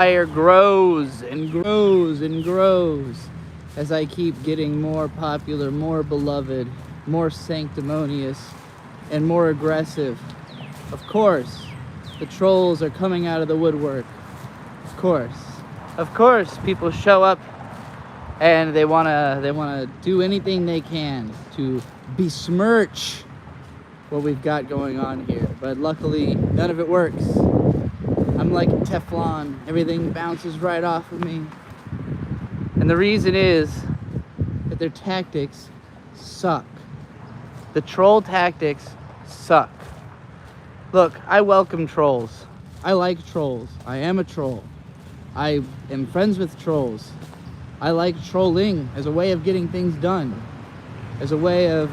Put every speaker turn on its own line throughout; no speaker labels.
fire grows and grows and grows as I keep getting more popular, more beloved, more sanctimonious, and more aggressive. Of course, the trolls are coming out of the woodwork. Of course. Of course, people show up and they wanna do anything they can to besmirch what we've got going on here. But luckily, none of it works. I'm like Teflon. Everything bounces right off of me. And the reason is that their tactics suck. The troll tactics suck. Look, I welcome trolls. I like trolls. I am a troll. I am friends with trolls. I like trolling as a way of getting things done, as a way of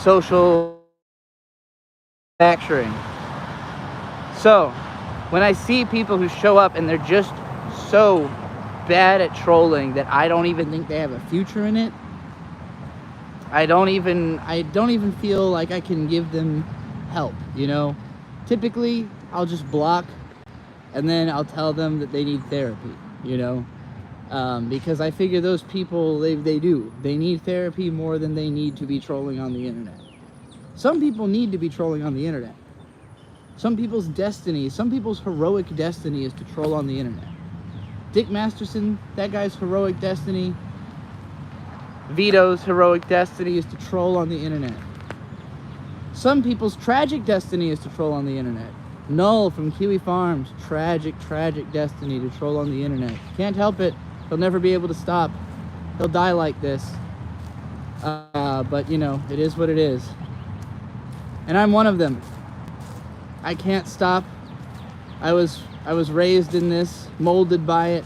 social manufacturing. So, when I see people who show up and they're just so bad at trolling that I don't even think they have a future in it, I don't even feel like I can give them help, you know? Typically, I'll just block and then I'll tell them that they need therapy, you know? Because I figure those people, they need therapy more than they need to be trolling on the internet. Some people need to be trolling on the internet. Some people's destiny, some people's heroic destiny is to troll on the internet. Dick Masterson, that guy's heroic destiny. Vito's heroic destiny is to troll on the internet. Some people's tragic destiny is to troll on the internet. Null from Kiwi Farms, tragic destiny to troll on the internet. Can't help it. He'll never be able to stop. He'll die like this. But you know, it is what it is. And I'm one of them. I can't stop. I was raised in this, molded by it,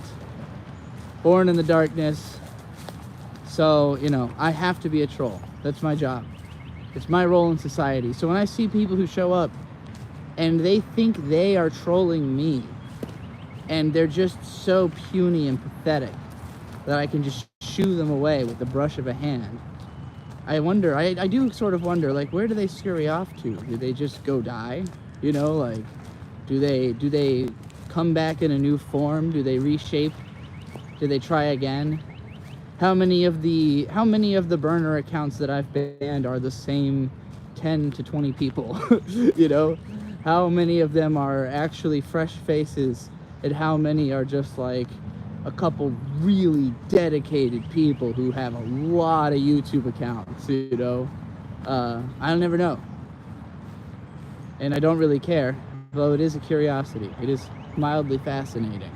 born in the darkness. So, you know, I have to be a troll. That's my job. It's my role in society. So when I see people who show up and they think they are trolling me, and they're just so puny and pathetic that I can just shoo them away with the brush of a hand, I wonder, I do sort of wonder, like, where do they scurry off to? Do they just go die? You know, like, do they come back in a new form? Do they reshape? Do they try again? How many of the burner accounts that I've banned are the same 10 to 20 people? You know, how many of them are actually fresh faces, and how many are just like a couple really dedicated people who have a lot of YouTube accounts, you know? I'll never know. And I don't really care, though it is a curiosity. It is mildly fascinating.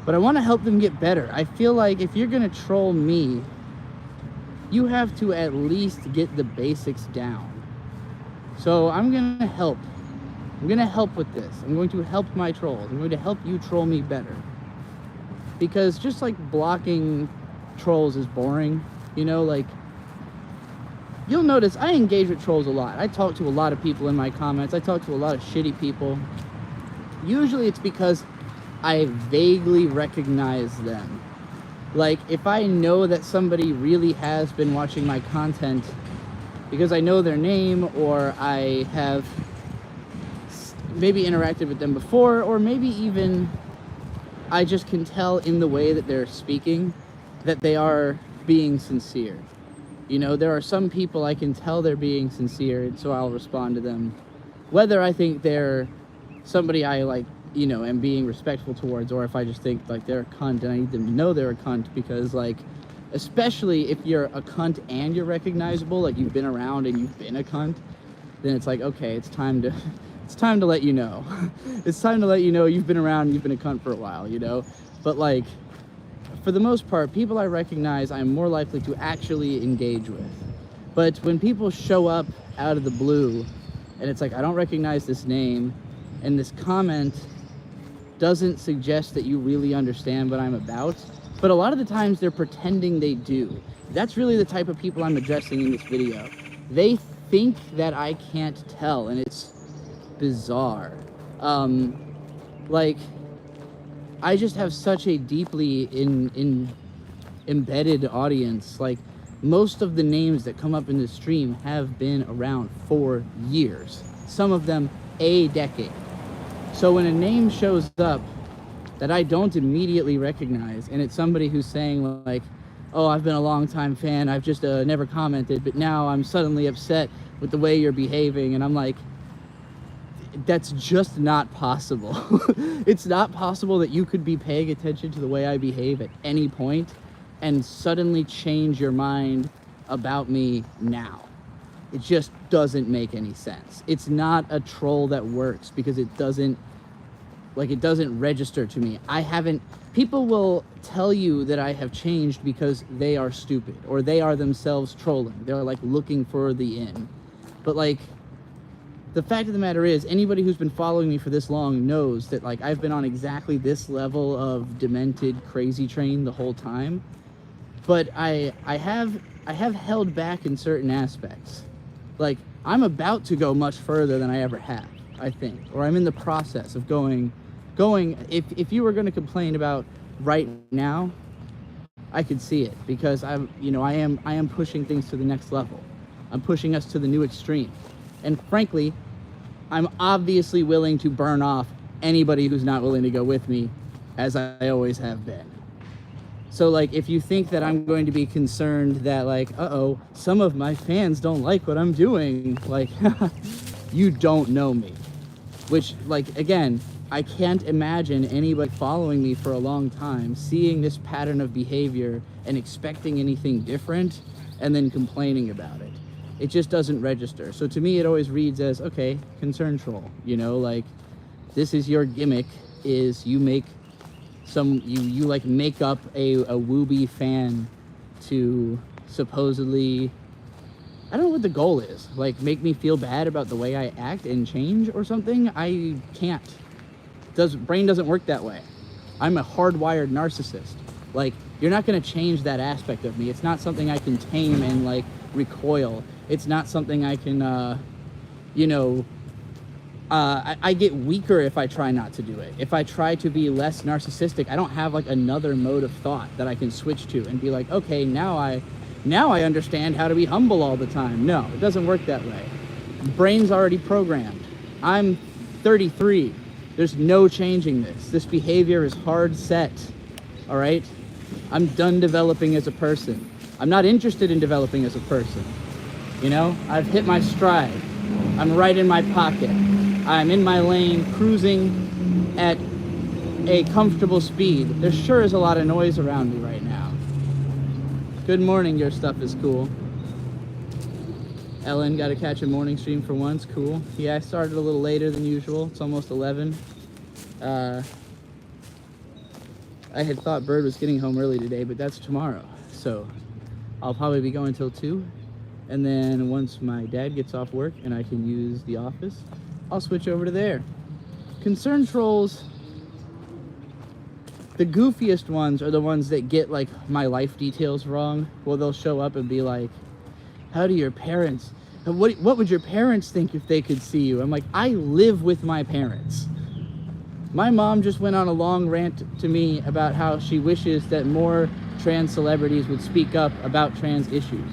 But I want to help them get better. I feel like if you're going to troll me, you have to at least get the basics down. So I'm going to help. I'm going to help with this. I'm going to help my trolls. I'm going to help you troll me better. Because just like blocking trolls is boring, you know, like, you'll notice I engage with trolls a lot. I talk to a lot of people in my comments. I talk to a lot of shitty people. Usually it's because I vaguely recognize them. Like, if I know that somebody really has been watching my content because I know their name, or I have maybe interacted with them before, or maybe even I just can tell in the way that they're speaking that they are being sincere. You know, there are some people I can tell they're being sincere, and so I'll respond to them. Whether I think they're somebody I, like, you know, am being respectful towards, or if I just think, like, they're a cunt and I need them to know they're a cunt, because, like, especially if you're a cunt and you're recognizable, like you've been around and you've been a cunt, then it's like, okay, it's time to let you know. It's time to let you know you've been around and you've been a cunt for a while, you know? But, like, for the most part, people I recognize, I'm more likely to actually engage with. But when people show up out of the blue, and it's like, I don't recognize this name, and this comment doesn't suggest that you really understand what I'm about, but a lot of the times they're pretending they do. That's really the type of people I'm addressing in this video. They think that I can't tell, and it's bizarre. Like, I just have such a deeply embedded audience. Like, most of the names that come up in the stream have been around for years. Some of them a decade. So when a name shows up that I don't immediately recognize, and it's somebody who's saying like, oh, I've been a long time fan, I've just never commented, but now I'm suddenly upset with the way you're behaving, and I'm like, that's just not possible. It's not possible that you could be paying attention to the way I behave at any point and suddenly change your mind about me now. It just doesn't make any sense. It's not a troll that works because it doesn't register to me. People will tell you that I have changed because they are stupid or they are themselves trolling. They're like looking for the in. But like, the fact of the matter is, anybody who's been following me for this long knows that like I've been on exactly this level of demented crazy train the whole time. But I have held back in certain aspects. Like, I'm about to go much further than I ever have, I think. Or I'm in the process of going, if you were going to complain about right now, I could see it, because I am pushing things to the next level. I'm pushing us to the new extreme. And frankly, I'm obviously willing to burn off anybody who's not willing to go with me, as I always have been. So like, if you think that I'm going to be concerned that like, uh-oh, some of my fans don't like what I'm doing, like, you don't know me. Which, like, again, I can't imagine anybody following me for a long time, seeing this pattern of behavior and expecting anything different and then complaining about it. It just doesn't register. So to me, it always reads as, okay, concern troll, you know, like, this is your gimmick, is you make you like make up a Wooby fan to supposedly, I don't know what the goal is, like make me feel bad about the way I act and change or something. I can't. Brain doesn't work that way. I'm a hardwired narcissist. Like, you're not going to change that aspect of me. It's not something I can tame and like recoil. It's not something I can I get weaker if I try not to do it. If I try to be less narcissistic, I don't have like another mode of thought that I can switch to and be like, okay, now I understand how to be humble all the time. No, it doesn't work that way. Brain's already programmed. I'm 33. There's no changing this. This behavior is hard set. All right? I'm done developing as a person. I'm not interested in developing as a person. You know, I've hit my stride. I'm right in my pocket. I'm in my lane, cruising at a comfortable speed. There sure is a lot of noise around me right now. Good morning, your stuff is cool. Ellen got to catch a morning stream for once, cool. Yeah, I started a little later than usual. It's almost 11. I had thought Bird was getting home early today, but that's tomorrow. So I'll probably be going till 2. And then once my dad gets off work and I can use the office, I'll switch over to there. Concern trolls, the goofiest ones are the ones that get like my life details wrong. Well, they'll show up and be like, how do your parents, what would your parents think if they could see you? I'm like, I live with my parents. My mom just went on a long rant to me about how she wishes that more trans celebrities would speak up about trans issues.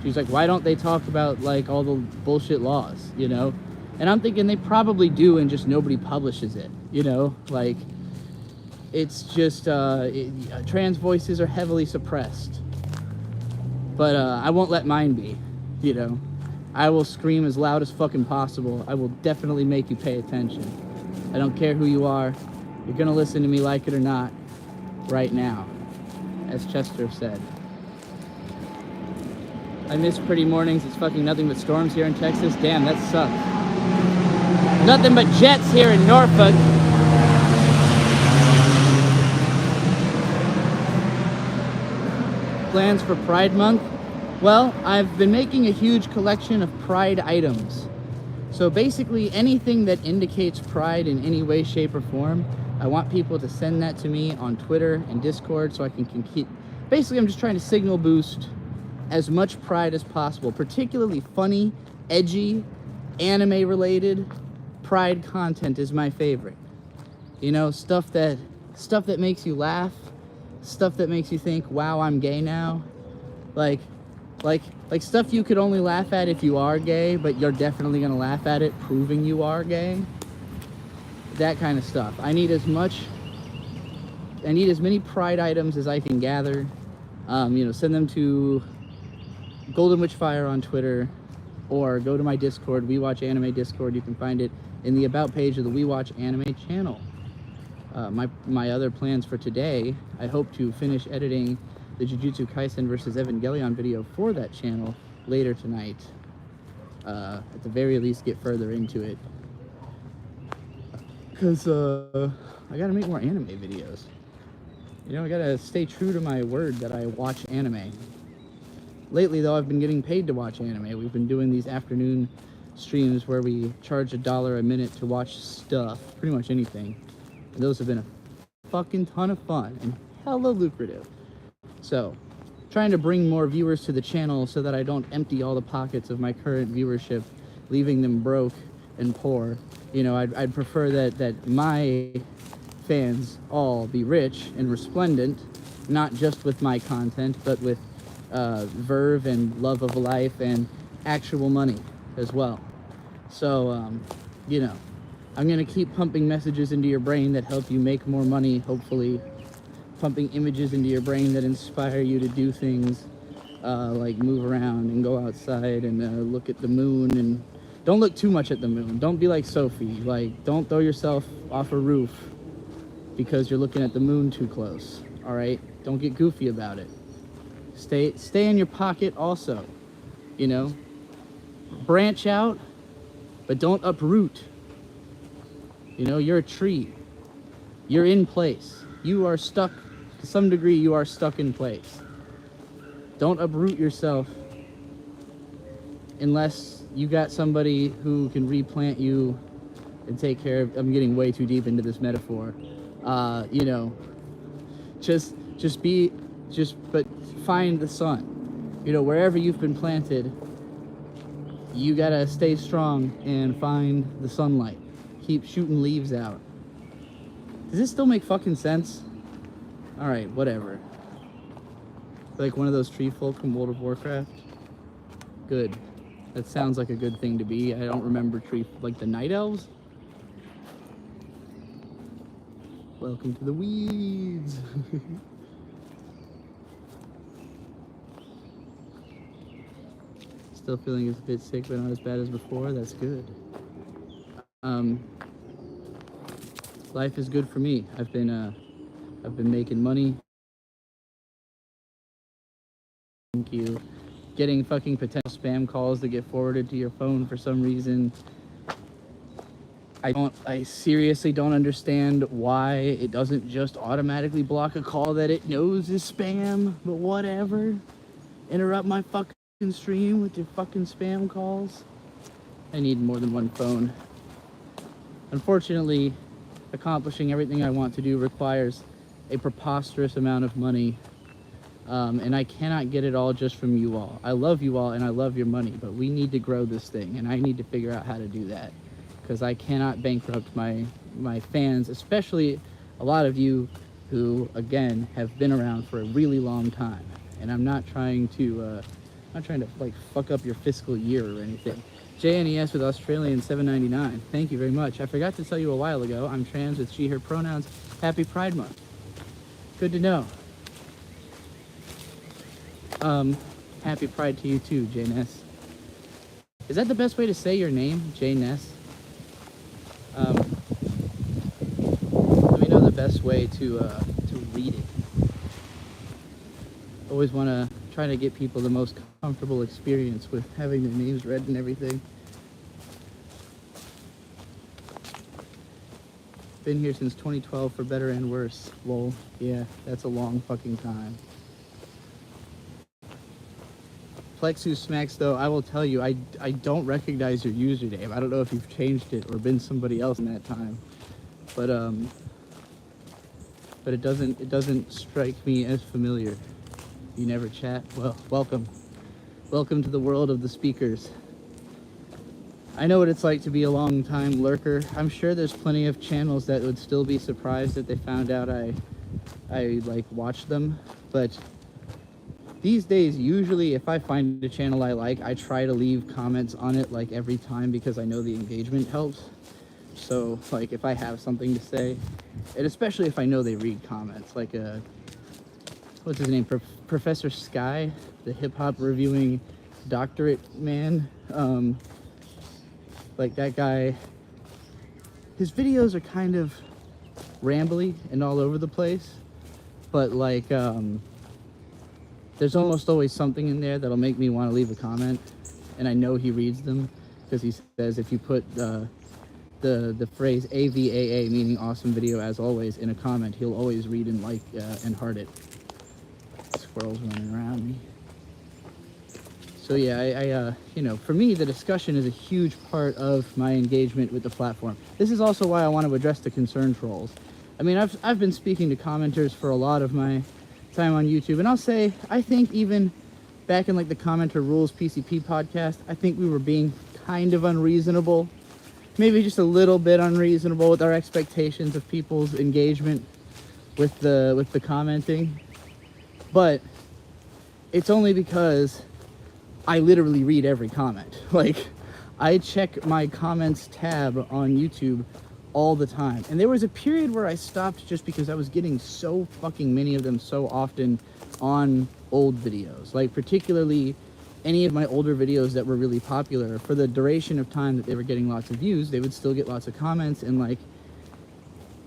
She's like, why don't they talk about like all the bullshit laws, you know? And I'm thinking they probably do, and just nobody publishes it, you know? Like, it's just, trans voices are heavily suppressed. But I won't let mine be, you know? I will scream as loud as fucking possible. I will definitely make you pay attention. I don't care who you are. You're gonna listen to me like it or not, right now, as Chester said. I miss pretty mornings. It's fucking nothing but storms here in Texas. Damn, that sucks. Nothing but jets here in Norfolk. Plans for Pride Month? Well, I've been making a huge collection of Pride items. So basically anything that indicates Pride in any way, shape, or form, I want people to send that to me on Twitter and Discord so I can keep... Basically, I'm just trying to signal boost as much Pride as possible, particularly funny, edgy, anime-related Pride content is my favorite. You know, stuff that makes you laugh, stuff that makes you think, wow, I'm gay now. Like stuff you could only laugh at if you are gay, but you're definitely gonna laugh at it, proving you are gay. that kind of stuff. I need as many Pride items as I can gather. You know, send them to Golden Witch Fire on Twitter, or go to my Discord, We Watch Anime Discord. You can find it in the About page of the We Watch Anime channel. My other plans for today, I hope to finish editing the Jujutsu Kaisen versus Evangelion video for that channel later tonight. At the very least, get further into it. Because I gotta make more anime videos. You know, I gotta stay true to my word that I watch anime. Lately, though, I've been getting paid to watch anime. We've been doing these afternoon streams where we charge $1 a minute to watch stuff, pretty much anything. And those have been a fucking ton of fun and hella lucrative. So, trying to bring more viewers to the channel so that I don't empty all the pockets of my current viewership, leaving them broke and poor. You know, I'd prefer that my fans all be rich and resplendent, not just with my content, but with verve and love of life and actual money as well. So, you know, I'm gonna keep pumping messages into your brain that help you make more money, hopefully. Pumping images into your brain that inspire you to do things like move around and go outside and look at the moon. And don't look too much at the moon. Don't be like Sophie. Like, don't throw yourself off a roof because you're looking at the moon too close. All right? Don't get goofy about it. Stay in your pocket also. You know? Branch out, but don't uproot. You know, you're a tree. You're in place. You are stuck. To some degree, you are stuck in place. Don't uproot yourself unless you got somebody who can replant you and take care of. I'm getting way too deep into this metaphor. You know, but find the sun. You know, wherever you've been planted, you gotta stay strong and find the sunlight. Keep shooting leaves out. Does this still make fucking sense? Alright, whatever. Like one of those tree folk from World of Warcraft? Good. That sounds like a good thing to be. I don't remember like the Night Elves? Welcome to the weeds! Still feeling a bit sick, but not as bad as before. That's good. Life is good for me. I've been making money. Thank you. Getting fucking potential spam calls that get forwarded to your phone for some reason. I seriously don't understand why it doesn't just automatically block a call that it knows is spam, but whatever. Interrupt my fucking stream with your fucking spam calls. I need more than one phone. Unfortunately, accomplishing everything I want to do requires a preposterous amount of money, and I cannot get it all just from you all. I love you all and I love your money, but we need to grow this thing, and I need to figure out how to do that, because I cannot bankrupt my fans, especially a lot of you who, again, have been around for a really long time. And I'm not trying to like fuck up your fiscal year or anything. JNES with Australian $7.99. Thank you very much. I forgot to tell you a while ago, I'm trans with she, her pronouns. Happy Pride Month. Good to know. Happy Pride to you too, JNES. Is that the best way to say your name, JNES? Let me know the best way to read it. Always want to try to get people the most comfortable experience with having their names read and everything. Been here since 2012 for better and worse. Lol. Yeah, that's a long fucking time. Plexus Smacks, though, I will tell you, I don't recognize your username. I don't know if you've changed it or been somebody else in that time. But it doesn't strike me as familiar. You never chat? Well, welcome. Welcome to the world of the speakers. I know what it's like to be a long-time lurker. I'm sure there's plenty of channels that would still be surprised that they found out I like watch them, but these days, usually if I find a channel I like, I try to leave comments on it like every time, because I know the engagement helps. So like if I have something to say, and especially if I know they read comments, like what's his name, Professor Sky, the hip hop reviewing doctorate man, like that guy, his videos are kind of rambly and all over the place, but like there's almost always something in there that'll make me want to leave a comment, and I know he reads them because he says if you put the phrase AVAA, meaning awesome video as always, in a comment, he'll always read and like and heart it. Squirrels running around me. So yeah, I you know, for me, the discussion is a huge part of my engagement with the platform. This is also why I want to address the concern trolls. I mean, I've been speaking to commenters for a lot of my time on YouTube, and I'll say, I think even back in like the Commenter Rules PCP podcast, I think we were being kind of unreasonable, maybe just a little bit unreasonable with our expectations of people's engagement with the commenting. But it's only because I literally read every comment. Like, I check my comments tab on YouTube all the time. And there was a period where I stopped just because I was getting so fucking many of them so often on old videos. Like, particularly any of my older videos that were really popular, for the duration of time that they were getting lots of views, they would still get lots of comments, and like,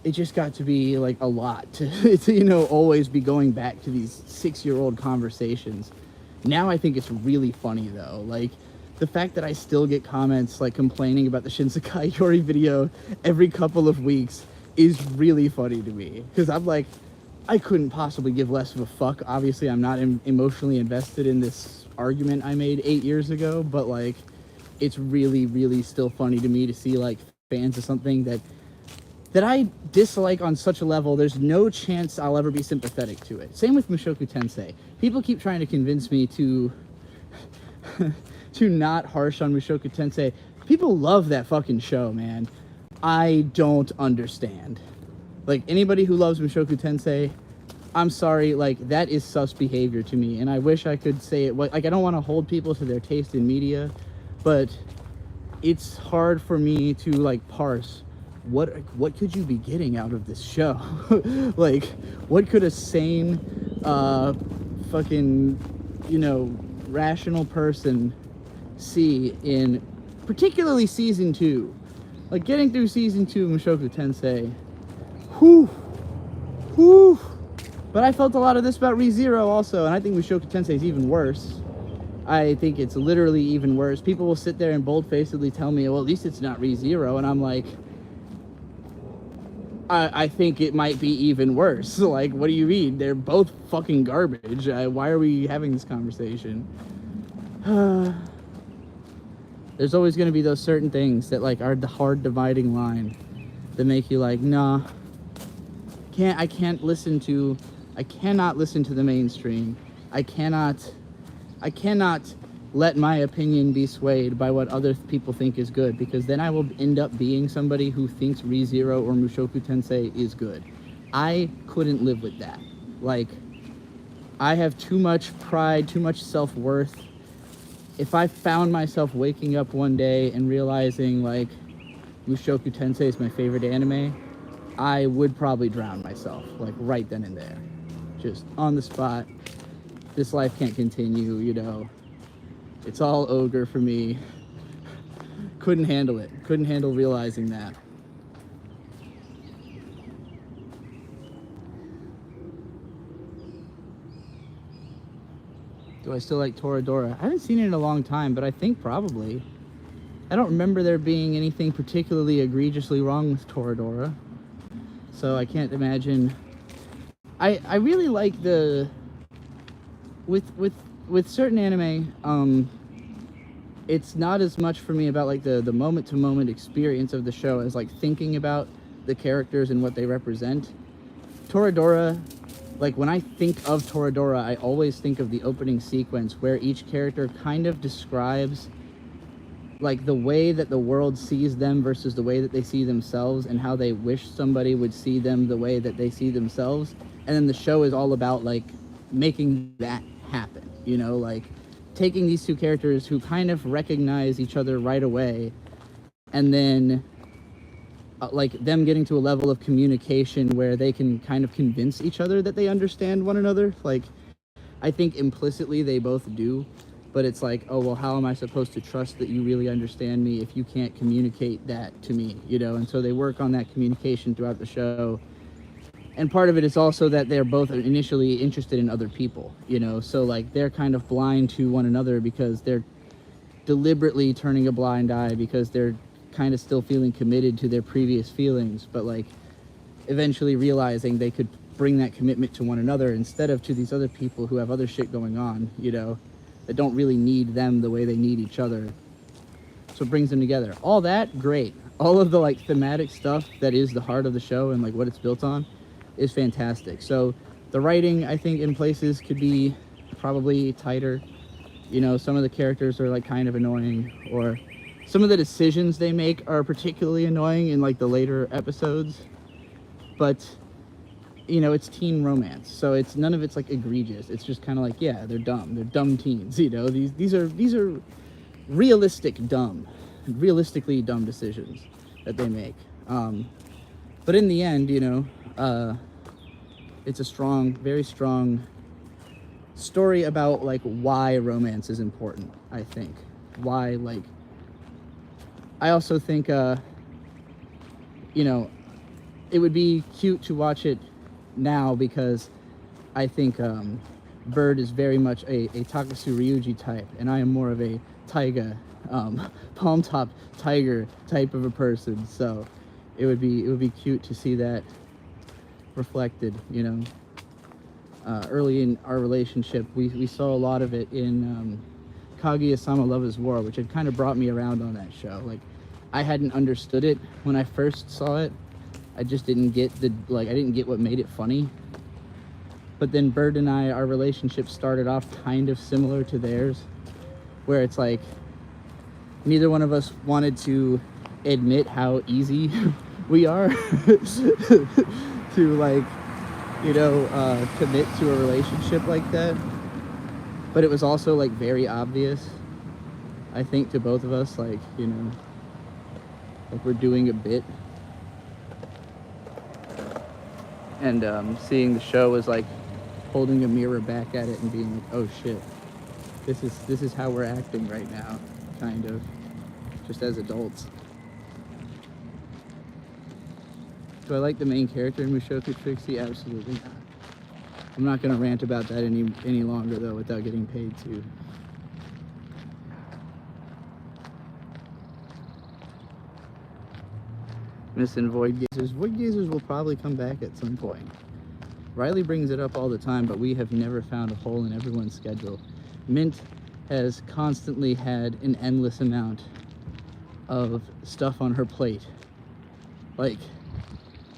it just got to be like a lot to you know, always be going back to these 6-year-old conversations. Now I think it's really funny though. Like, the fact that I still get comments like complaining about the Shinsekai Yori video every couple of weeks is really funny to me, because I'm like, I couldn't possibly give less of a fuck. Obviously, I'm not emotionally invested in this argument I made 8 years ago, but like, it's really, really still funny to me to see like fans of something that I dislike on such a level, there's no chance I'll ever be sympathetic to it. Same with Mushoku Tensei. People keep trying to convince me to to not harsh on Mushoku Tensei. People love that fucking show, man. I don't understand. Like, anybody who loves Mushoku Tensei, I'm sorry, like, that is sus behavior to me, and I wish I could say it. Like, I don't want to hold people to their taste in media, but it's hard for me to like parse what could you be getting out of this show. Like, what could a sane fucking, you know, rational person see in particularly season 2? Like, getting through season 2 of Mushoku Tensei, whew. But I felt a lot of this about ReZero also, and I think Mushoku Tensei is even worse. I think it's literally even worse. People will sit there and bold-facedly tell me, well, at least it's not ReZero, and I'm like, I think it might be even worse. Like, what do you mean? They're both fucking garbage. Why are we having this conversation? There's always going to be those certain things that like are the hard dividing line that make you like, nah, I cannot listen to the mainstream. I cannot let my opinion be swayed by what other people think is good, because then I will end up being somebody who thinks ReZero or Mushoku Tensei is good. I couldn't live with that. Like, I have too much pride, too much self-worth. If I found myself waking up one day and realizing like Mushoku Tensei is my favorite anime, I would probably drown myself, like right then and there. Just on the spot. This life can't continue, you know. It's all ogre for me. Couldn't handle it. Couldn't handle realizing that. Do I still like Toradora? I haven't seen it in a long time, but I think probably. I don't remember there being anything particularly egregiously wrong with Toradora. So I can't imagine. I really like the... With certain anime, it's not as much for me about like the moment-to-moment experience of the show as like thinking about the characters and what they represent. Toradora, like when I think of Toradora, I always think of the opening sequence where each character kind of describes like the way that the world sees them versus the way that they see themselves, and how they wish somebody would see them the way that they see themselves. And then the show is all about like making that happen, you know, like taking these two characters who kind of recognize each other right away and then like them getting to a level of communication where they can kind of convince each other that they understand one another. Like, I think implicitly they both do, but it's like, oh, well, how am I supposed to trust that you really understand me if you can't communicate that to me, you know? And so they work on that communication throughout the show. And part of it is also that they're both initially interested in other people, you know? So like they're kind of blind to one another because they're deliberately turning a blind eye because they're kind of still feeling committed to their previous feelings, but like eventually realizing they could bring that commitment to one another instead of to these other people who have other shit going on, you know, that don't really need them the way they need each other. So it brings them together. All that, great. All of the like thematic stuff that is the heart of the show and like what it's built on is fantastic. So the writing, I think, in places could be probably tighter. You know, some of the characters are like kind of annoying, or some of the decisions they make are particularly annoying in like the later episodes. But you know, it's teen romance, so it's none of it's like egregious. It's just kind of like, yeah, they're dumb teens, you know. These are realistically dumb decisions that they make. But in the end, you know, it's a strong, very strong story about like why romance is important. I think why, like, I also think you know, it would be cute to watch it now because I think Bird is very much a Takasu Ryuji type, and I am more of a taiga, palm top tiger type of a person. So it would be cute to see that reflected, you know. Early in our relationship, we saw a lot of it in Kaguya-sama Love is War, which had kind of brought me around on that show. Like, I hadn't understood it when I first saw it. I just didn't get I didn't get what made it funny. But then Bird and I, our relationship started off kind of similar to theirs, where it's like neither one of us wanted to admit how easy we are to, like, you know, commit to a relationship like that. But it was also like very obvious, I think, to both of us, like, you know, like we're doing a bit. And seeing the show was like holding a mirror back at it and being like, oh shit, this is how we're acting right now, kind of, just as adults. Do I like the main character in Mushoku Trixie? Absolutely not. I'm not gonna rant about that any longer though, without getting paid to. Missing Void Gazers. Void Gazers will probably come back at some point. Riley brings it up all the time, but we have never found a hole in everyone's schedule. Mint has constantly had an endless amount of stuff on her plate. Like,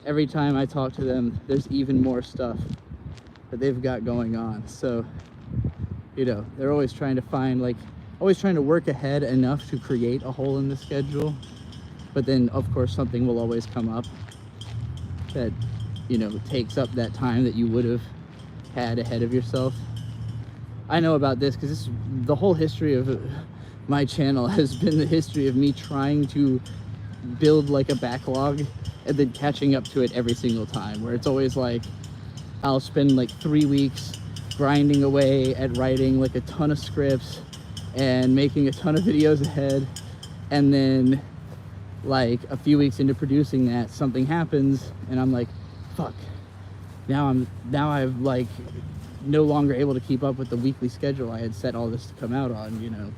every time I talk to them, there's even more stuff that they've got going on. So, you know, they're always trying to find, like, always trying to work ahead enough to create a hole in the schedule. But then, of course, something will always come up that, you know, takes up that time that you would have had ahead of yourself. I know about this because the whole history of my channel has been the history of me trying to build like a backlog and then catching up to it every single time, where it's always like I'll spend like 3 weeks grinding away at writing like a ton of scripts and making a ton of videos ahead, and then like a few weeks into producing that, something happens and I'm like, fuck, now I've like no longer able to keep up with the weekly schedule I had set all this to come out on, you know.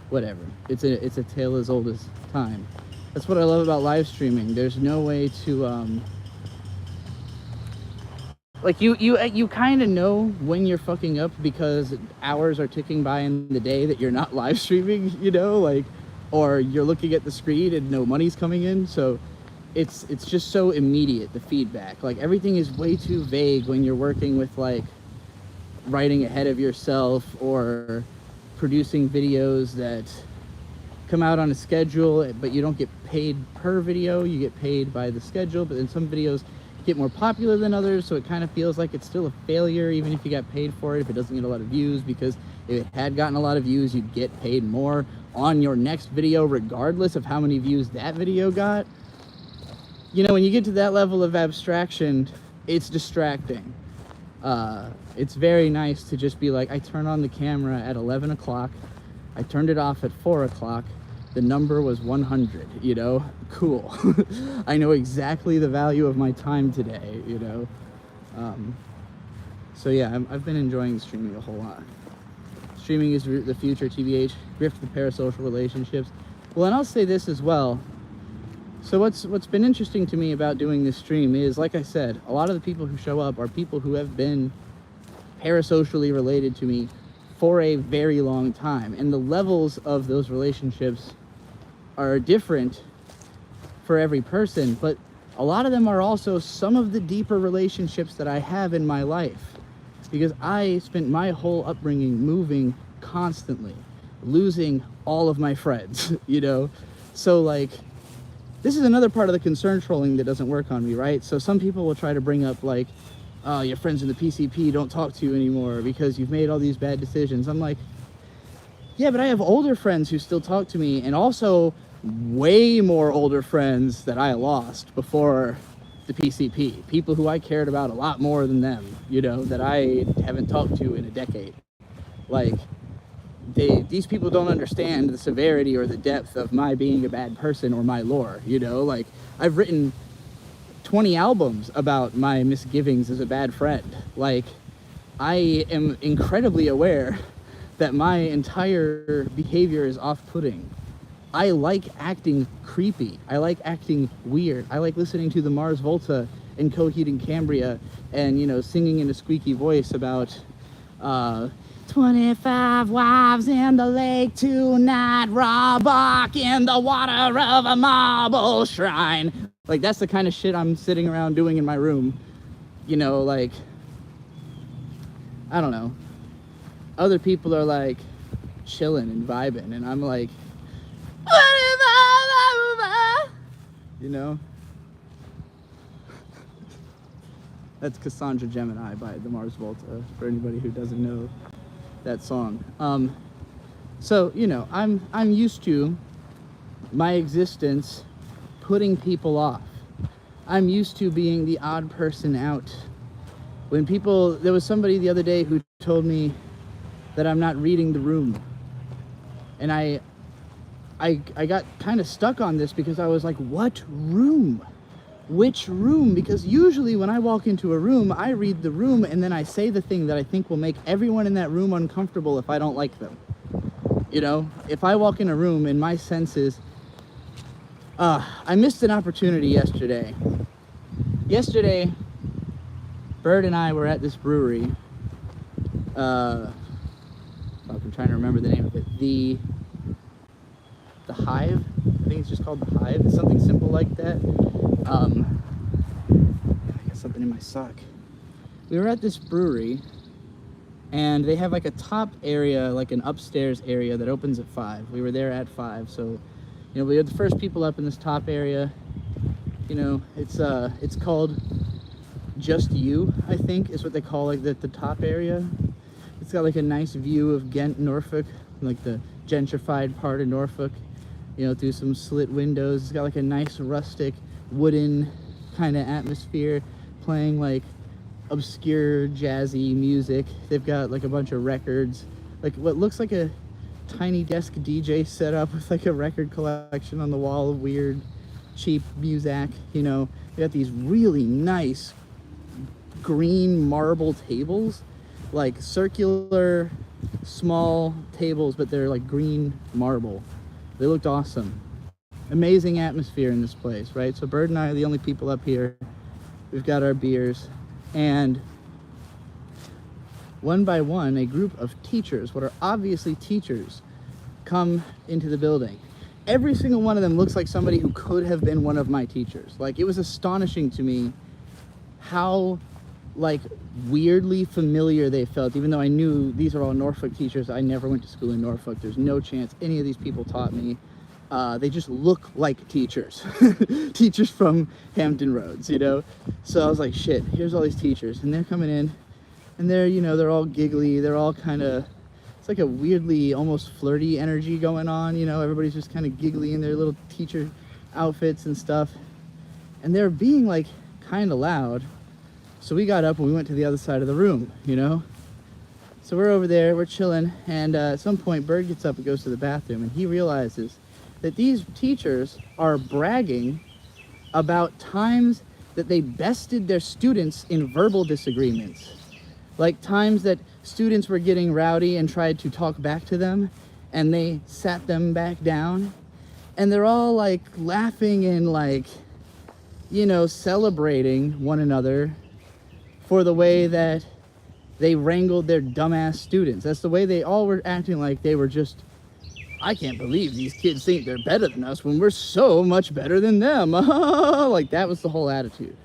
Whatever, it's a tale as old as time. That's what I love about live streaming. There's no way to like you kind of know when you're fucking up because hours are ticking by in the day that you're not live streaming, you know, like, or you're looking at the screen and no money's coming in. So it's just so immediate, the feedback. Like, everything is way too vague when you're working with like writing ahead of yourself or producing videos that come out on a schedule, but you don't get paid per video, you get paid by the schedule. But then some videos get more popular than others, so it kind of feels like it's still a failure even if you got paid for it, if it doesn't get a lot of views, because if it had gotten a lot of views, you'd get paid more on your next video regardless of how many views that video got. you know, when you get to that level of abstraction, it's distracting. It's very nice to just be like, I turn on the camera at 11 o'clock. I turned it off at 4 o'clock. The number was 100, you know? Cool. I know exactly the value of my time today, you know? So yeah, I've been enjoying streaming a whole lot. Streaming is the future, TBH. Grift the parasocial relationships. Well, and I'll say this as well. So what's been interesting to me about doing this stream is, like I said, a lot of the people who show up are people who have been parasocially related to me for a very long time. And the levels of those relationships are different for every person, but a lot of them are also some of the deeper relationships that I have in my life. Because I spent my whole upbringing moving constantly, losing all of my friends, you know? So like, this is another part of the concern trolling that doesn't work on me, right? So some people will try to bring up like, oh, your friends in the PCP don't talk to you anymore because you've made all these bad decisions. I'm like, yeah, but I have older friends who still talk to me, and also way more older friends that I lost before the PCP. People who I cared about a lot more than them, you know, that I haven't talked to in a decade. Like, these people don't understand the severity or the depth of my being a bad person or my lore, you know? Like, I've written 20 albums about my misgivings as a bad friend. Like, I am incredibly aware that my entire behavior is off-putting. I like acting creepy. I like acting weird. I like listening to the Mars Volta and Coheed and Cambria and, you know, singing in a squeaky voice about 25 wives in the lake tonight, Roebuck in the water of a marble shrine. Like, that's the kind of shit I'm sitting around doing in my room. You know, like, I don't know. Other people are like chilling and vibing, and I'm like, you know? That's Cassandra Gemini by the Mars Volta, for anybody who doesn't know that song. So, you know, I'm used to my existence putting people off. I'm used to being the odd person out. When people, there was somebody the other day who told me that I'm not reading the room. And I got kind of stuck on this because I was like, what room? Which room? Because usually when I walk into a room, I read the room and then I say the thing that I think will make everyone in that room uncomfortable if I don't like them. You know, if I walk in a room and my senses, I missed an opportunity yesterday. Yesterday, Bird and I were at this brewery. I'm trying to remember the name of it. The Hive. I think it's just called the Hive. It's something simple like that. I got something in my sock. We were at this brewery, and they have like a top area, like an upstairs area that opens at 5. We were there at 5, so you know, we were the first people up in this top area. You know, it's called Just You, I think, is what they call like the top area. It's got like a nice view of Ghent, Norfolk, like the gentrified part of Norfolk, you know, through some slit windows. It's got like a nice rustic wooden kind of atmosphere, playing like obscure jazzy music. They've got like a bunch of records, like what looks like a tiny desk DJ setup with like a record collection on the wall of weird cheap music. You know, they got these really nice green marble tables, like circular small tables, but they're like green marble. They looked awesome. Amazing atmosphere in this place, right? So Bird and I are the only people up here. We've got our beers, and one by one, a group of teachers, what are obviously teachers, come into the building. Every single one of them looks like somebody who could have been one of my teachers. Like, it was astonishing to me how like weirdly familiar they felt, even though I knew these are all Norfolk teachers. I never went to school in Norfolk. There's no chance any of these people taught me. They just look like teachers. Teachers from Hampton Roads, you know? So I was like, shit, here's all these teachers, and they're coming in, and they're, you know, they're all giggly, they're all kind of, it's like a weirdly almost flirty energy going on, you know? Everybody's just kind of giggly in their little teacher outfits and stuff. and they were being like kind of loud. So we got up and we went to the other side of the room, you know? So we're over there, we're chilling, and at some point Bird gets up and goes to the bathroom, and he realizes that these teachers are bragging about times that they bested their students in verbal disagreements. Like times that students were getting rowdy and tried to talk back to them, and they sat them back down. And they're all like laughing and like, you know, celebrating one another for the way that they wrangled their dumbass students. That's the way they all were acting, like they were just, I can't believe these kids think they're better than us when we're so much better than them. Like that was the whole attitude.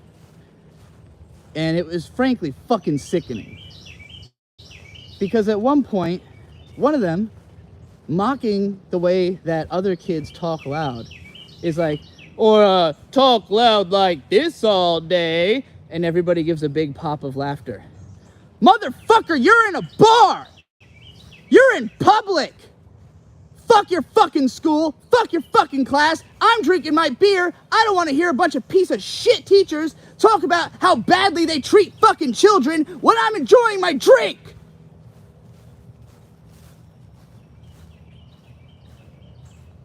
And it was frankly fucking sickening. Because at one point, one of them, mocking the way that other kids talk loud, is like, or talk loud like this all day, and everybody gives a big pop of laughter. Motherfucker, you're in a bar! You're in public! Fuck your fucking school, fuck your fucking class, I'm drinking my beer, I don't want to hear a bunch of piece of shit teachers talk about how badly they treat fucking children when I'm enjoying my drink!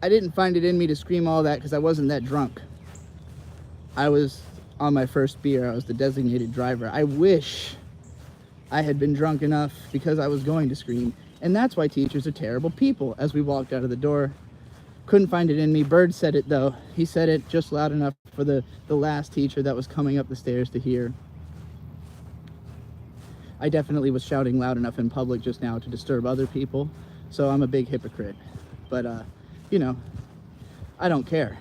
I didn't find it in me to scream all that because I wasn't that drunk. I was on my first beer, I was the designated driver. I wish I had been drunk enough because I was going to scream. And that's why teachers are terrible people. As we walked out of the door, couldn't find it in me. Bird said it though. He said it just loud enough for the last teacher that was coming up the stairs to hear. I definitely was shouting loud enough in public just now to disturb other people. So I'm a big hypocrite. But, you know, I don't care.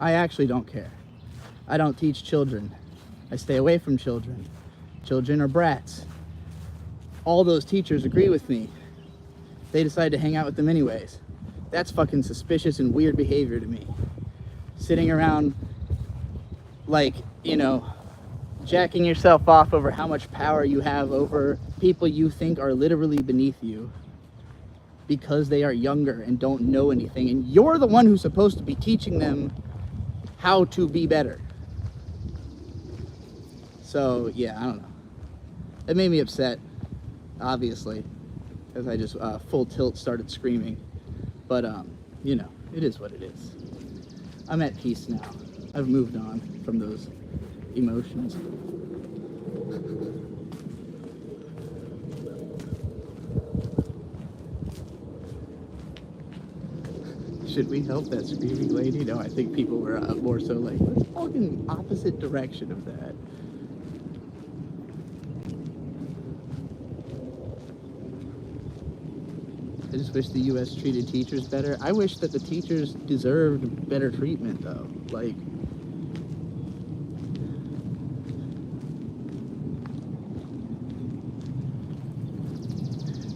I actually don't care. I don't teach children. I stay away from children. Children are brats. All those teachers agree with me. They decide to hang out with them anyways. That's fucking suspicious and weird behavior to me. Sitting around, like, you know, jacking yourself off over how much power you have over people you think are literally beneath you because they are younger and don't know anything, and you're the one who's supposed to be teaching them how to be better. So yeah, I don't know. It made me upset, obviously, as I just full tilt started screaming. But you know, it is what it is. I'm at peace now. I've moved on from those emotions. Should we help that screaming lady? No, I think people were more so like, let's walk in the opposite direction of that. I just wish the U.S. treated teachers better. I wish that the teachers deserved better treatment, though. Like,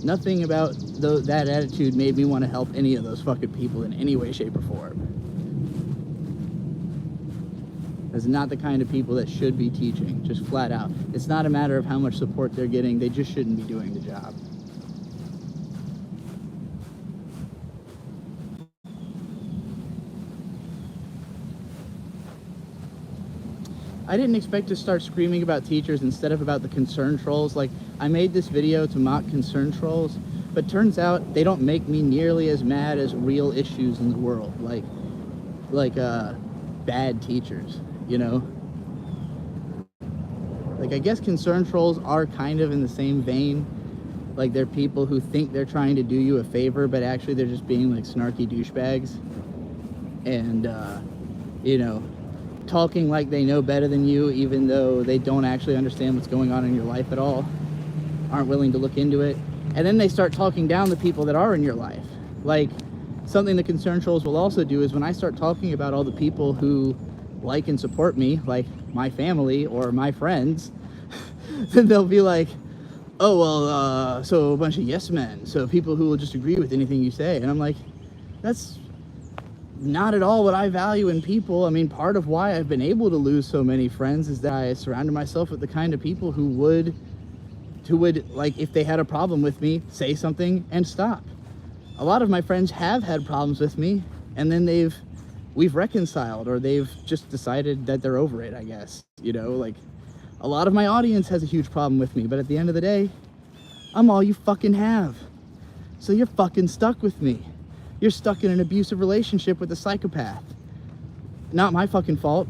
nothing about that attitude made me want to help any of those fucking people in any way, shape, or form. That's not the kind of people that should be teaching, just flat out. It's not a matter of how much support they're getting, they just shouldn't be doing the job. I didn't expect to start screaming about teachers instead of about the concern trolls. Like, I made this video to mock concern trolls, but turns out they don't make me nearly as mad as real issues in the world, like bad teachers, you know? Like, I guess concern trolls are kind of in the same vein. Like, they're people who think they're trying to do you a favor, but actually they're just being like snarky douchebags. And, you know, talking like they know better than you, even though they don't actually understand what's going on in your life at all, aren't willing to look into it. And then they start talking down the people that are in your life. Like, something the concern trolls will also do is when I start talking about all the people who like and support me, like my family or my friends, then they'll be like, oh, well, so a bunch of yes men, so people who will just agree with anything you say. And I'm like, that's not at all what I value in people. I mean, part of why I've been able to lose so many friends is that I surrounded myself with the kind of people who would, like, if they had a problem with me, say something and stop. A lot of my friends have had problems with me, and then they've we've reconciled, or they've just decided that they're over it, I guess. You know, like, a lot of my audience has a huge problem with me, but at the end of the day, I'm all you fucking have. So you're fucking stuck with me. You're stuck in an abusive relationship with a psychopath. Not my fucking fault.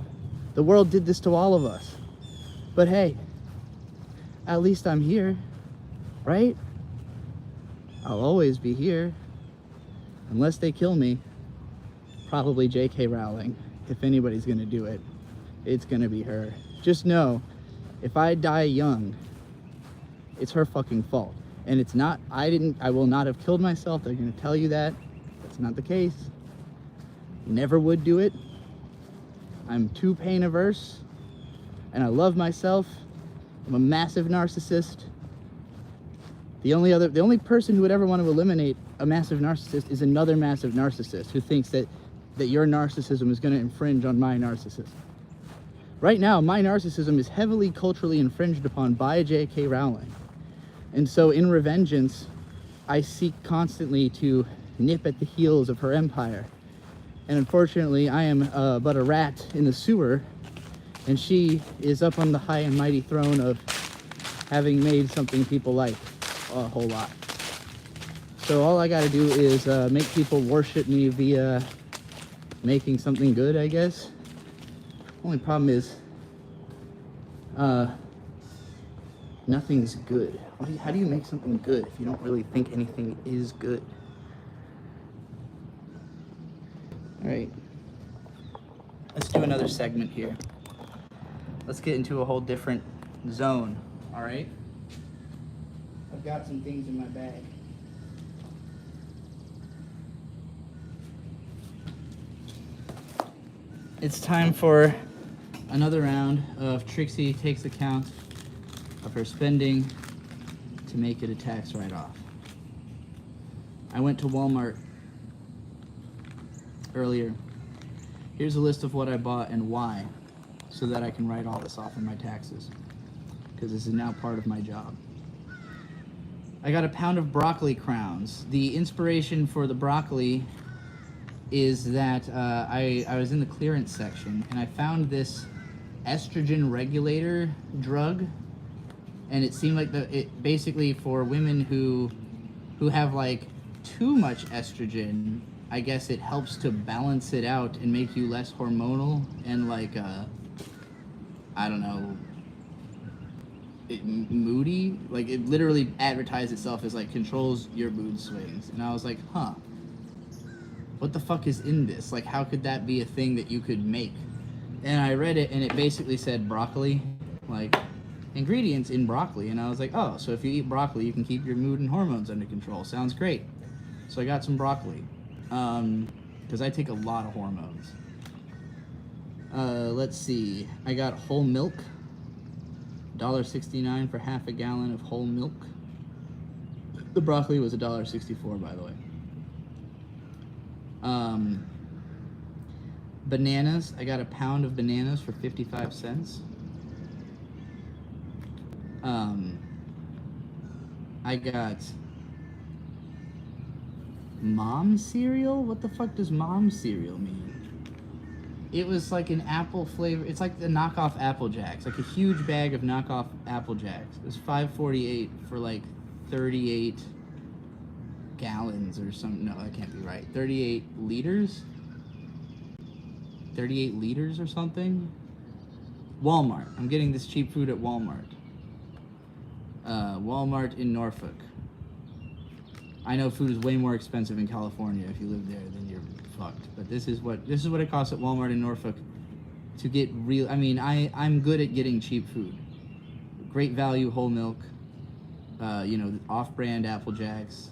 The world did this to all of us. But hey, at least I'm here, right? I'll always be here. Unless they kill me. Probably J.K. Rowling. If anybody's gonna do it, it's gonna be her. Just know, if I die young, it's her fucking fault. And it's not, I will not have killed myself. They're gonna tell you that. That's not the case. Never would do it. I'm too pain averse. And I love myself. I'm a massive narcissist. The only person who would ever want to eliminate a massive narcissist is another massive narcissist who thinks that your narcissism is going to infringe on my narcissism. Right now, my narcissism is heavily culturally infringed upon by J.K. Rowling. And so in revengeance, I seek constantly to nip at the heels of her empire. And unfortunately, I am but a rat in the sewer, and she is up on the high and mighty throne of having made something people like a whole lot. So all I gotta do is make people worship me via making something good, I guess. Only problem is, nothing's good. How do you make something good if you don't really think anything is good? All right, let's do another segment here. Let's get into a whole different zone, all right? I've got some things in my bag. It's time for another round of Trixie takes account of her spending to make it a tax write-off. I went to Walmart earlier. Here's a list of what I bought and why, so that I can write all this off in my taxes, because this is now part of my job. I got a pound of broccoli crowns. The inspiration for the broccoli is that I was in the clearance section and I found this estrogen regulator drug, and it seemed like it basically for women who have like too much estrogen, I guess it helps to balance it out and make you less hormonal and like I don't know, moody. Like it literally advertised itself as like controls your mood swings, and I was like, huh, what the fuck is in this? Like, how could that be a thing that you could make? And I read it, and it basically said broccoli, like ingredients in broccoli, and I was like, oh, so if you eat broccoli, you can keep your mood and hormones under control. Sounds great. So I got some broccoli, because I take a lot of hormones. Let's see. I got whole milk, $1.69 for half a gallon of whole milk. The broccoli was $1.64, by the way. Bananas. I got a pound of bananas for 55 cents. I got mom cereal? What the fuck does mom cereal mean? It was like an apple flavor. It's like the knockoff Apple Jacks, like a huge bag of knockoff Apple Jacks. It was $5.48 for like 38 gallons or something. No, that can't be right. 38 liters? 38 liters or something? Walmart. I'm getting this cheap food at Walmart. Walmart in Norfolk. I know food is way more expensive in California. If you live there, then you're fucked. But this is what it costs at Walmart in Norfolk to get real. I mean, I'm good at getting cheap food. Great value whole milk. Off-brand Apple Jacks.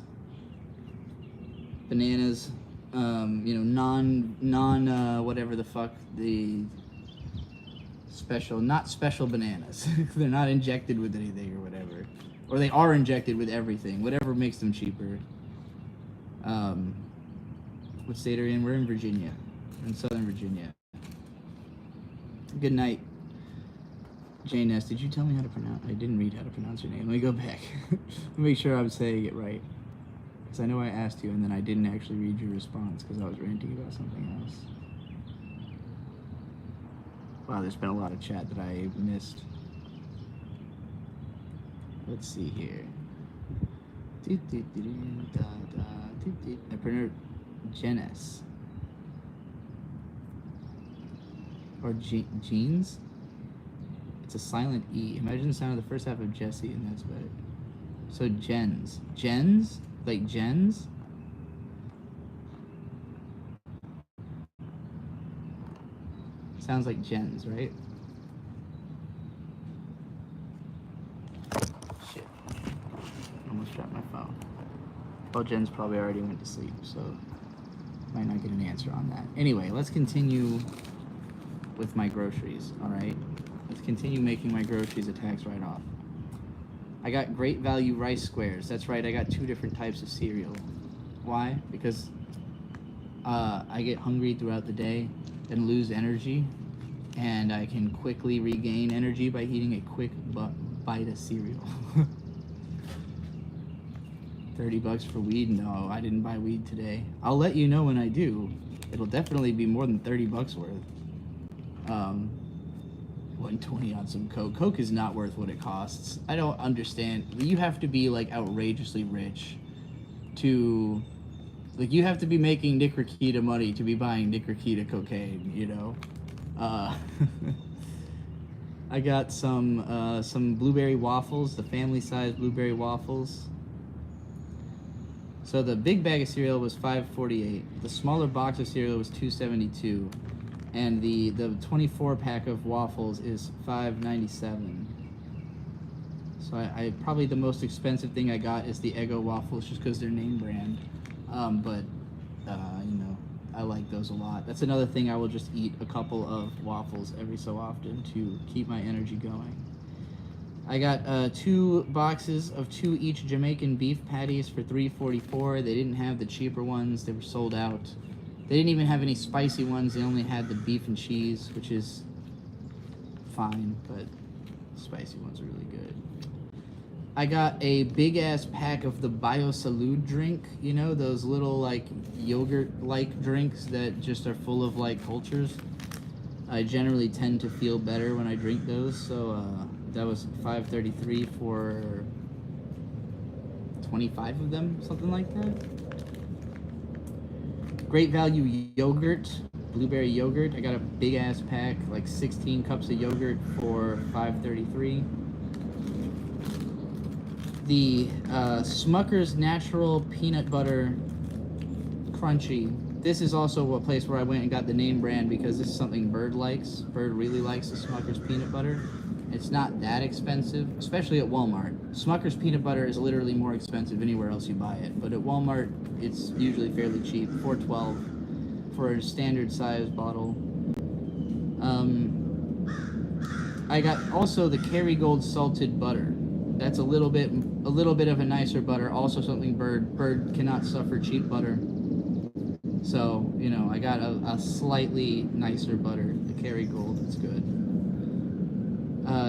Bananas. Non whatever the fuck the not special bananas. They're not injected with anything or whatever. Or they are injected with everything. Whatever makes them cheaper. What state are we in? We're in Virginia. In Southern Virginia. Good night. Jane S., did you tell me how to pronounce? I didn't read how to pronounce your name. Let me go back. Make sure I'm saying it right. Because I know I asked you and then I didn't actually read your response because I was ranting about something else. Wow, there's been a lot of chat that I missed. Let's see here. Entrepreneur Jenes. Or Jeans? It's a silent E. Imagine the sound of the first half of Jesse, and that's better. So Jens. Jens? Like Jens? Sounds like Jens, right? Shit. Almost dropped my phone. Well, Jens probably already went to sleep, so might not get an answer on that. Anyway, let's continue with my groceries, alright? Let's continue making my groceries a tax write-off. I got Great Value rice squares. That's right, I got 2 different types of cereal. Why? Because I get hungry throughout the day and lose energy, and I can quickly regain energy by eating a quick bite of cereal. $30 for weed? No, I didn't buy weed today. I'll let you know when I do. It'll definitely be more than $30 worth. 120 on some Coke. Coke is not worth what it costs. I don't understand. You have to be like outrageously rich to, like, you have to be making Nick Rakita money to be buying Nick Rakita cocaine, you know? I got some blueberry waffles, the family size blueberry waffles. So the big bag of cereal was $5.48. The smaller box of cereal was $2.72. And the 24 pack of waffles is $5.97. So I probably the most expensive thing I got is the Eggo waffles, just because they're name brand. But you know, I like those a lot. That's another thing, I will just eat a couple of waffles every so often to keep my energy going. I got 2 boxes of 2 each Jamaican beef patties for $3.44. They didn't have the cheaper ones, they were sold out. They didn't even have any spicy ones, they only had the beef and cheese, which is fine, but spicy ones are really good. I got a big ass pack of the BioSalud drink, you know, those little like yogurt-like drinks that just are full of like cultures. I generally tend to feel better when I drink those, so that was $5.33 for 25 of them, something like that. Great Value yogurt, blueberry yogurt. I got a big ass pack, like 16 cups of yogurt for $5.33. The Smucker's Natural Peanut Butter Crunchy. This is also a place where I went and got the name brand because this is something Bird likes. Bird really likes the Smucker's peanut butter. It's not that expensive, especially at Walmart. Smucker's peanut butter is literally more expensive anywhere else you buy it, but at Walmart it's usually fairly cheap, $4.12 for a standard size bottle. I got also the Kerrygold salted butter. That's a little bit of a nicer butter. Also something Bird cannot suffer cheap butter. So, you know, I got a slightly nicer butter, the Kerrygold. It's good.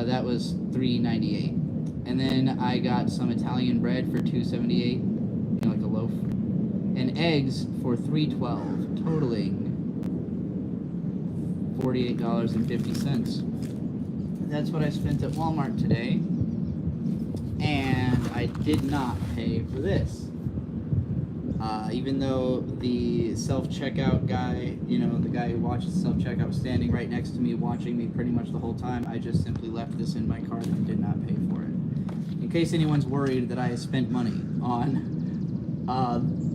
That was $3.98. And then I got some Italian bread for $2.78, you know, like a loaf. And eggs for $3.12, totaling $48.50. That's what I spent at Walmart today. And I did not pay for this. Even though the self-checkout guy, you know, the guy who watches self-checkout was standing right next to me watching me pretty much the whole time, I just simply left this in my cart and did not pay for it. In case anyone's worried that I spent money on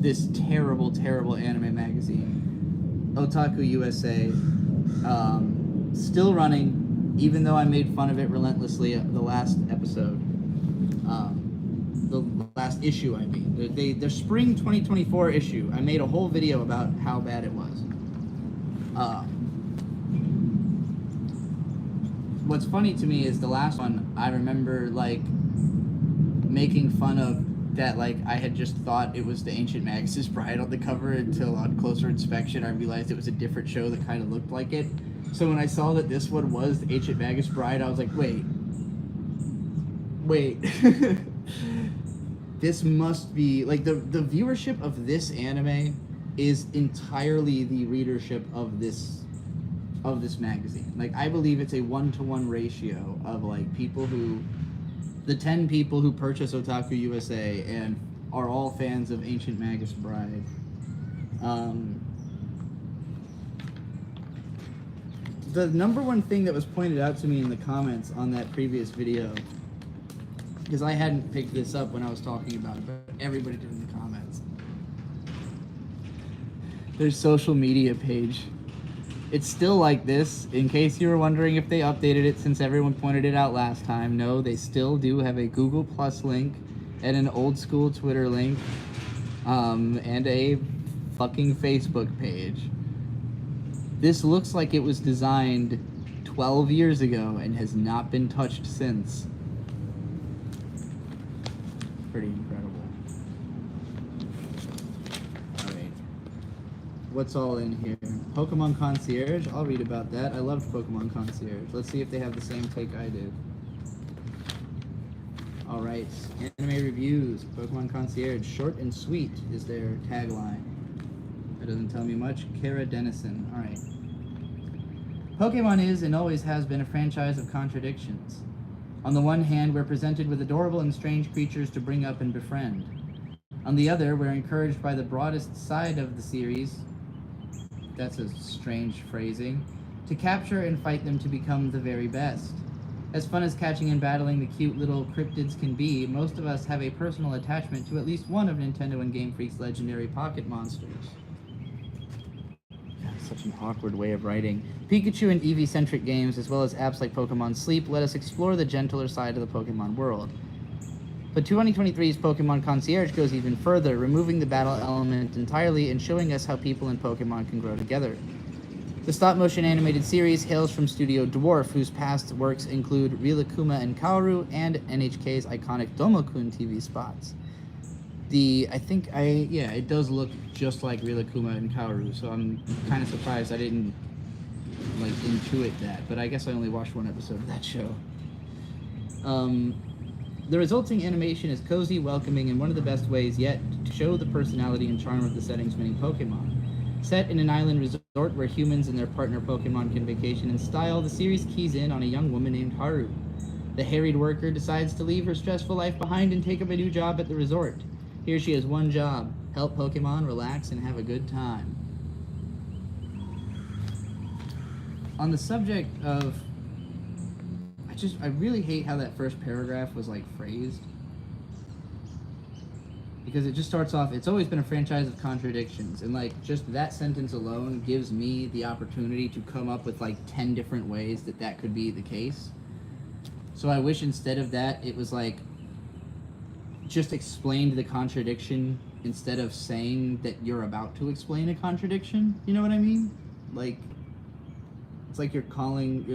this terrible, terrible anime magazine, Otaku USA, still running, even though I made fun of it relentlessly the last episode. The last issue, I mean. The spring 2024 issue, I made a whole video about how bad it was. What's funny to me is the last one, I remember, like, making fun of that, like, I had just thought it was the Ancient Magus' Bride on the cover until on closer inspection I realized it was a different show that kind of looked like it. So when I saw that this one was the Ancient Magus Bride, I was like, wait. This must be, like, the viewership of this anime is entirely the readership of this of this magazine. Like, I believe it's a 1-to-1 ratio of, like, people who, the 10 people who purchase Otaku USA and are all fans of Ancient Magus Bride. The number one thing that was pointed out to me in the comments on that previous video, because I hadn't picked this up when I was talking about it, but everybody did in the comments. Their social media page. It's still like this, in case you were wondering if they updated it since everyone pointed it out last time. No, they still do have a Google Plus link and an old school Twitter link, and a fucking Facebook page. This looks like it was designed 12 years ago and has not been touched since. Pretty incredible. Alright. What's all in here? Pokemon Concierge? I'll read about that. I loved Pokemon Concierge. Let's see if they have the same take I did. Alright. Anime reviews. Pokemon Concierge. Short and sweet is their tagline. That doesn't tell me much. Kara Dennison. Alright. Pokemon is and always has been a franchise of contradictions. On the one hand, we're presented with adorable and strange creatures to bring up and befriend. On the other, we're encouraged by the broadest side of the series, that's a strange phrasing, to capture and fight them to become the very best. As fun as catching and battling the cute little cryptids can be, most of us have a personal attachment to at least one of Nintendo and Game Freak's legendary pocket monsters. Such an awkward way of writing. Pikachu and Eevee-centric games, as well as apps like Pokemon Sleep, let us explore the gentler side of the Pokemon world. But 2023's Pokemon Concierge goes even further, removing the battle element entirely and showing us how people and Pokemon can grow together. The stop-motion animated series hails from Studio Dwarf, whose past works include Rilakkuma and Kaoru and NHK's iconic Domokun TV spots. It does look just like Rilakkuma and Kaoru, so I'm kind of surprised I didn't, like, intuit that, but I guess I only watched one episode of that show. The resulting animation is cozy, welcoming, and one of the best ways yet to show the personality and charm of the setting's many Pokemon. Set in an island resort where humans and their partner Pokemon can vacation in style, the series keys in on a young woman named Haru. The harried worker decides to leave her stressful life behind and take up a new job at the resort. Here she has one job: help Pokemon relax and have a good time. On the subject of... I really hate how that first paragraph was, like, phrased. Because it just starts off, it's always been a franchise of contradictions. And, like, just that sentence alone gives me the opportunity to come up with, like, 10 different ways that that could be the case. So I wish instead of that, it was, like, just explained the contradiction instead of saying that you're about to explain a contradiction. You know what I mean? Like, it's like you're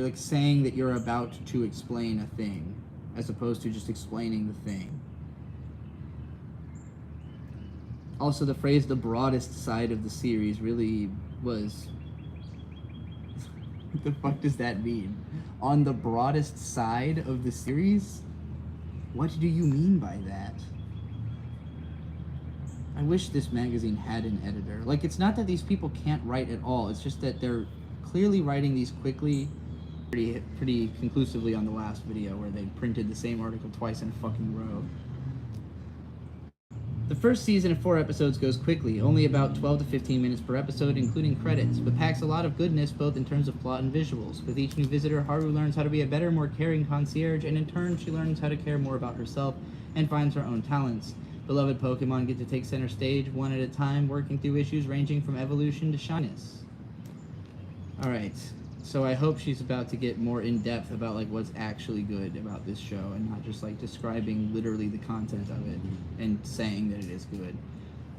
like saying that you're about to explain a thing as opposed to just explaining the thing. Also, the phrase "the broadest side of the series" really was... What the fuck does that mean? On the broadest side of the series? What do you mean by that? I wish this magazine had an editor. Like, it's not that these people can't write at all, it's just that they're clearly writing these quickly, pretty conclusively on the last video where they printed the same article twice in a fucking row. The first season of 4 episodes goes quickly, only about 12 to 15 minutes per episode, including credits, but packs a lot of goodness both in terms of plot and visuals. With each new visitor, Haru learns how to be a better, more caring concierge, and in turn, she learns how to care more about herself and finds her own talents. Beloved Pokemon get to take center stage one at a time, working through issues ranging from evolution to shyness. Alright, so I hope she's about to get more in-depth about, like, what's actually good about this show and not just, like, describing literally the content of it and saying that it is good.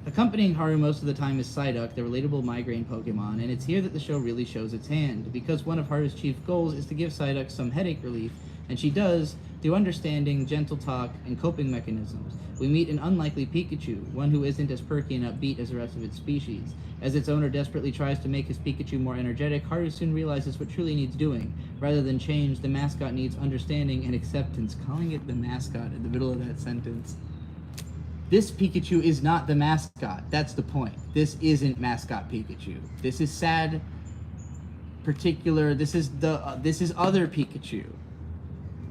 Accompanying Haru most of the time is Psyduck, the relatable migraine Pokemon, and it's here that the show really shows its hand, because one of Haru's chief goals is to give Psyduck some headache relief, and she does, through understanding, gentle talk, and coping mechanisms. We meet an unlikely Pikachu, one who isn't as perky and upbeat as the rest of its species. As its owner desperately tries to make his Pikachu more energetic, Haru soon realizes what truly needs doing. Rather than change, the mascot needs understanding and acceptance. Calling it the mascot in the middle of that sentence. This Pikachu is not the mascot. That's the point. This isn't mascot Pikachu. This is sad particular. This is other Pikachu.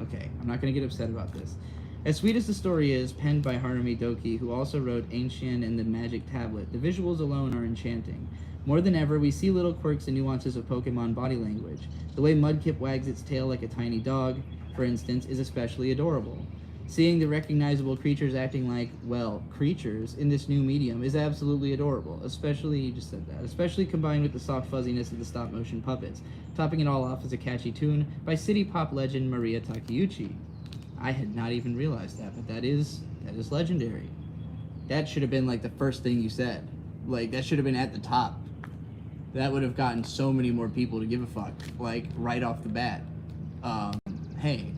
Okay, I'm not gonna get upset about this. As sweet as the story is, penned by Haruhi Doki, who also wrote Ancient and the Magic Tablet, the visuals alone are enchanting. More than ever, we see little quirks and nuances of Pokemon body language. The way Mudkip wags its tail like a tiny dog, for instance, is especially adorable. Seeing the recognizable creatures acting like, well, creatures in this new medium is absolutely adorable, especially, you just said that, especially combined with the soft fuzziness of the stop-motion puppets. Topping it all off is a catchy tune by city pop legend Maria Takeuchi. I had not even realized that, but that is legendary. That should have been like the first thing you said. Like, that should have been at the top. That would have gotten so many more people to give a fuck, like, right off the bat. Hey,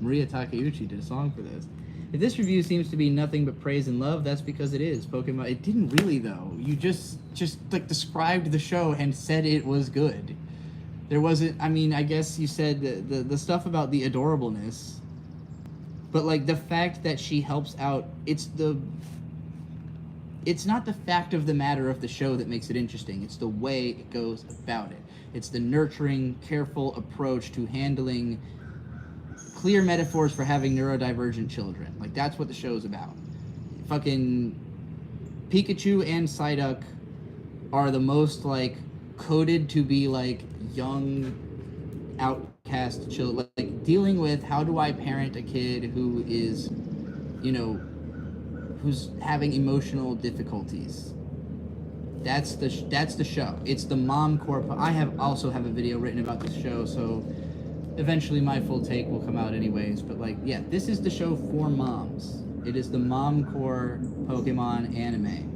Maria Takeuchi did a song for this. If this review seems to be nothing but praise and love, that's because it is. Pokemon, it didn't really though. You just like described the show and said it was good. There wasn't, I mean, I guess you said the stuff about the adorableness, but like the fact that she helps out, it's not the fact of the matter of the show that makes it interesting. It's the way it goes about it. It's the nurturing, careful approach to handling clear metaphors for having neurodivergent children. Like, that's what the show's about. Fucking Pikachu and Psyduck are the most, like, coded to be, like, young, outcast children. Like, dealing with how do I parent a kid who is, you know, who's having emotional difficulties. That's the show. It's the mom core. I also have a video written about this show, so eventually my full take will come out anyways. But like, yeah, this is the show for moms. It is the mom core Pokemon anime.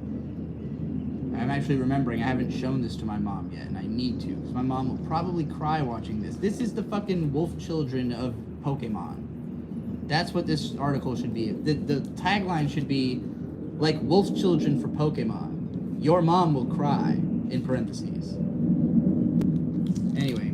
I'm actually remembering I haven't shown this to my mom yet, and I need to, because my mom will probably cry watching this. This is the fucking wolf children of Pokemon. That's what this article should be. The tagline should be, like wolf children for Pokemon. Your mom will cry, in parentheses. Anyway.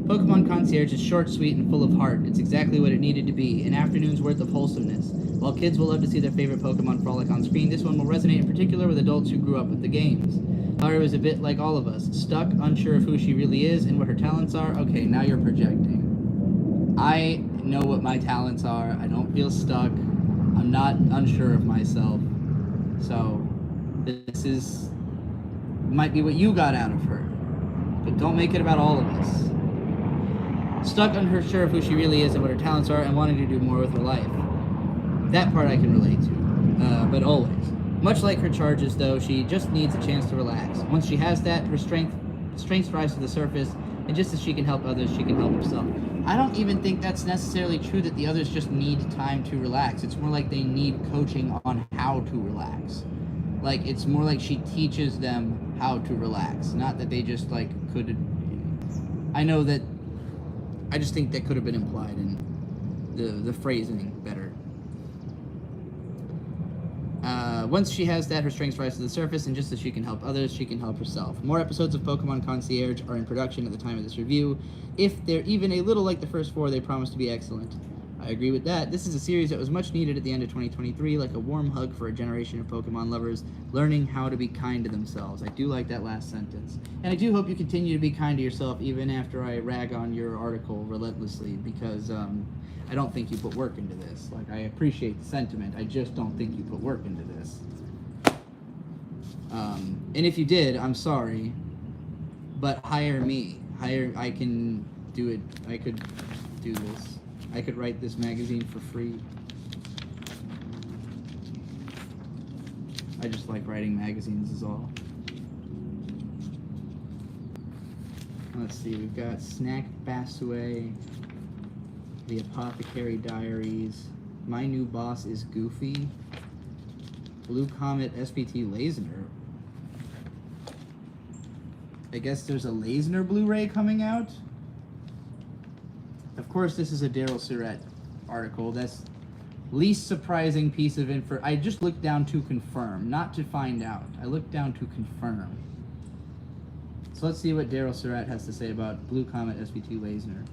Pokemon Concierge is short, sweet, and full of heart. It's exactly what it needed to be, an afternoon's worth of wholesomeness. While kids will love to see their favorite Pokemon frolic on screen, this one will resonate in particular with adults who grew up with the games. Haru is a bit like all of us, stuck, unsure of who she really is and what her talents are. Okay, now you're projecting. I know what my talents are. I don't feel stuck. I'm not unsure of myself. So, this might be what you got out of her. But don't make it about all of us. Stuck, unsure of who she really is and what her talents are, and wanting to do more with her life. That part I can relate to, but always. Much like her charges, though, she just needs a chance to relax. Once she has that, her strengths rise to the surface, and just as she can help others, she can help herself. I don't even think that's necessarily true that the others just need time to relax. It's more like they need coaching on how to relax. Like, it's more like she teaches them how to relax, not that they just, like, could... I know that... I just think that could have been implied in the phrasing better. Once she has that, her strengths rise to the surface, and just as she can help others, she can help herself. More episodes of Pokemon Concierge are in production at the time of this review. If they're even a little like the first 4, they promise to be excellent. I agree with that. This is a series that was much needed at the end of 2023, like a warm hug for a generation of Pokemon lovers, learning how to be kind to themselves. I do like that last sentence. And I do hope you continue to be kind to yourself even after I rag on your article relentlessly, because I don't think you put work into this. Like, I appreciate the sentiment, I just don't think you put work into this. And if you did, I'm sorry, but hire me. I can do it. I could do this. I could write this magazine for free. I just like writing magazines is all. Let's see, we've got Snack Basue, The Apothecary Diaries, My New Boss is Goofy, Blue Comet SPT Lasner. I guess there's a Lasner Blu-ray coming out? Of course, this is a Daryl Surratt article. That's least surprising piece of info. I just looked down to confirm, not to find out. I looked down to confirm. So let's see what Daryl Surratt has to say about Blue Comet SPT Lasner.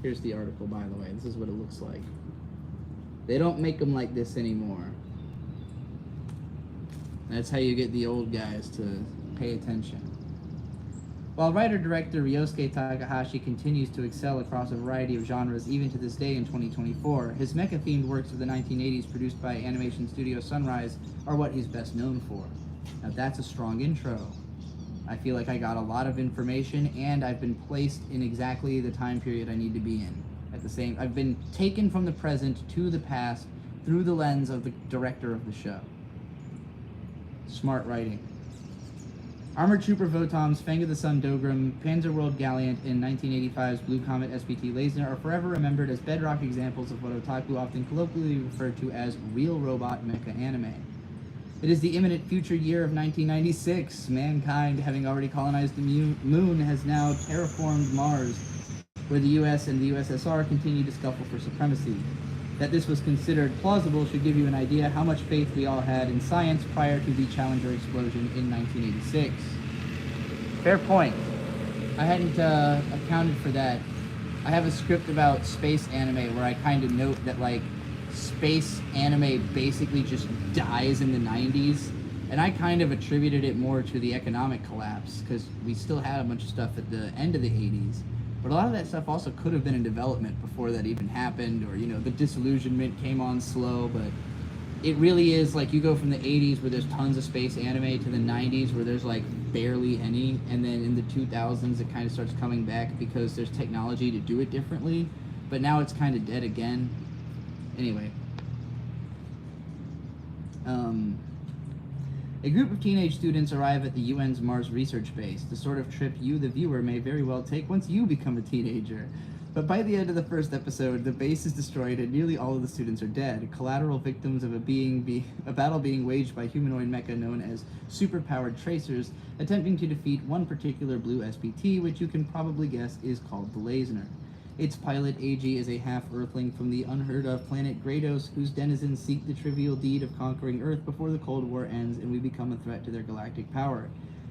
Here's the article, by the way. This is what it looks like. They don't make them like this anymore. That's how you get the old guys to pay attention. While writer-director Ryosuke Takahashi continues to excel across a variety of genres even to this day in 2024, his mecha-themed works of the 1980s produced by animation studio Sunrise are what he's best known for. Now that's a strong intro. I feel like I got a lot of information and I've been placed in exactly the time period I need to be in. I've been taken from the present to the past through the lens of the director of the show. Smart writing. Armored Trooper Votom's Fang of the Sun Dogram, Panzerworld Galliant, and 1985's Blue Comet SPT Leisner are forever remembered as bedrock examples of what otaku often colloquially refer to as real robot mecha anime. It is the imminent future year of 1996. Mankind, having already colonized the moon, has now terraformed Mars, where the US and the USSR continue to scuffle for supremacy. That this was considered plausible should give you an idea how much faith we all had in science prior to the Challenger explosion in 1986. Fair point. I hadn't accounted for that. I have a script about space anime where I kind of note that, like, space anime basically just dies in the 90s, and I kind of attributed it more to the economic collapse, because we still had a bunch of stuff at the end of the 80s. But a lot of that stuff also could have been in development before that even happened, or, the disillusionment came on slow, but it really is like you go from the 80s where there's tons of space anime to the 90s where there's like barely any, and then in the 2000s it kind of starts coming back because there's technology to do it differently, but now it's kind of dead again. Anyway. A group of teenage students arrive at the UN's Mars research base, the sort of trip you, the viewer, may very well take once you become a teenager. But by the end of the first episode, the base is destroyed and nearly all of the students are dead, collateral victims of a battle being waged by humanoid mecha known as superpowered tracers, attempting to defeat one particular blue SPT, which you can probably guess is called the Leisner. Its pilot, AG, is a half-Earthling from the unheard-of planet Grados, whose denizens seek the trivial deed of conquering Earth before the Cold War ends and we become a threat to their galactic power.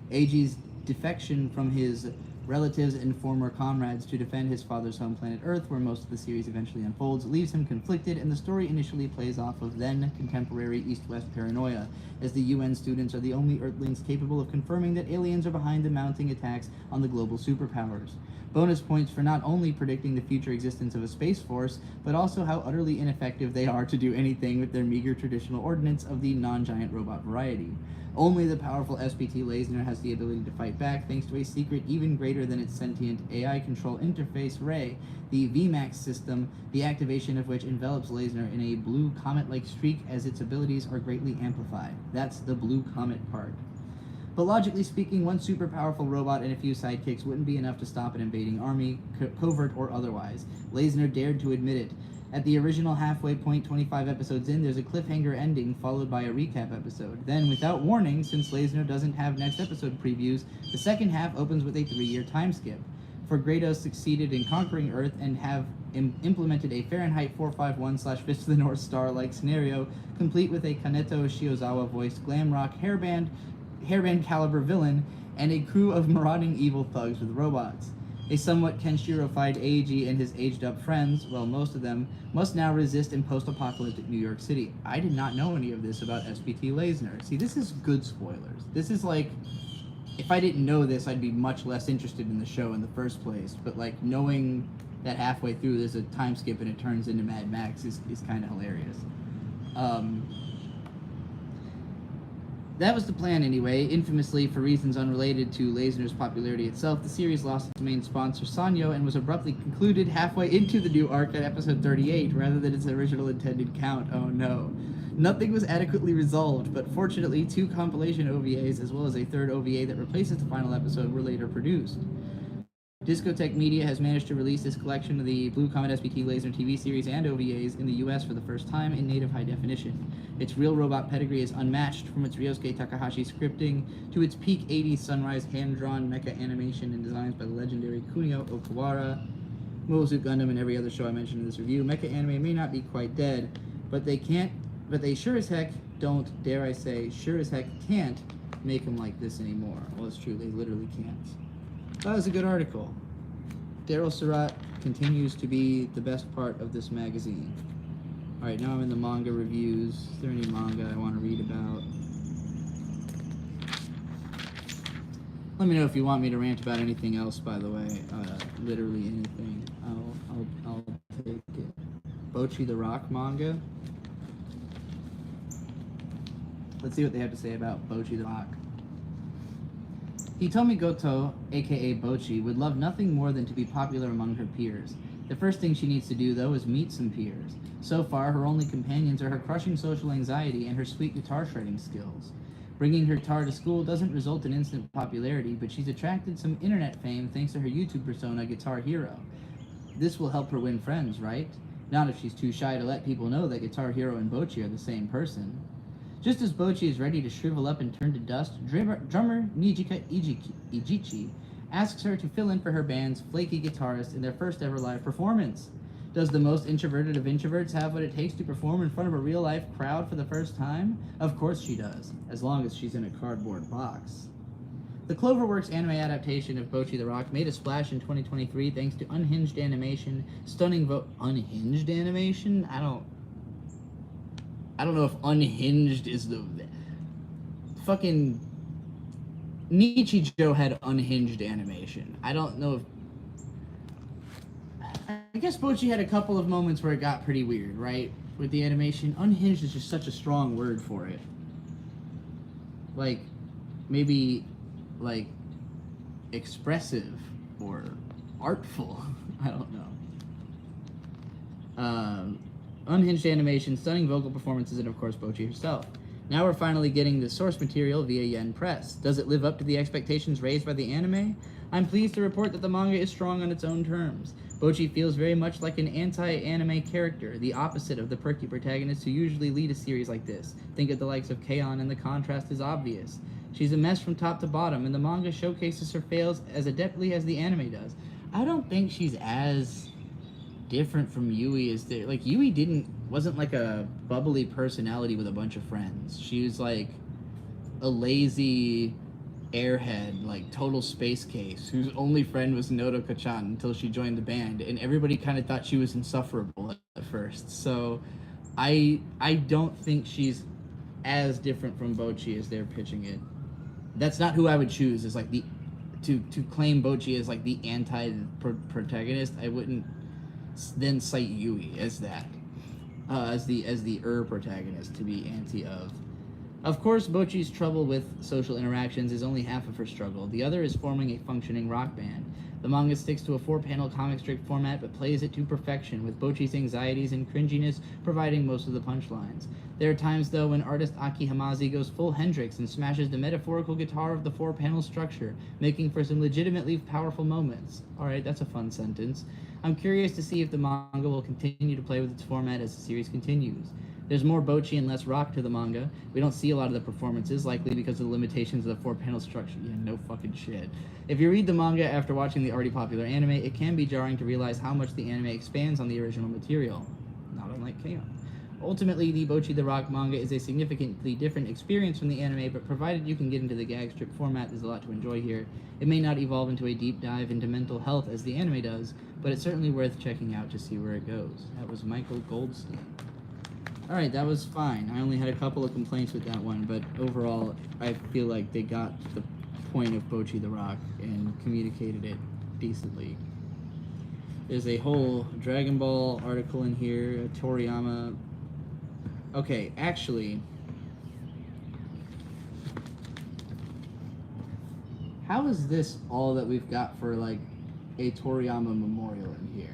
AG's defection from his relatives and former comrades to defend his father's home planet Earth, where most of the series eventually unfolds, leaves him conflicted, and the story initially plays off of then-contemporary East-West paranoia, as the UN students are the only Earthlings capable of confirming that aliens are behind the mounting attacks on the global superpowers. Bonus points for not only predicting the future existence of a space force, but also how utterly ineffective they are to do anything with their meager traditional ordnance of the non-giant robot variety. Only the powerful SPT Leisner has the ability to fight back thanks to a secret even greater than its sentient AI control interface, Ray, the VMAX system, the activation of which envelops Leisner in a blue comet-like streak as its abilities are greatly amplified. That's the blue comet part. But logically speaking, one super powerful robot and a few sidekicks wouldn't be enough to stop an invading army, covert or otherwise. Leisner dared to admit it. At the original halfway point, 25 episodes in, there's a cliffhanger ending followed by a recap episode. Then, without warning, since Leisner doesn't have next episode previews, the second half opens with a 3-year time skip. For Grados succeeded in conquering Earth and have implemented a Fahrenheit 451/Fist of the North Star-like scenario, complete with a Kaneto Shiozawa voiced glam rock hairband caliber villain, and a crew of marauding evil thugs with robots. A somewhat Kenshiro-fied Eiji and his aged-up friends, well, most of them, must now resist in post-apocalyptic New York City. I did not know any of this about SPT Leisner. See, this is good spoilers. This is like, if I didn't know this, I'd be much less interested in the show in the first place, but like, knowing that halfway through there's a time skip and it turns into Mad Max is kind of hilarious. That was the plan anyway. Infamously, for reasons unrelated to Leisner's popularity itself, the series lost its main sponsor, Sanyo, and was abruptly concluded halfway into the new arc at episode 38, rather than its original intended count. Oh no. Nothing was adequately resolved, but fortunately, 2 compilation OVAs, as well as a 3rd OVA that replaces the final episode, were later produced. Discotek Media has managed to release this collection of the Blue Comet SPT Leisner TV series and OVAs in the US for the first time in native high definition. Its real robot pedigree is unmatched, from its Ryosuke Takahashi scripting to its peak 80s Sunrise hand-drawn mecha animation and designs by the legendary Kunio Okawara, Mobile Suit Gundam, and every other show I mentioned in this review. Mecha anime may not be quite dead, but they sure as heck don't, dare I say, sure as heck can't make them like this anymore. Well, it's true, they literally can't. That was a good article. Daryl Surratt continues to be the best part of this magazine. Alright, now I'm in the manga reviews. Is there any manga I want to read about? Let me know if you want me to rant about anything else, by the way. Literally anything. I'll take it. Bocchi the Rock manga. Let's see what they have to say about Bocchi the Rock. Hitomi Goto, aka Bocchi, would love nothing more than to be popular among her peers. The first thing she needs to do, though, is meet some peers. So far, her only companions are her crushing social anxiety and her sweet guitar shredding skills. Bringing her guitar to school doesn't result in instant popularity, but she's attracted some internet fame thanks to her YouTube persona, Guitar Hero. This will help her win friends, right? Not if she's too shy to let people know that Guitar Hero and Bocchi are the same person. Just as Bocchi is ready to shrivel up and turn to dust, drummer Nijika Ijichi asks her to fill in for her band's flaky guitarist in their first ever live performance. Does the most introverted of introverts have what it takes to perform in front of a real-life crowd for the first time? Of course she does, as long as she's in a cardboard box. The Cloverworks anime adaptation of Bocchi the Rock made a splash in 2023 thanks to unhinged animation, unhinged animation? I don't know if unhinged is the... Fucking... Nichijou had unhinged animation. I don't know if... I guess Bocchi had a couple of moments where it got pretty weird, right? With the animation. Unhinged is just such a strong word for it. Like, maybe, like, expressive or artful. I don't know. Unhinged animation, stunning vocal performances, and of course Bocchi herself. Now we're finally getting the source material via Yen Press. Does it live up to the expectations raised by the anime? I'm pleased to report that the manga is strong on its own terms. Bocchi feels very much like an anti-anime character, the opposite of the perky protagonists who usually lead a series like this. Think of the likes of K-On! And the contrast is obvious. She's a mess from top to bottom, and the manga showcases her fails as adeptly as the anime does. I don't think she's as different from Yui as there. Like, Yui wasn't like a bubbly personality with a bunch of friends. She was like a lazy airhead, like total space case, whose only friend was Nodoka-chan until she joined the band, and everybody kind of thought she was insufferable at first. So I don't think she's as different from Bocchi as they're pitching it. That's not who I would choose as like the to claim Bocchi as like the anti-protagonist. I wouldn't then cite Yui as that, as the protagonist to be anti of. Of course, Bocchi's trouble with social interactions is only half of her struggle. The other is forming a functioning rock band. The manga sticks to a 4-panel comic strip format, but plays it to perfection, with Bocchi's anxieties and cringiness providing most of the punchlines. There are times, though, when artist Aki Hamazi goes full Hendrix and smashes the metaphorical guitar of the 4-panel structure, making for some legitimately powerful moments. Alright, that's a fun sentence. I'm curious to see if the manga will continue to play with its format as the series continues. There's more Bocchi and less rock to the manga. We don't see a lot of the performances, likely because of the limitations of the 4-panel structure. Yeah, no fucking shit. If you read the manga after watching the already popular anime, it can be jarring to realize how much the anime expands on the original material. Not unlike K-On! Ultimately, the Bocchi the Rock manga is a significantly different experience from the anime, but provided you can get into the gag strip format, there's a lot to enjoy here. It may not evolve into a deep dive into mental health as the anime does, but it's certainly worth checking out to see where it goes. That was Michael Goldstein. Alright, that was fine. I only had a couple of complaints with that one, but overall, I feel like they got the point of Bocchi the Rock and communicated it decently. There's a whole Dragon Ball article in here, Toriyama. Okay, actually, how is this all that we've got for, like, a Toriyama memorial in here?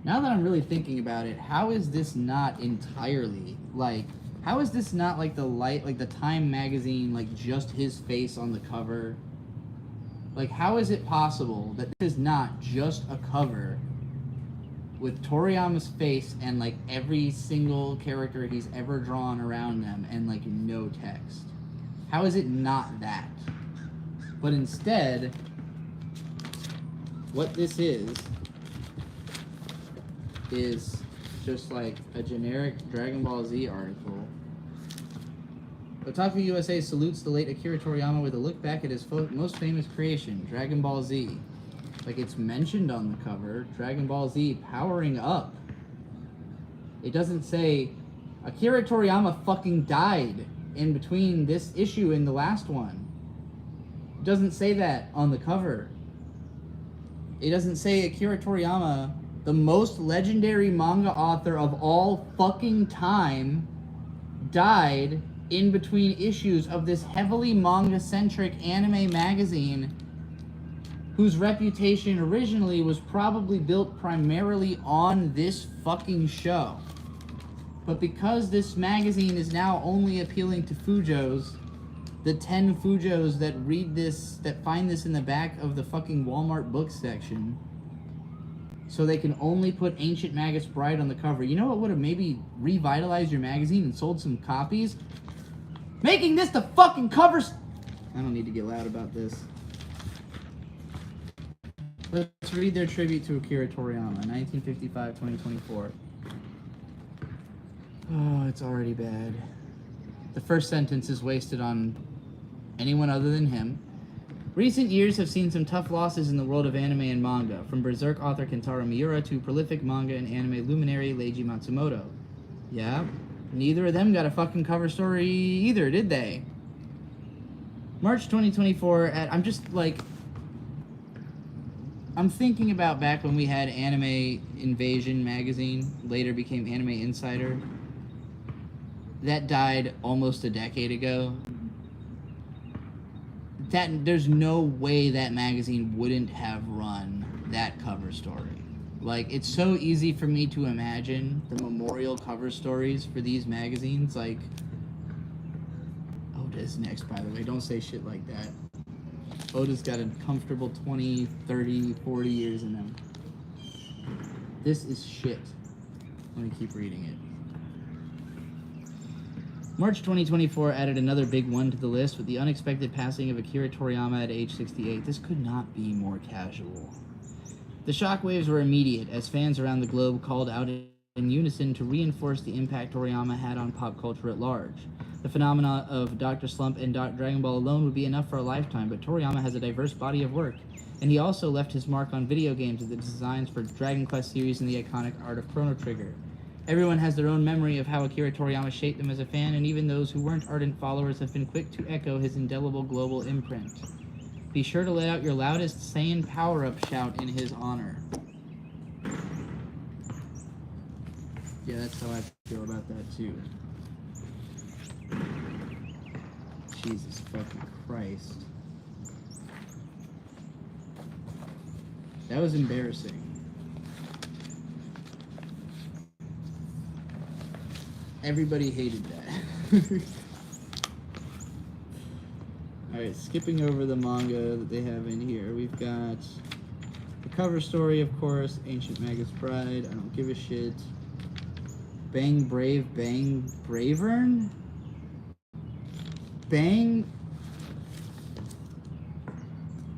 Now that I'm really thinking about it, how is this not entirely, like, how is this not like the Time magazine, like just his face on the cover? Like, how is it possible that this is not just a cover with Toriyama's face and like every single character he's ever drawn around them and like no text? How is it not that? But instead, what this is just like a generic Dragon Ball Z article. Otaku USA salutes the late Akira Toriyama with a look back at his most famous creation, Dragon Ball Z. Like, it's mentioned on the cover, Dragon Ball Z powering up. It doesn't say Akira Toriyama fucking died in between this issue and the last one. It doesn't say that on the cover. It doesn't say Akira Toriyama, the most legendary manga author of all fucking time, died in between issues of this heavily manga-centric anime magazine whose reputation originally was probably built primarily on this fucking show. But because this magazine is now only appealing to Fujos, the 10 Fujos that read this, that find this in the back of the fucking Walmart book section, so they can only put Ancient Magus Bride on the cover. You know what would have maybe revitalized your magazine and sold some copies? Making this the fucking covers. I don't need to get loud about this. Let's read their tribute to Akira Toriyama, 1955-2024. Oh, it's already bad. The first sentence is wasted on anyone other than him. Recent years have seen some tough losses in the world of anime and manga, from Berserk author Kentaro Miura to prolific manga and anime luminary Leiji Matsumoto. Yeah, neither of them got a fucking cover story either, did they? March 2024, I'm thinking about back when we had Anime Invasion magazine, later became Anime Insider. That died almost a decade ago. There's no way that magazine wouldn't have run that cover story. Like, it's so easy for me to imagine the memorial cover stories for these magazines. Like, Oda's next, by the way. Don't say shit like that. Oda's got a comfortable 20, 30, 40 years in them. This is shit. Let me keep reading it. March 2024 added another big one to the list with the unexpected passing of Akira Toriyama at age 68. This could not be more casual. The shockwaves were immediate as fans around the globe called out in unison to reinforce the impact Toriyama had on pop culture at large. The phenomena of Dr. Slump and Dragon Ball alone would be enough for a lifetime, but Toriyama has a diverse body of work, and he also left his mark on video games with the designs for Dragon Quest series and the iconic art of Chrono Trigger. Everyone has their own memory of how Akira Toriyama shaped them as a fan, and even those who weren't ardent followers have been quick to echo his indelible global imprint. Be sure to let out your loudest Saiyan power-up shout in his honor. Yeah, that's how I feel about that, too. Jesus fucking Christ. That was embarrassing. Everybody hated that. Alright, skipping over the manga that they have in here. We've got the cover story, of course, Ancient Magus Bride, I don't give a shit. Bang Brave, Bang Bravern? Bang...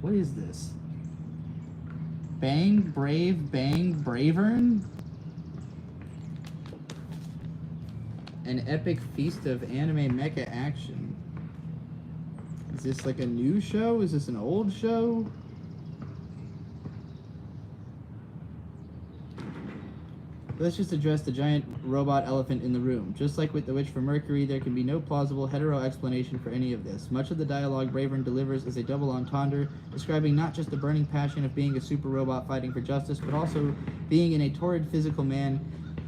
What is this? Bang Brave, Bang Bravern? An epic feast of anime mecha action. Is this like a new show? Is this an old show? Let's just address the giant robot elephant in the room. Just like with The Witch from Mercury, there can be no plausible hetero explanation for any of this. Much of the dialogue Bravern delivers is a double entendre, describing not just the burning passion of being a super robot fighting for justice, but also being in a torrid physical man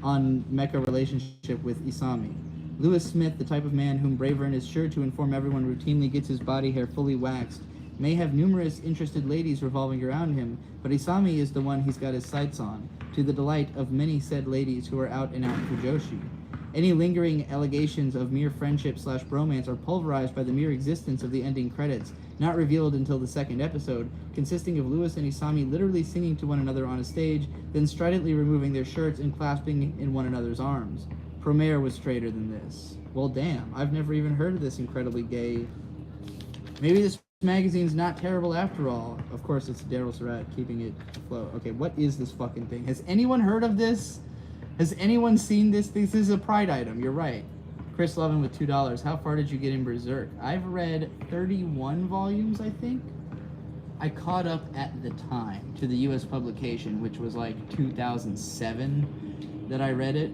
on mecha relationship with Isami. Lewis Smith, the type of man whom Bravern is sure to inform everyone routinely gets his body hair fully waxed, may have numerous interested ladies revolving around him, but Isami is the one he's got his sights on, to the delight of many said ladies who are out and out Fujoshi. Any lingering allegations of mere friendship/bromance are pulverized by the mere existence of the ending credits, not revealed until the second episode, consisting of Lewis and Isami literally singing to one another on a stage, then stridently removing their shirts and clasping in one another's arms. Promare was straighter than this. Well, damn, I've never even heard of this incredibly gay... Maybe this magazine's not terrible after all. Of course, it's Daryl Surratt keeping it afloat. Okay, what is this fucking thing? Has anyone heard of this? Has anyone seen this? This is a Pride item, you're right. Chris Lovin with $2. How far did you get in Berserk? I've read 31 volumes, I think. I caught up at the time to the US publication, which was like 2007 that I read it.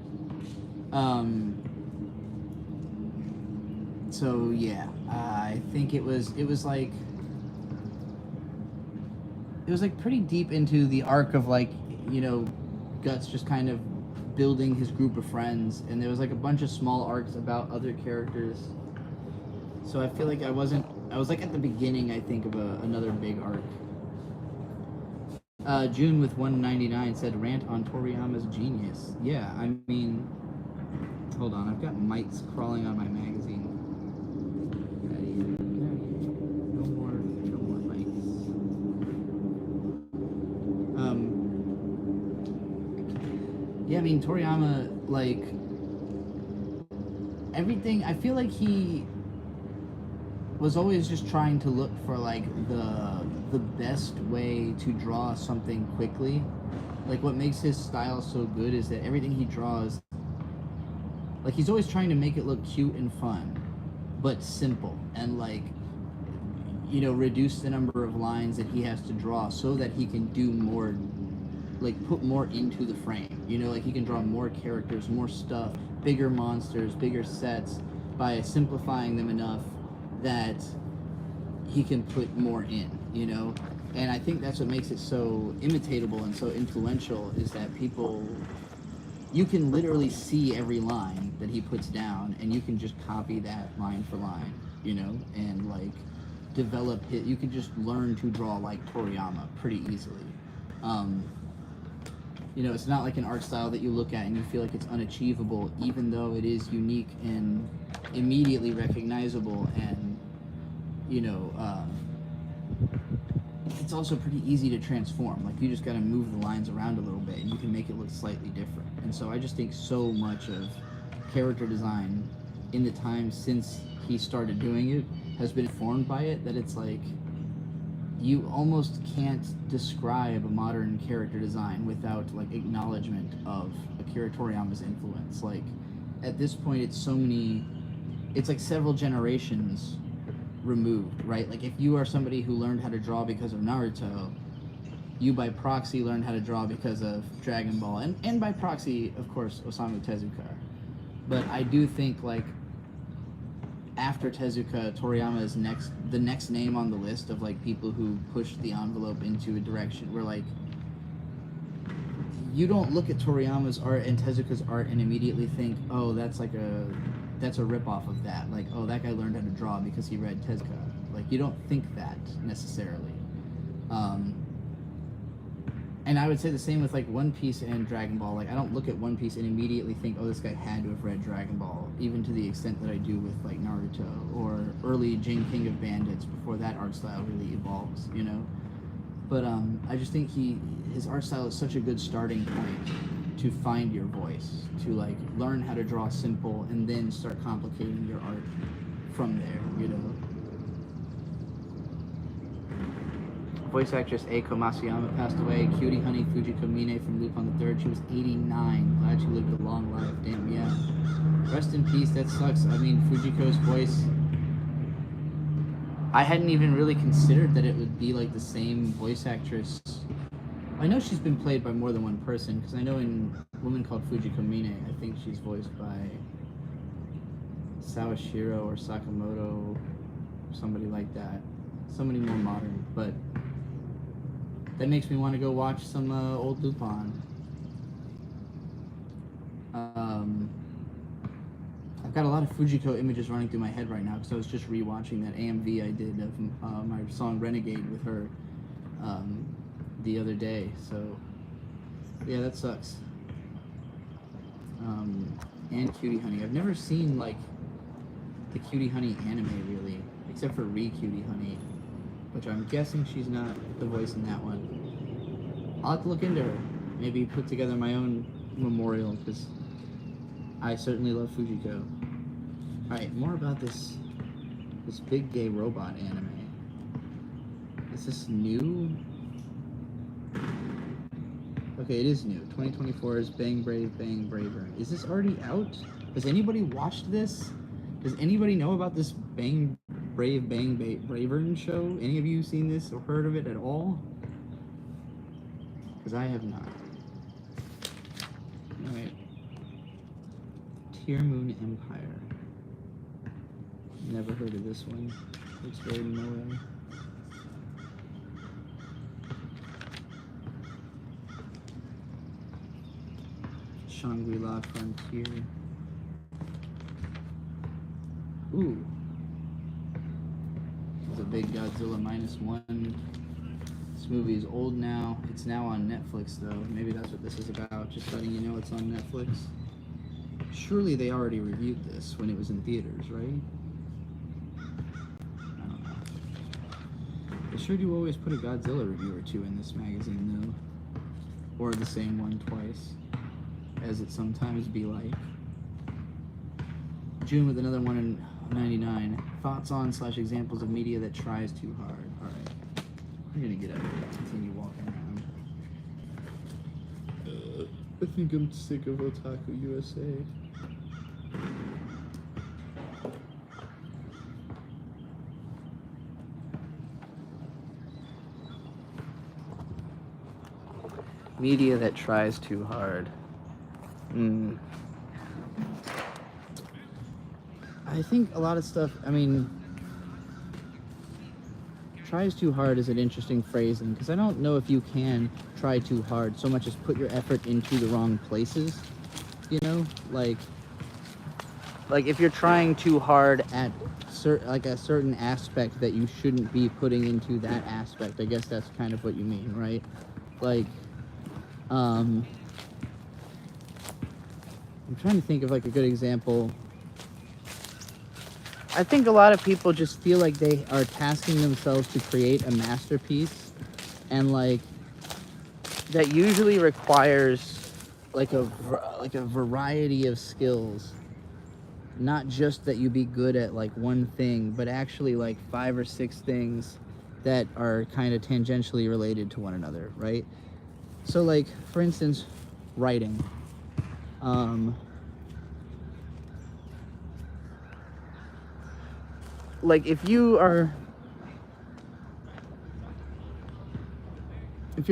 So yeah, I think it was like it was like pretty deep into the arc of like, you know, Guts just kind of building his group of friends, and there was like a bunch of small arcs about other characters. So I feel like I was like at the beginning, I think, of another big arc. June with 199 said rant on Toriyama's genius. Yeah, I mean, hold on, I've got mites crawling on my magazine. No more mites. Yeah, I mean, Toriyama, like, everything, I feel like he was always just trying to look for, like, the best way to draw something quickly. Like, what makes his style so good is that everything he draws, like, he's always trying to make it look cute and fun, but simple, and, like, you know, reduce the number of lines that he has to draw so that he can do more, like, put more into the frame. You know, like, he can draw more characters, more stuff, bigger monsters, bigger sets, by simplifying them enough that he can put more in, you know? And I think that's what makes it so imitatable and so influential, is that people, you can literally see every line that he puts down, and you can just copy that line for line, you know? And, like, develop it. You can just learn to draw like Toriyama pretty easily. You know, it's not like an art style that you look at and you feel like it's unachievable, even though it is unique and immediately recognizable, and, you know, it's also pretty easy to transform. Like, you just got to move the lines around a little bit and you can make it look slightly different. And so I just think so much of character design in the time since he started doing it has been informed by it, that it's like, you almost can't describe a modern character design without, like, acknowledgement of Akira Toriyama's influence. Like, at this point, it's so many, it's like several generations removed, right? Like, if you are somebody who learned how to draw because of Naruto, you by proxy learned how to draw because of Dragon Ball, and by proxy, of course, Osamu Tezuka. But I do think, like, after Tezuka, Toriyama is the next name on the list of, like, people who pushed the envelope into a direction where, like, you don't look at Toriyama's art and Tezuka's art and immediately think, oh, that's a ripoff of that. Like, oh, that guy learned how to draw because he read Tezuka. Like, you don't think that necessarily. And I would say the same with, like, One Piece and Dragon Ball. Like, I don't look at One Piece and immediately think, oh, this guy had to have read Dragon Ball, even to the extent that I do with, like, Naruto or early Jin King of Bandits, before that art style really evolves, you know? But I just think his art style is such a good starting point to find your voice, to, like, learn how to draw simple and then start complicating your art from there, you know? Voice actress Eiko Masayama passed away. Cutie Honey Fujiko Mine from Lupin the Third. She was 89. Glad she lived a long life. Damn, yeah. Rest in peace. That sucks. I mean, Fujiko's voice, I hadn't even really considered that it would be, like, the same voice actress. I know she's been played by more than one person, because I know in a woman called Fujiko Mine, I think she's voiced by Sawashiro or Sakamoto, somebody like that. Somebody more modern, but that makes me want to go watch some old Lupin. I've got a lot of Fujiko images running through my head right now because I was just rewatching that AMV I did of my song Renegade with her the other day. So, yeah, that sucks. And Cutie Honey. I've never seen, like, the Cutie Honey anime, really, except for Cutie Honey, which I'm guessing she's not the voice in that one. I'll have to look into her. Maybe put together my own memorial, because I certainly love Fujiko. Alright, more about this big gay robot anime. Is this new? Okay, it is new. 2024 is Bang Brave, Bang Braver. Is this already out? Has anybody watched this? Does anybody know about this Bang Brave, Bang Bravern show? Any of you seen this or heard of it at all? Because I have not. Alright. Tear Moon Empire. Never heard of this one. Looks very moe. Shangri-La Frontier. Ooh. It's a big Godzilla -1. This movie is old now. It's now on Netflix, though. Maybe that's what this is about. Just letting you know it's on Netflix. Surely they already reviewed this when it was in theaters, right? I don't know. They sure do always put a Godzilla review or two in this magazine, though. Or the same one twice, as it sometimes be like. June with another one in 99. Thoughts on / examples of media that tries too hard. Alright. I'm gonna get out of here and continue walking around. I think I'm sick of Otaku USA. Media that tries too hard. I think a lot of stuff, I mean, tries too hard is an interesting phrasing, because I don't know if you can try too hard so much as put your effort into the wrong places, you know? Like if you're trying too hard at a certain aspect that you shouldn't be putting into that aspect, I guess that's kind of what you mean, right? Like, I'm trying to think of like a good example. I think a lot of people just feel like they are tasking themselves to create a masterpiece, and like that usually requires like a variety of skills. Not just that you be good at like one thing, but actually like 5 or 6 things that are kind of tangentially related to one another, right? So like, for instance, writing. Like if you're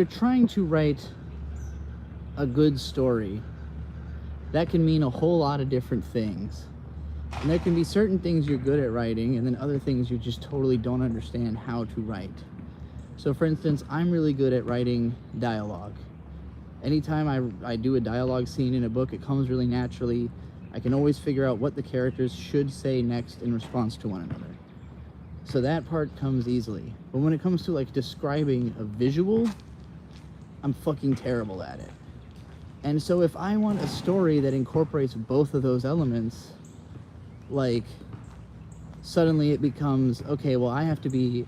trying to write a good story, that can mean a whole lot of different things. And there can be certain things you're good at writing, and then other things you just totally don't understand how to write. So for instance, I'm really good at writing dialogue. Anytime I do a dialogue scene in a book, it comes really naturally. I can always figure out what the characters should say next in response to one another. So that part comes easily. But when it comes to like describing a visual, I'm fucking terrible at it. And so if I want a story that incorporates both of those elements, like suddenly it becomes, okay, well I have to be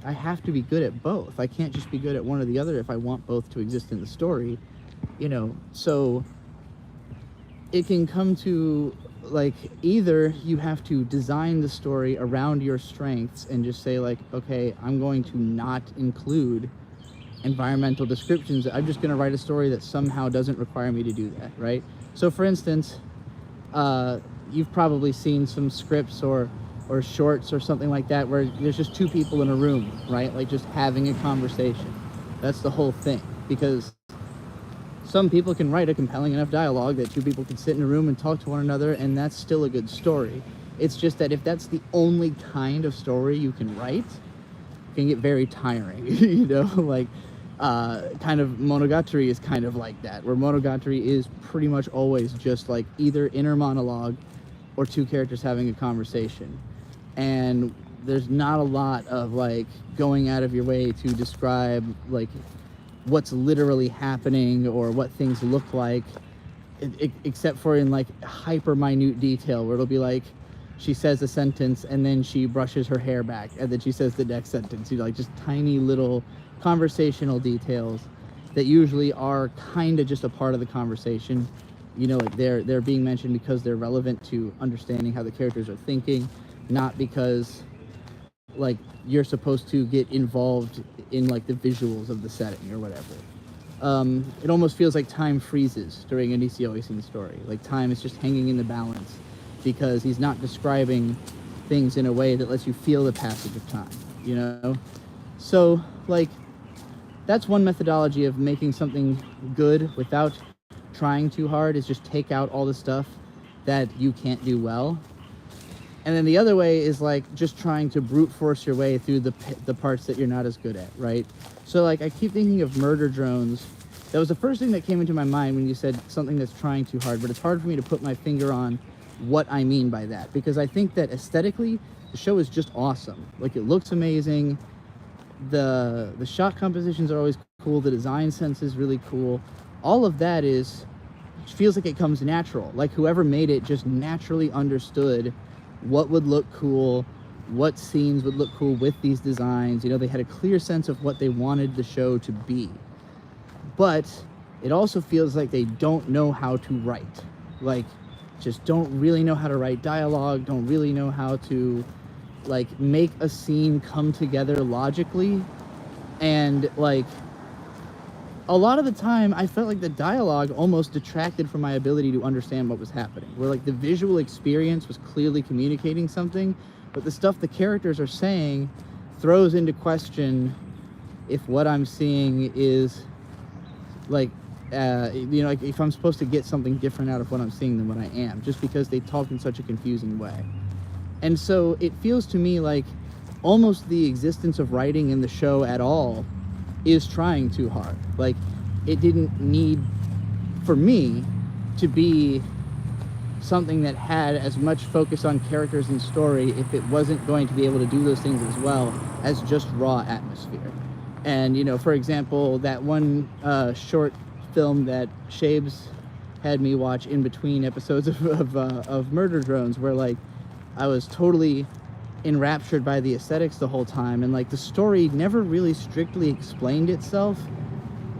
good at both. I can't just be good at one or the other if I want both to exist in the story, you know. So it can come to like, either you have to design the story around your strengths and just say like, okay, I'm going to not include environmental descriptions. I'm just going to write a story that somehow doesn't require me to do that, right? So for instance, you've probably seen some scripts or shorts or something like that where there's just 2 people in a room, right? Like just having a conversation. That's the whole thing. Because some people can write a compelling enough dialogue that 2 people can sit in a room and talk to one another, and that's still a good story. It's just that if that's the only kind of story you can write, it can get very tiring, you know? Like, kind of Monogatari is kind of like that, where Monogatari is pretty much always just like either inner monologue or 2 characters having a conversation. And there's not a lot of like going out of your way to describe like what's literally happening or what things look like, except for in like hyper minute detail, where it'll be like she says a sentence and then she brushes her hair back and then she says the next sentence, you know, like just tiny little conversational details that usually are kind of just a part of the conversation, you know, like they're being mentioned because they're relevant to understanding how the characters are thinking, not because like you're supposed to get involved in like the visuals of the setting or whatever. It almost feels like time freezes during a Nisio Isin story. Like time is just hanging in the balance because he's not describing things in a way that lets you feel the passage of time, you know? So like that's one methodology of making something good without trying too hard, is just take out all the stuff that you can't do well. And then the other way is like just trying to brute force your way through the parts that you're not as good at, right? So like I keep thinking of Murder Drones That was the first thing that came into my mind when you said something that's trying too hard, but it's hard for me to put my finger on what I mean by that, because I think that aesthetically, the show is just awesome. Like, it looks amazing. The shot compositions are always cool. The design sense is really cool. All of that feels like it comes natural. Like, whoever made it just naturally understood what would look cool, what scenes would look cool with these designs. You know, they had a clear sense of what they wanted the show to be. But it also feels like they don't know how to write. Like, just don't really know how to write dialogue, don't really know how to, like, make a scene come together logically. And, like, a lot of the time, I felt like the dialogue almost detracted from my ability to understand what was happening. Where, like, the visual experience was clearly communicating something, but the stuff the characters are saying throws into question if what I'm seeing is, like, you know, like, if I'm supposed to get something different out of what I'm seeing than what I am, just because they talk in such a confusing way. And so it feels to me like almost the existence of writing in the show at all is trying too hard. Like, it didn't need, for me, to be something that had as much focus on characters and story if it wasn't going to be able to do those things as well as just raw atmosphere. And, you know, for example, that one short film that Shabes had me watch in between episodes of Murder Drones, where, like, I was totally enraptured by the aesthetics the whole time, and, like, the story never really strictly explained itself,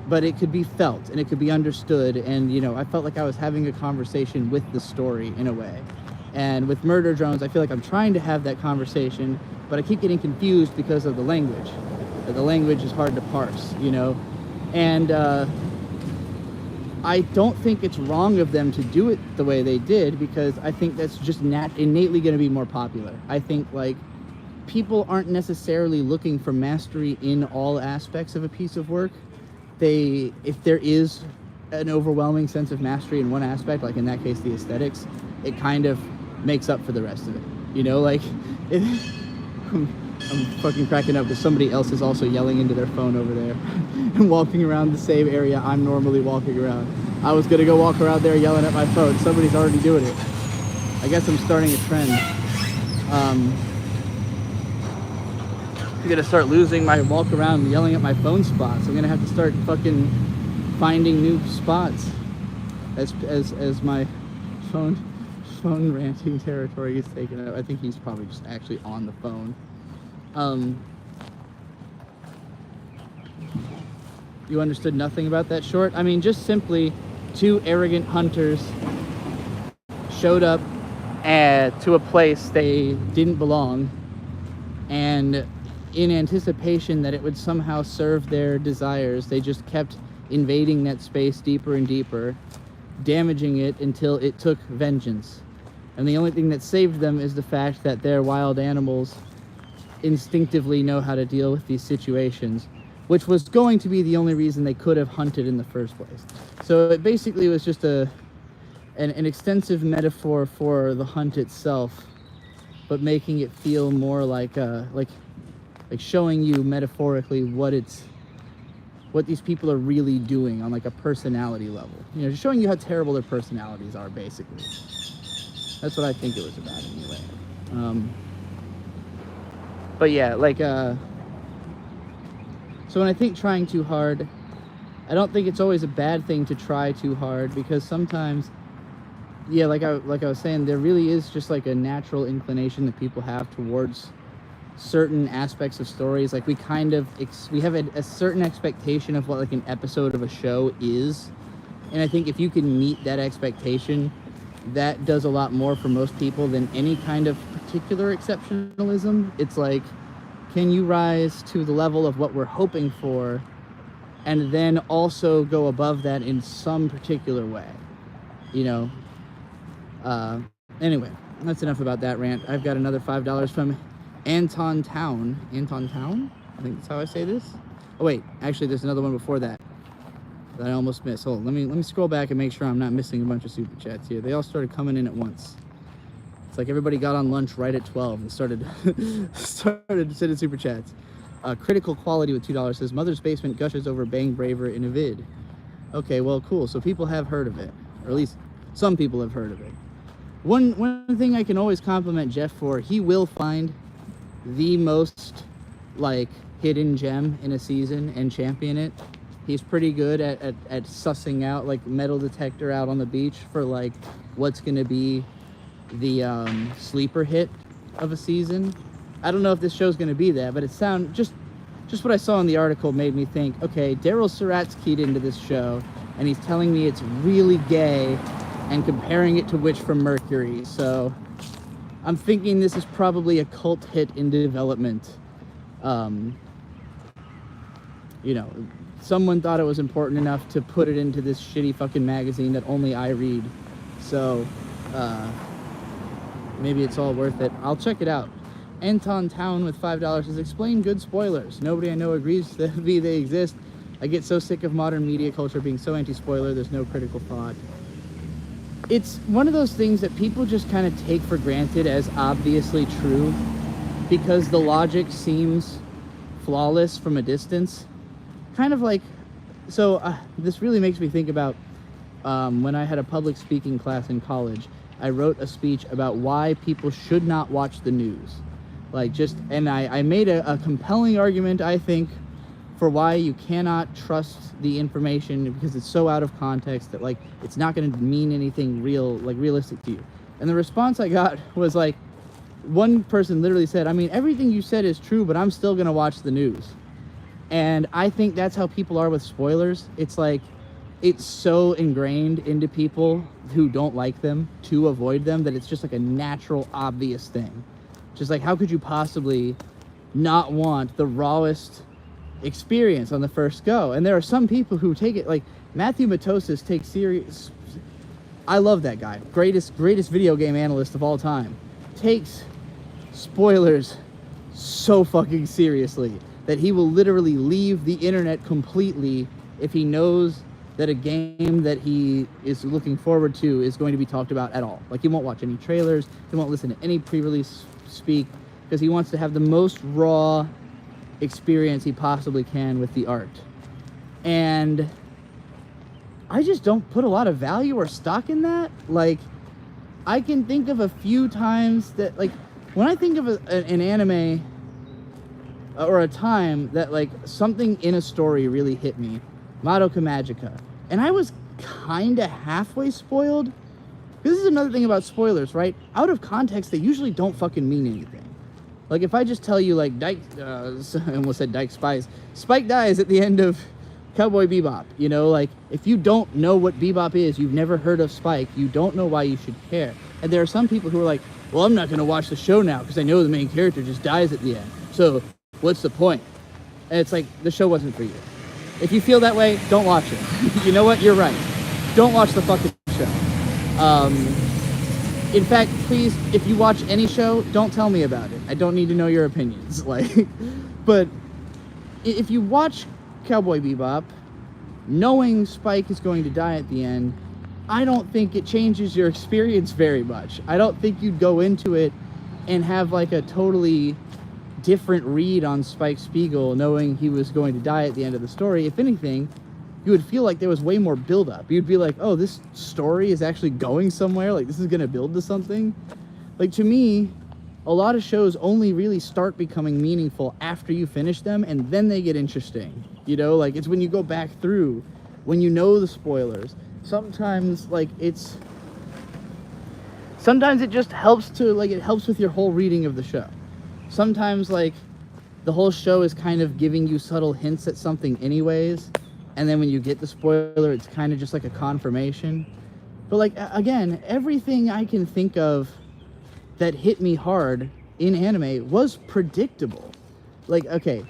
but it could be felt and it could be understood, and, you know, I felt like I was having a conversation with the story in a way. And with Murder Drones, I feel like I'm trying to have that conversation, but I keep getting confused because of the language. The language is hard to parse, you know, and I don't think it's wrong of them to do it the way they did, because I think that's just innately going to be more popular. I think, like, people aren't necessarily looking for mastery in all aspects of a piece of work. If there is an overwhelming sense of mastery in one aspect, like in that case the aesthetics, it kind of makes up for the rest of it. You know, like, I'm fucking cracking up because somebody else is also yelling into their phone over there and walking around the same area I'm normally walking around. I was gonna go walk around there yelling at my phone. Somebody's already doing it. I guess I'm starting a trend. I'm gonna start losing my walk around yelling at my phone spots. I'm gonna have to start fucking finding new spots as my phone ranting territory is taken up. I think he's probably just actually on the phone. You understood nothing about that short? I mean, just simply two arrogant hunters showed up to a place they didn't belong, and in anticipation that it would somehow serve their desires, they just kept invading that space deeper and deeper, damaging it until it took vengeance. And the only thing that saved them is the fact that they're wild animals instinctively know how to deal with these situations, which was going to be the only reason they could have hunted in the first place. So it basically was just an extensive metaphor for the hunt itself, but making it feel more like showing you metaphorically what these people are really doing on, like, a personality level. You know, just showing you how terrible their personalities are, basically. That's what I think it was about anyway. But yeah, like, so when I think trying too hard, I don't think it's always a bad thing to try too hard, because sometimes, yeah, like I was saying, there really is just, like, a natural inclination that people have towards certain aspects of stories. Like, we have a certain expectation of what, like, an episode of a show is, and I think if you can meet that expectation, that does a lot more for most people than any kind of particular exceptionalism. It's like, can you rise to the level of what we're hoping for and then also go above that in some particular way, you know? Anyway, that's enough about that rant. I've got another $5 from Anton Town. Anton Town? I think that's how I say this. Oh wait, actually there's another one before that I almost missed. Hold on, let me scroll back and make sure I'm not missing a bunch of super chats here. They all started coming in at once. It's like everybody got on lunch right at 12 and started sending super chats. Critical Quality with $2 says, Mother's Basement gushes over Bang Braver in a vid. Okay, well, cool. So people have heard of it, or at least some people have heard of it. One thing I can always compliment Jeff for, he will find the most like hidden gem in a season and champion it. He's pretty good at sussing out like metal detector out on the beach for like what's gonna be the sleeper hit of a season. I don't know if this show's gonna be that, but it sound just what I saw in the article made me think, okay, Daryl Surratt's keyed into this show and he's telling me it's really gay and comparing it to Witch from Mercury. So I'm thinking this is probably a cult hit in development. You know, someone thought it was important enough to put it into this shitty fucking magazine that only I read. So maybe it's all worth it. I'll check it out. Anton Town with $5 says, explain good spoilers. Nobody I know agrees that they exist. I get so sick of modern media culture being so anti-spoiler, there's no critical thought. It's one of those things that people just kind of take for granted as obviously true because the logic seems flawless from a distance. Kind of like, so this really makes me think about when I had a public speaking class in college. I wrote a speech about why people should not watch the news. Like and I made a compelling argument, I think, for why you cannot trust the information because it's so out of context that like it's not going to mean anything realistic to you. And the response I got was like, one person literally said, I mean, everything you said is true, but I'm still going to watch the news. And I think that's how people are with spoilers. It's like, it's so ingrained into people who don't like them to avoid them that it's just like a natural, obvious thing. Just like, how could you possibly not want the rawest experience on the first go? And there are some people who take it, like Matthew Matosis takes serious. I love that guy. Greatest video game analyst of all time. Takes spoilers so fucking seriously that he will literally leave the internet completely if he knows that a game that he is looking forward to is going to be talked about at all. Like, he won't watch any trailers, he won't listen to any pre-release speak, because he wants to have the most raw experience he possibly can with the art. And I just don't put a lot of value or stock in that. Like, I can think of a few times that, like, when I think of an anime or a time that, like, something in a story really hit me, Madoka Magica. And I was kind of halfway spoiled. This is another thing about spoilers, right? Out of context, they usually don't fucking mean anything. Like, if I just tell you, like, I almost said Dyke Spies, Spike dies at the end of Cowboy Bebop, you know? Like, if you don't know what Bebop is, you've never heard of Spike, you don't know why you should care. And there are some people who are like, well, I'm not going to watch the show now because I know the main character just dies at the end. So, what's the point? And it's like, the show wasn't for you. If you feel that way, don't watch it. You know what? You're right. Don't watch the fucking show. In fact, please, if you watch any show, don't tell me about it. I don't need to know your opinions. Like, but if you watch Cowboy Bebop, knowing Spike is going to die at the end, I don't think it changes your experience very much. I don't think you'd go into it and have like a totally different read on Spike Spiegel knowing he was going to die at the end of the story. If anything, you would feel like there was way more build-up. You'd be like, oh, this story is actually going somewhere, like this is going to build to something. Like, to me, a lot of shows only really start becoming meaningful after you finish them, and then they get interesting. You know, like, it's when you go back through, when you know the spoilers. Sometimes, like, sometimes it just helps to, like, it helps with your whole reading of the show. Sometimes, like, the whole show is kind of giving you subtle hints at something anyways, and then when you get the spoiler, it's kind of just like a confirmation. But, like, again, everything I can think of that hit me hard in anime was predictable. Like, okay,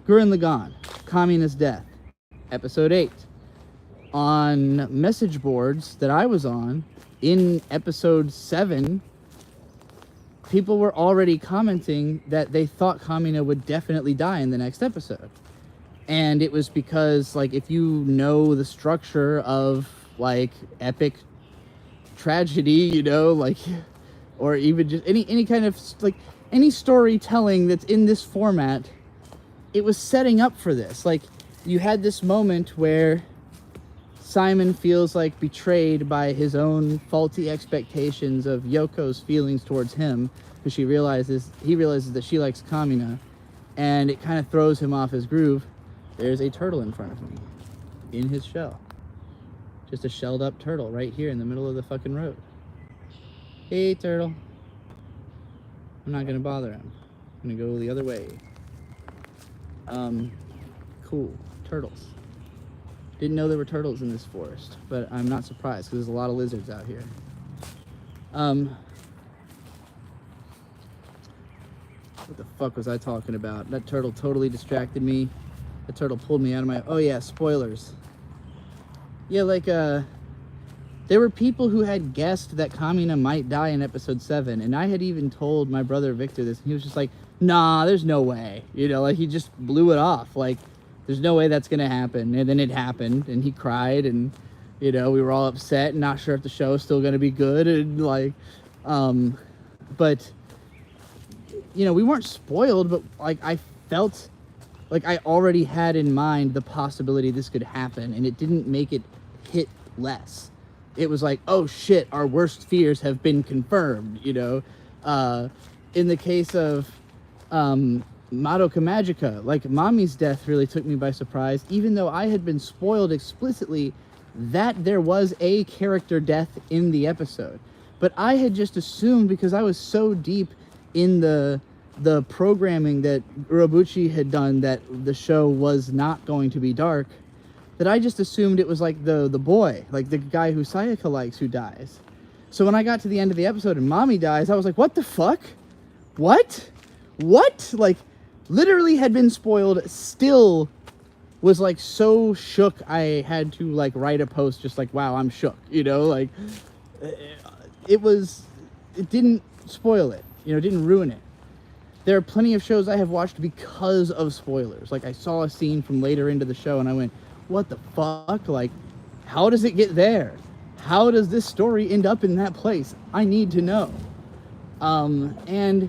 Gurren Lagann, Communist Death, episode 8. On message boards that I was on, in episode 7, people were already commenting that they thought Kamina would definitely die in the next episode. And it was because, like, if you know the structure of, like, epic tragedy, you know, like, or even just any kind of, like, any storytelling that's in this format, it was setting up for this. Like, you had this moment where Simon feels like betrayed by his own faulty expectations of Yoko's feelings towards him, because he realizes that she likes Kamina, and it kind of throws him off his groove. There's a turtle in front of me, in his shell. Just a shelled up turtle right here in the middle of the fucking road. Hey, turtle. I'm not gonna bother him. I'm gonna go the other way. Cool. Turtles. Didn't know there were turtles in this forest, but I'm not surprised because there's a lot of lizards out here. What the fuck was I talking about? That turtle totally distracted me. The turtle pulled me out of my... Oh yeah, spoilers. Yeah, like, there were people who had guessed that Kamina might die in episode 7, and I had even told my brother Victor this, and he was just like, nah, there's no way. You know, like, he just blew it off. Like, there's no way that's gonna happen. And then it happened, and he cried, and, you know, we were all upset and not sure if the show is still gonna be good, and, like, but, you know, we weren't spoiled, but, like, I felt like I already had in mind the possibility this could happen, and it didn't make it hit less. It was like, oh shit, our worst fears have been confirmed, you know? In the case of Madoka Magica, like, Mommy's death really took me by surprise, even though I had been spoiled explicitly that there was a character death in the episode. But I had just assumed, because I was so deep in the programming that Urobuchi had done, that the show was not going to be dark, that I just assumed it was like the boy, like the guy who Sayaka likes, who dies. So when I got to the end of the episode and Mommy dies, I was like, what the fuck? What? Like, literally had been spoiled, still was like so shook I had to like write a post just like, wow, I'm shook, you know? Like, it didn't spoil it, you know, it didn't ruin it. There are plenty of shows I have watched because of spoilers. Like, I saw a scene from later into the show and I went, what the fuck? Like, how does it get there? How does this story end up in that place? I need to know. And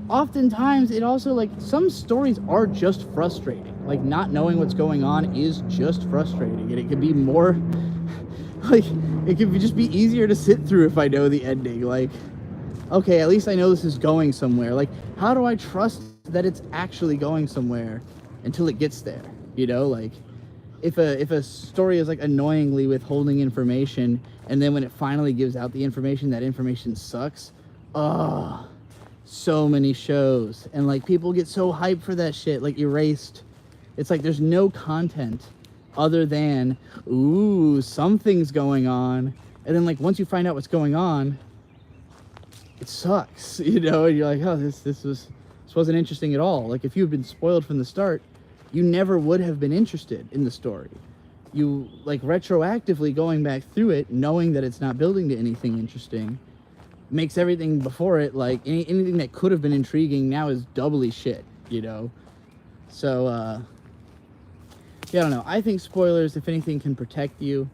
oftentimes it also, like, some stories are just frustrating. Like, not knowing what's going on is just frustrating. And it can be more, like, it can just be easier to sit through if I know the ending. Like, okay, at least I know this is going somewhere. Like, how do I trust that it's actually going somewhere until it gets there? You know, like, if a story is like annoyingly withholding information, and then when it finally gives out the information, that information sucks. Oh, so many shows, and like people get so hyped for that shit, like Erased. It's like there's no content other than, ooh, something's going on, and then like once you find out what's going on, it sucks, you know, and you're like, oh, this wasn't interesting at all. Like, if you had been spoiled from the start, you never would have been interested in the story. You, like, retroactively going back through it, knowing that it's not building to anything interesting, makes everything before it, like, anything that could have been intriguing now is doubly shit, you know? So, yeah, I don't know. I think spoilers, if anything, can protect you.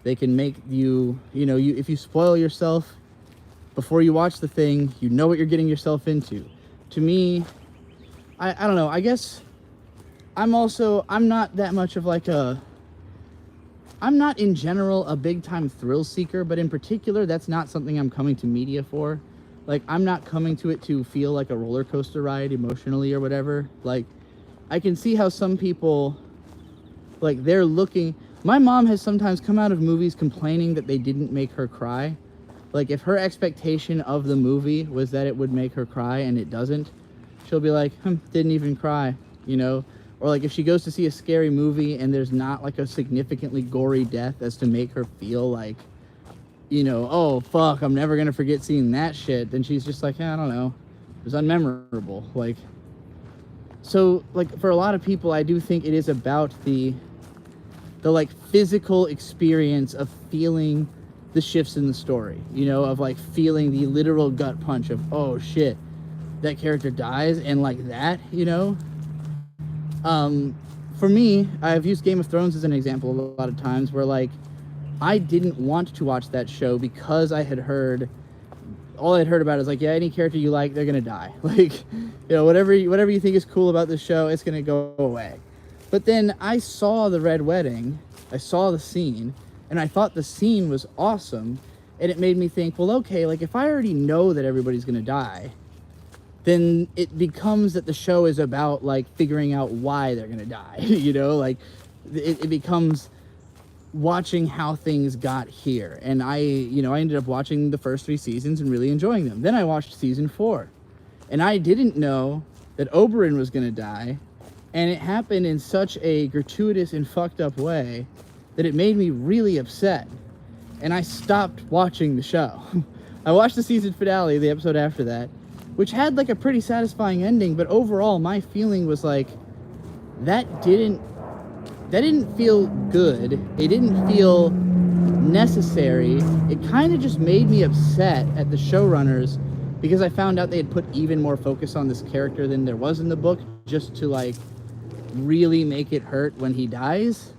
They can make you, you know, if you spoil yourself before you watch the thing, you know what you're getting yourself into. To me, I don't know, I guess I'm not that much of like I'm not in general a big time thrill seeker, but in particular, that's not something I'm coming to media for. Like, I'm not coming to it to feel like a roller coaster ride emotionally or whatever. Like, I can see how some people, like, they're looking, my mom has sometimes come out of movies complaining that they didn't make her cry. Like, if her expectation of the movie was that it would make her cry and it doesn't, she'll be like, didn't even cry, you know? Or like if she goes to see a scary movie and there's not like a significantly gory death as to make her feel like, you know, oh fuck, I'm never gonna forget seeing that shit, then she's just like, I don't know, it was unmemorable. Like, so like for a lot of people, I do think it is about the like physical experience of feeling the shifts in the story, you know, of like feeling the literal gut punch of, oh shit, that character dies, and like that, you know. For me, I've used Game of Thrones as an example a lot of times where like I didn't want to watch that show because I had heard, all I'd heard about is like, yeah, any character you like, they're gonna die. Like, you know, whatever you think is cool about this show, it's gonna go away. But then I saw the red wedding, I saw the scene, and I thought the scene was awesome, and it made me think, well, okay, like if I already know that everybody's gonna die, then it becomes that the show is about like figuring out why they're gonna die. You know, like it becomes watching how things got here. And I ended up watching the first 3 seasons and really enjoying them. Then I watched season 4, and I didn't know that Oberyn was gonna die, and it happened in such a gratuitous and fucked up way that it made me really upset, and I stopped watching the show. I watched the season finale, the episode after that, which had like a pretty satisfying ending, but overall my feeling was like, that didn't feel good. It didn't feel necessary. It kind of just made me upset at the showrunners, because I found out they had put even more focus on this character than there was in the book, just to like really make it hurt when he dies.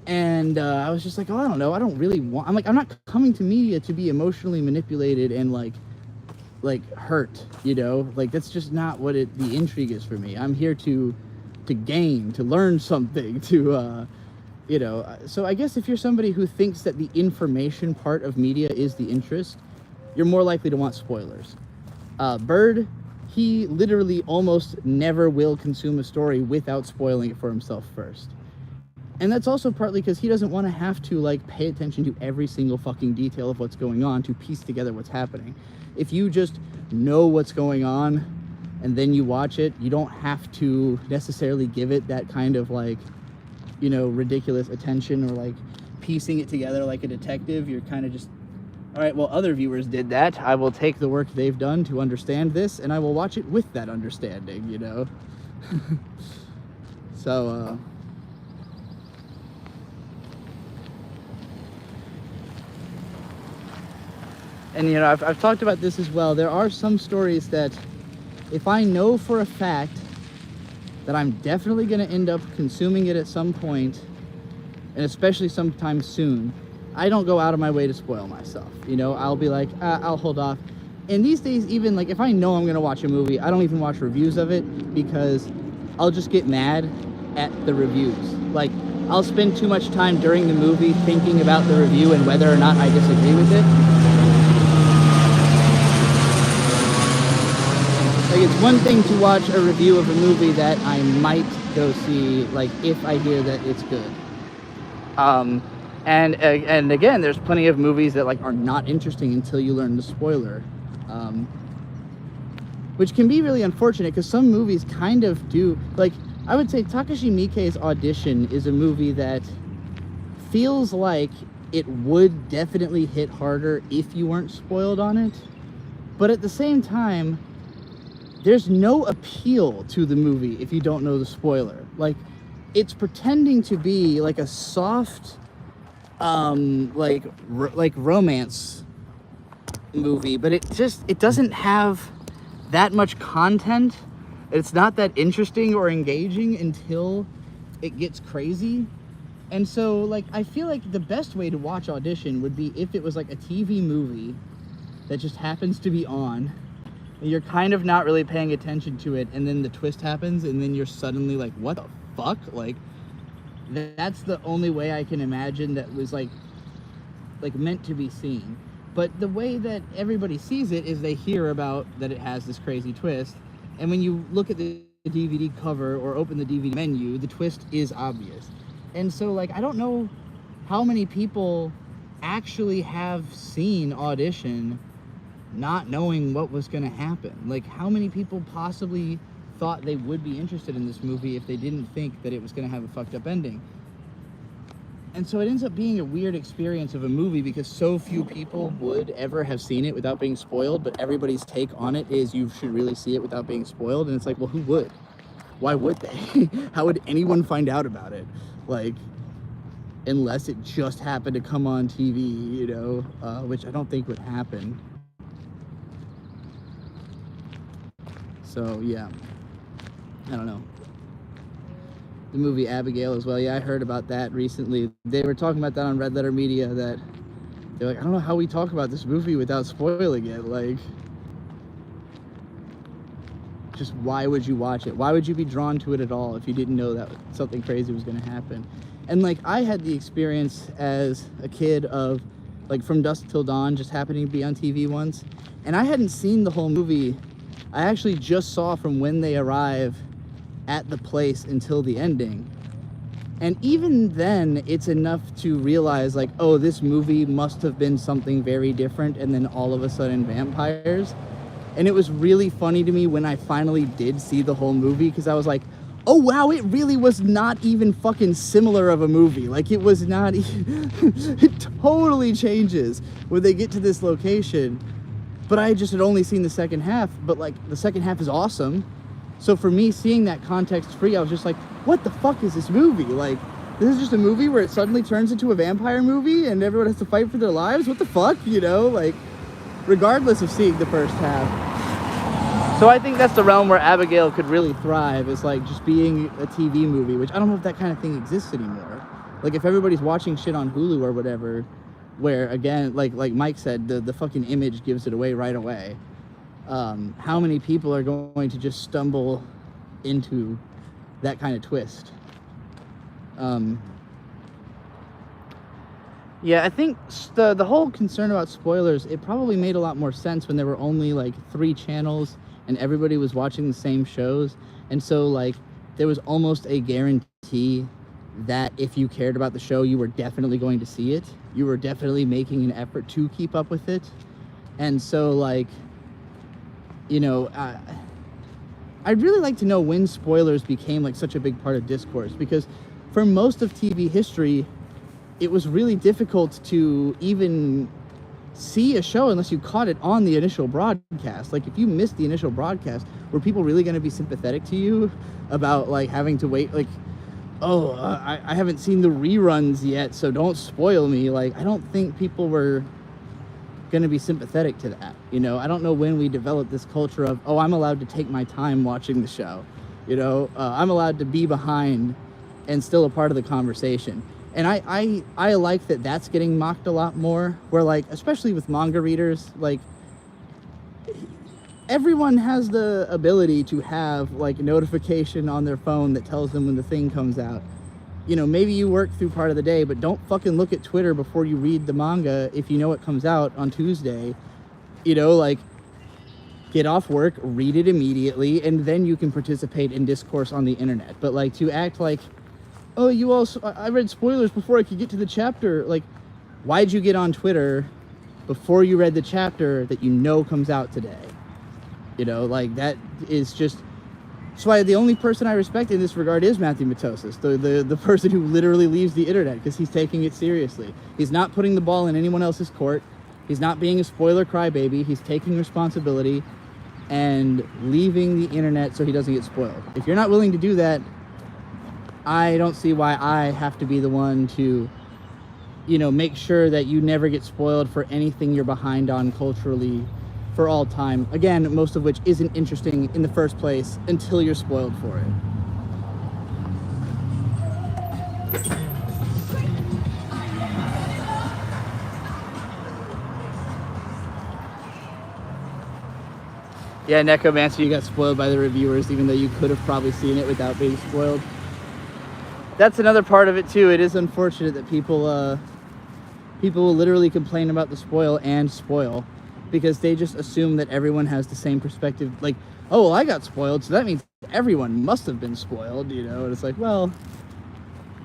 And I was just like, oh, I don't know, I don't really want, I'm not coming to media to be emotionally manipulated and like hurt, you know, like that's just not what the intrigue is for me. I'm here to gain, to learn something, to you know. So I guess if you're somebody who thinks that the information part of media is the interest, you're more likely to want spoilers. Bird, he literally almost never will consume a story without spoiling it for himself first. And that's also partly because he doesn't want to have to like pay attention to every single fucking detail of what's going on to piece together what's happening. If you just know what's going on and then you watch it, you don't have to necessarily give it that kind of like, you know, ridiculous attention or like piecing it together like a detective. You're kind of just, all right, well, other viewers did that. I will take the work they've done to understand this, and I will watch it with that understanding, you know? So, and, you know, I've talked about this as well. There are some stories that if I know for a fact that I'm definitely going to end up consuming it at some point, and especially sometime soon, I don't go out of my way to spoil myself. You know, I'll be like, I'll hold off. And these days, even like if I know I'm going to watch a movie, I don't even watch reviews of it, because I'll just get mad at the reviews. Like, I'll spend too much time during the movie thinking about the review and whether or not I disagree with it. Like, it's one thing to watch a review of a movie that I might go see, like, if I hear that it's good. And again, there's plenty of movies that, like, are not interesting until you learn the spoiler. Which can be really unfortunate, because some movies kind of do, like, I would say Takashi Miike's Audition is a movie that feels like it would definitely hit harder if you weren't spoiled on it. But at the same time, there's no appeal to the movie if you don't know the spoiler. Like, it's pretending to be like a soft, like romance movie, but it doesn't have that much content. It's not that interesting or engaging until it gets crazy. And so, like, I feel like the best way to watch Audition would be if it was like a TV movie that just happens to be on, and you're kind of not really paying attention to it, and then the twist happens, and then you're suddenly like, what the fuck? Like, that's the only way I can imagine that was like meant to be seen. But the way that everybody sees it is they hear about that it has this crazy twist, and when you look at the DVD cover or open the DVD menu, the twist is obvious. And so, like, I don't know how many people actually have seen Audition not knowing what was going to happen. Like, how many people possibly thought they would be interested in this movie if they didn't think that it was going to have a fucked up ending? And so it ends up being a weird experience of a movie, because so few people would ever have seen it without being spoiled, but everybody's take on it is you should really see it without being spoiled. And it's like, well, who would? Why would they? How would anyone find out about it? Like, unless it just happened to come on TV, you know, which I don't think would happen. So, yeah, I don't know. The movie Abigail as well. Yeah, I heard about that recently. They were talking about that on Red Letter Media, that they're like, I don't know how we talk about this movie without spoiling it. Like, just why would you watch it? Why would you be drawn to it at all if you didn't know that something crazy was going to happen? And like, I had the experience as a kid of like From Dusk Till Dawn just happening to be on TV once, and I hadn't seen the whole movie. I actually just saw from when they arrive at the place until the ending. And even then, it's enough to realize like, oh, this movie must have been something very different, and then all of a sudden vampires. And it was really funny to me when I finally did see the whole movie, because I was like, oh wow, it really was not even fucking similar of a movie. Like, it was not it totally changes when they get to this location. But I just had only seen the second half, but like the second half is awesome. So for me, seeing that context free, I was just like, what the fuck is this movie? Like, this is just a movie where it suddenly turns into a vampire movie and everyone has to fight for their lives? What the fuck, you know? Like, regardless of seeing the first half. So I think that's the realm where Abigail could really thrive, is like just being a TV movie, which I don't know if that kind of thing exists anymore. Like, if everybody's watching shit on Hulu or whatever, where again, like Mike said, the fucking image gives it away right away. How many people are going to just stumble into that kind of twist? Yeah, I think the whole concern about spoilers, it probably made a lot more sense when there were only like 3 channels and everybody was watching the same shows. And so like there was almost a guarantee that if you cared about the show, you were definitely going to see it. You were definitely making an effort to keep up with it. And so like, you know, I'd really like to know when spoilers became like such a big part of discourse, because for most of TV history, it was really difficult to even see a show unless you caught it on the initial broadcast. Like, if you missed the initial broadcast, were people really going to be sympathetic to you about like having to wait? Like, oh, I haven't seen the reruns yet, so don't spoil me. Like, I don't think people were going to be sympathetic to that. You know, I don't know when we developed this culture of, oh, I'm allowed to take my time watching the show. You know, I'm allowed to be behind and still a part of the conversation. And I like that that's getting mocked a lot more, where like, especially with manga readers, like everyone has the ability to have like a notification on their phone that tells them when the thing comes out. You know, maybe you work through part of the day, but don't fucking look at Twitter before you read the manga if you know it comes out on Tuesday. You know, like, get off work, read it immediately, and then you can participate in discourse on the internet. But like, to act like, oh, you also, I read spoilers before I could get to the chapter. Like, why'd you get on Twitter before you read the chapter that you know comes out today? You know, like, that is just... That's why the only person I respect in this regard is Matthew Matosis, the person who literally leaves the internet, because he's taking it seriously. He's not putting the ball in anyone else's court. He's not being a spoiler crybaby. He's taking responsibility and leaving the internet so he doesn't get spoiled. If you're not willing to do that, I don't see why I have to be the one to, you know, make sure that you never get spoiled for anything you're behind on culturally for all time. Again, most of which isn't interesting in the first place until you're spoiled for it. Yeah, Necromancer, you got spoiled by the reviewers, even though you could have probably seen it without being spoiled. That's another part of it too. It is unfortunate that people will literally complain about the spoil and spoil, because they just assume that everyone has the same perspective. Like, oh, well, I got spoiled, so that means everyone must have been spoiled, you know? And it's like, well,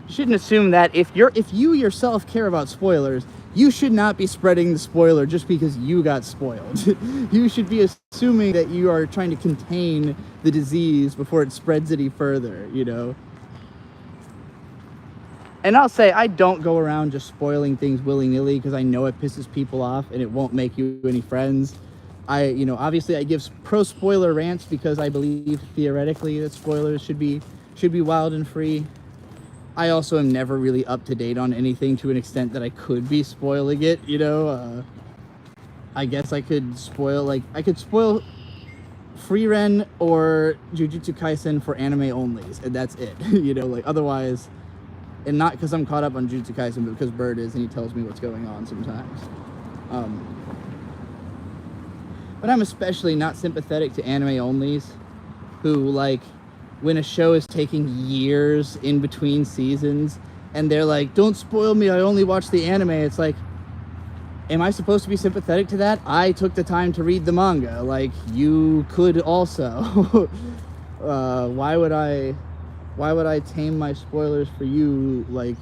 you shouldn't assume that. If you yourself care about spoilers, you should not be spreading the spoiler just because you got spoiled. You should be assuming that you are trying to contain the disease before it spreads any further, you know? And I'll say, I don't go around just spoiling things willy-nilly, because I know it pisses people off and it won't make you any friends. You know, obviously I give pro-spoiler rants because I believe theoretically that spoilers should be wild and free. I also am never really up to date on anything to an extent that I could be spoiling it, you know? I guess I could spoil Frieren or Jujutsu Kaisen for anime onlys, and that's it. You know, like, otherwise... And not because I'm caught up on Jujutsu Kaisen, but because Bird is, and he tells me what's going on sometimes. But I'm especially not sympathetic to anime onlys, who, like, when a show is taking years in between seasons and they're like, don't spoil me, I only watch the anime. It's like, am I supposed to be sympathetic to that? I took the time to read the manga. Like, you could also. Why would I tame my spoilers for you? Like,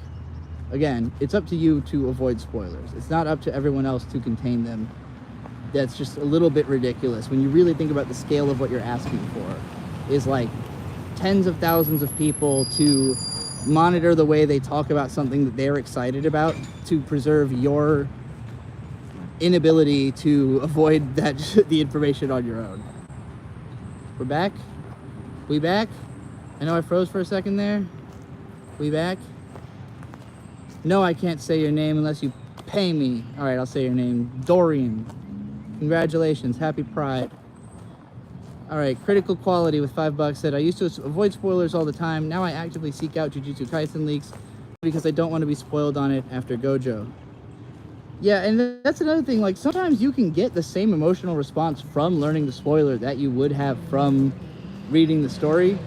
again, it's up to you to avoid spoilers. It's not up to everyone else to contain them. That's just a little bit ridiculous. When you really think about the scale of what you're asking for, is like tens of thousands of people to monitor the way they talk about something that they're excited about to preserve your inability to avoid that the information on your own. We're back? We back? I know I froze for a second there. We back? No, I can't say your name unless you pay me. All right, I'll say your name. Dorian. Congratulations. Happy Pride. All right, Critical Quality with $5 said, I used to avoid spoilers all the time. Now I actively seek out Jujutsu Kaisen leaks because I don't want to be spoiled on it after Gojo. Yeah, and that's another thing. Like, sometimes you can get the same emotional response from learning the spoiler that you would have from reading the story.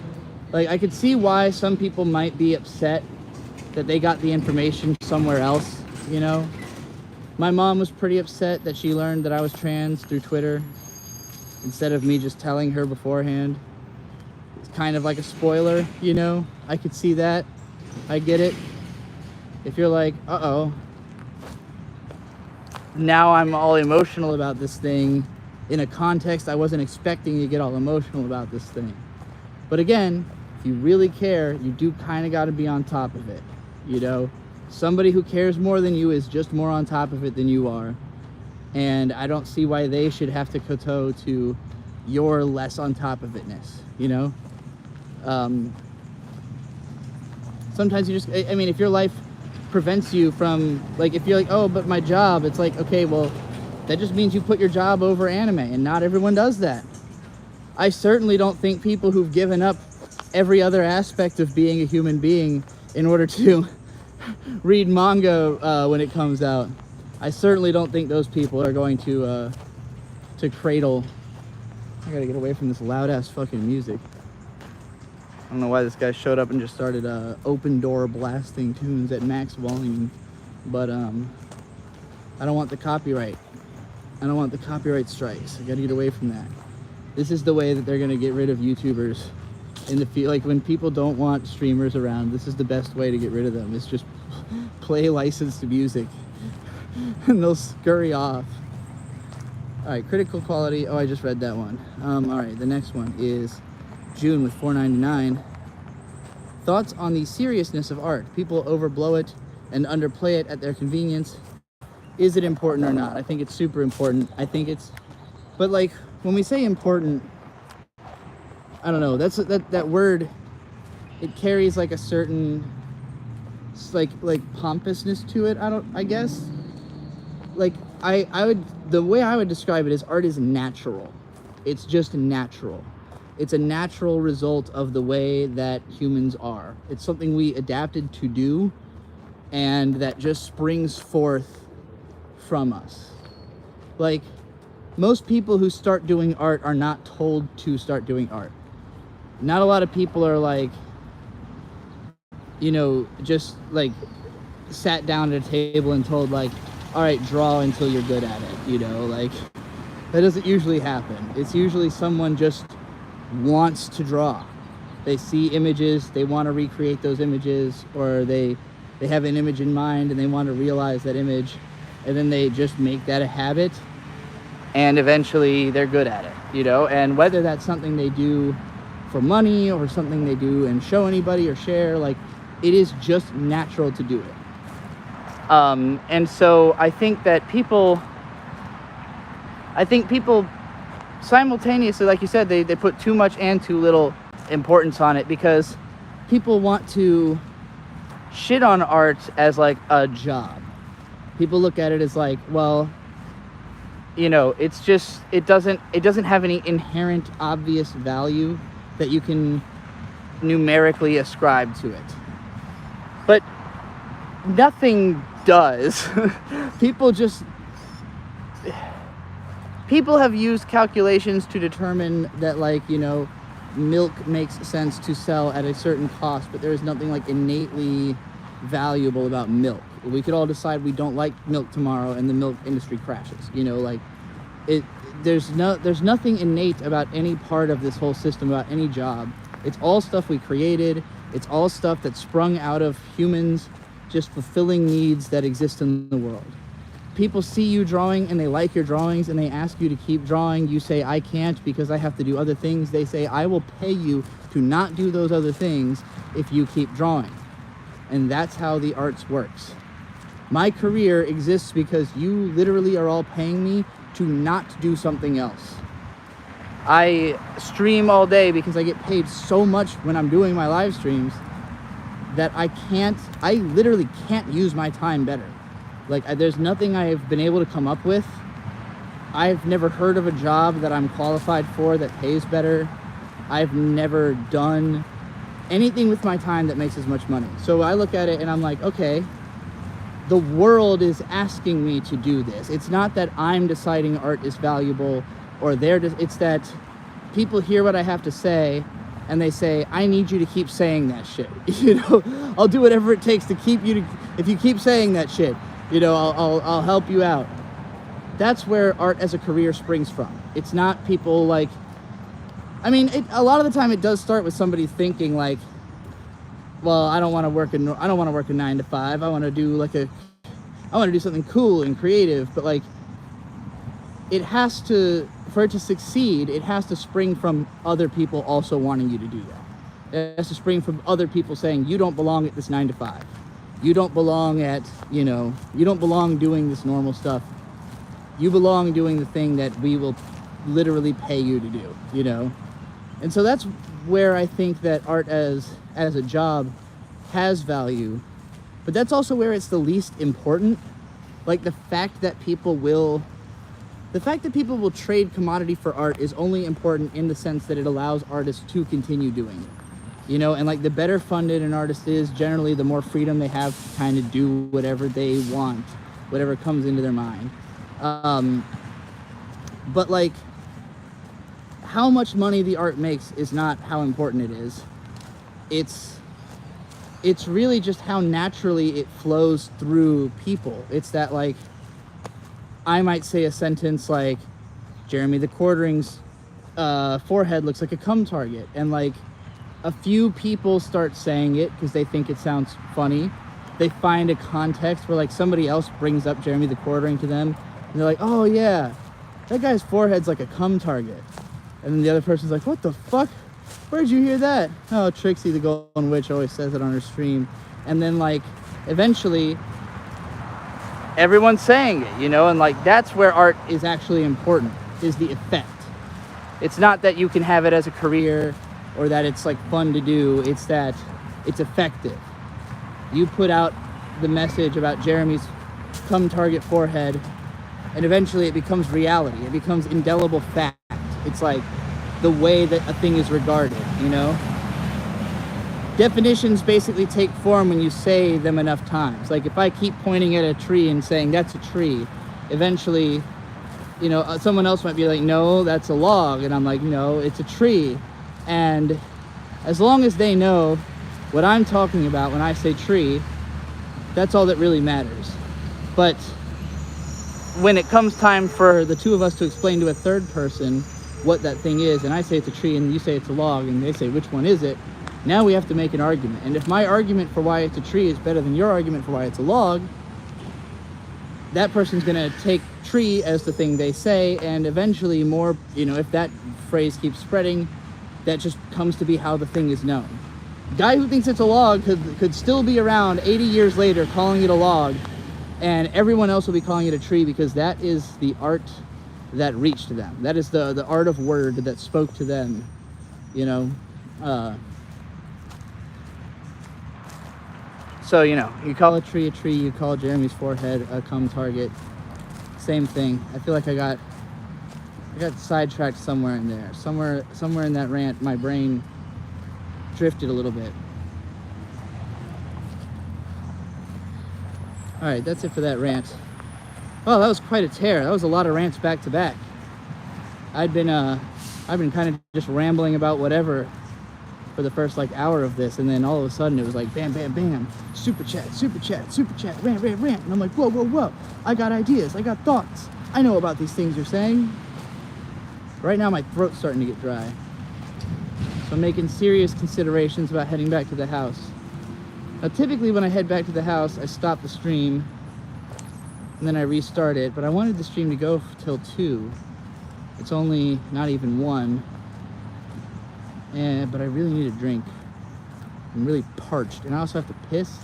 Like, I could see why some people might be upset that they got the information somewhere else, you know? My mom was pretty upset that she learned that I was trans through Twitter instead of me just telling her beforehand. It's kind of like a spoiler, you know? I could see that. I get it. If you're like, uh-oh, now I'm all emotional about this thing in a context I wasn't expecting to get all emotional about this thing. But again, if you really care, you do kind of got to be on top of it, you know? Somebody who cares more than you is just more on top of it than you are. And I don't see why they should have to kowtow to your less on top of itness, you know? Sometimes you just, I mean, if your life prevents you from, like, if you're like, oh, but my job, it's like, okay, well, that just means you put your job over anime, and not everyone does that. I certainly don't think people who've given up every other aspect of being a human being in order to read manga when it comes out, I certainly don't think those people are going to cradle. I gotta get away from this loud ass fucking music. I don't know why this guy showed up and just started open door blasting tunes at max volume, but I don't want the copyright. I don't want the copyright strikes. I gotta get away from that. This is the way that they're gonna get rid of YouTubers in the field. Like, when people don't want streamers around, this is the best way to get rid of them. It's just play licensed music and they'll scurry off. All right, Critical Quality. Oh, I just read that one. All right, the next one is June with $4.99. Thoughts on the seriousness of art. People overblow it and underplay it at their convenience. Is it important or not? I think it's super important. I think it's, but like, when we say important, I don't know, that word, it carries like a certain like pompousness to it. I guess like the way I would describe it is art is natural. It's just natural. It's a natural result of the way that humans are. It's something we adapted to do, and that just springs forth from us. Like, most people who start doing art are not told to start doing art. Not a lot of people are like, you know, just like sat down at a table and told like, all right, draw until you're good at it, you know? Like, that doesn't usually happen. It's usually someone just wants to draw. They see images, they want to recreate those images, or they have an image in mind and they want to realize that image, and then they just make that a habit, and eventually they're good at it, you know? And whether that's something they do for money or something they do and show anybody or share, like, it is just natural to do it. And so I think people simultaneously, like you said, they put too much and too little importance on it, because people want to shit on art as like a job. People look at it as like, well, you know, it's just, it doesn't have any inherent obvious value that you can numerically ascribe to it. But nothing does. People have used calculations to determine that, like, you know, milk makes sense to sell at a certain cost, but there is nothing like innately valuable about milk. We could all decide we don't like milk tomorrow and the milk industry crashes, you know, like there's nothing innate about any part of this whole system, about any job. It's all stuff we created. It's all stuff that sprung out of humans just fulfilling needs that exist in the world. People see you drawing and they like your drawings and they ask you to keep drawing. You say, I can't because I have to do other things. They say, I will pay you to not do those other things if you keep drawing. And that's how the arts works. My career exists because you literally are all paying me to not do something else. I stream all day because I get paid so much when I'm doing my live streams that I literally can't use my time better. Like, there's nothing I've been able to come up with. I've never heard of a job that I'm qualified for that pays better. I've never done anything with my time that makes as much money. So I look at it and I'm like, okay, the world is asking me to do this. It's not that I'm deciding art is valuable or it's that people hear what I have to say and they say, I need you to keep saying that shit. You know, I'll do whatever it takes to keep you if you keep saying that shit, you know, I'll help you out. That's where art as a career springs from. It's not people like, I mean, a lot of the time it does start with somebody thinking like, well, I don't want to work a 9 to 5. I want to do something cool and creative. But like, for it to succeed, it has to spring from other people also wanting you to do that. It has to spring from other people saying, you don't belong at this 9 to 5. You don't belong you don't belong doing this normal stuff. You belong doing the thing that we will literally pay you to do, you know? And so that's where I think that art as a job has value, but that's also where it's the least important. Like the fact that people will trade commodity for art is only important in the sense that it allows artists to continue doing it, you know? And like the better funded an artist is, generally the more freedom they have to kind of do whatever they want, whatever comes into their mind. But like, how much money the art makes is not how important it is. It's really just how naturally it flows through people. It's that like, I might say a sentence like, Jeremy the Quartering's forehead looks like a cum target. And like, a few people start saying it because they think it sounds funny. They find a context where like somebody else brings up Jeremy the Quartering to them. And they're like, oh yeah, that guy's forehead's like a cum target. And then the other person's like, what the fuck? Where'd you hear that? Oh, Trixie the Golden Witch always says it on her stream. And then like, eventually, everyone's saying it, you know? And like, that's where art is actually important, is the effect. It's not that you can have it as a career or that it's like fun to do. It's that it's effective. You put out the message about Jeremy's cum target forehead, and eventually it becomes reality. It becomes indelible fact. It's like the way that a thing is regarded, you know? Definitions basically take form when you say them enough times. Like if I keep pointing at a tree and saying that's a tree, eventually, you know, someone else might be like, no, that's a log. And I'm like, no, it's a tree. And as long as they know what I'm talking about when I say tree, that's all that really matters. But when it comes time for the two of us to explain to a third person what that thing is, and I say it's a tree and you say it's a log, and they say, which one is it? Now we have to make an argument. And if my argument for why it's a tree is better than your argument for why it's a log, that person's gonna take tree as the thing they say, and eventually more, you know, if that phrase keeps spreading, that just comes to be how the thing is known. Guy who thinks it's a log could still be around 80 years later calling it a log, and everyone else will be calling it a tree, because that is the art that reached them. That is the art of word that spoke to them, you know? So, you know, you call a tree, you call Jeremy's forehead a cum target, same thing. I feel like I got sidetracked somewhere in there. Somewhere in that rant, my brain drifted a little bit. All right, that's it for that rant. Oh, that was quite a tear. That was a lot of rants back to back. I'd been I've been kind of just rambling about whatever for the first like hour of this, and then all of a sudden it was like bam, bam, bam, super chat, rant, rant, rant, and I'm like, whoa, whoa, whoa, I got ideas, I got thoughts, I know about these things you're saying. Right now my throat's starting to get dry, so I'm making serious considerations about heading back to the house. Now typically when I head back to the house, I stop the stream and then I restart it, but I wanted the stream to go till 2. It's only not even 1. But I really need a drink. I'm really parched, and I also have to piss.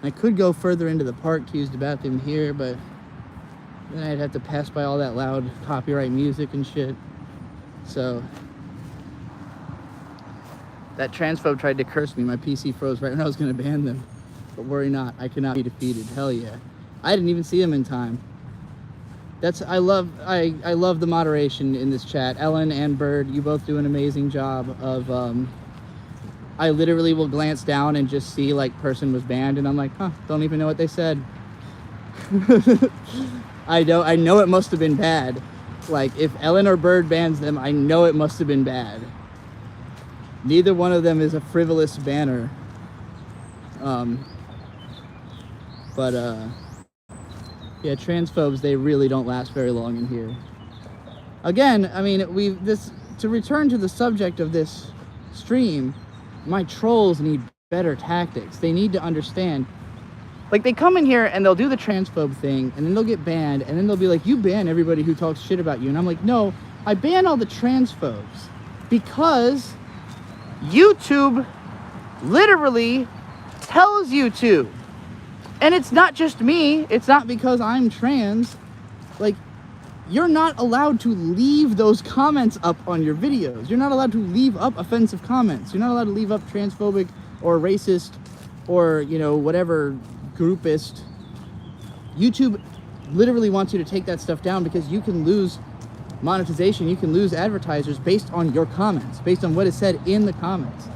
I could go further into the park to use the bathroom here, but then I'd have to pass by all that loud copyright music and shit. So that transphobe tried to curse me. My PC froze right when I was gonna ban them. But worry not, I cannot be defeated. Hell yeah. I didn't even see him in time. I love the moderation in this chat. Ellen and Bird, you both do an amazing job of I literally will glance down and just see like person was banned, and I'm like, huh, don't even know what they said. I know it must have been bad. Like if Ellen or Bird bans them, I know it must have been bad. Neither one of them is a frivolous banner. Yeah, transphobes, they really don't last very long in here. Again, I mean, to return to the subject of this stream, my trolls need better tactics. They need to understand. Like, they come in here and they'll do the transphobe thing, and then they'll get banned, and then they'll be like, you ban everybody who talks shit about you. And I'm like, no, I ban all the transphobes because YouTube literally tells you to. And it's not just me. It's not because I'm trans. Like, you're not allowed to leave those comments up on your videos. You're not allowed to leave up offensive comments. You're not allowed to leave up transphobic or racist or, you know, whatever groupist. YouTube literally wants you to take that stuff down because you can lose monetization. You can lose advertisers based on your comments, based on what is said in the comments.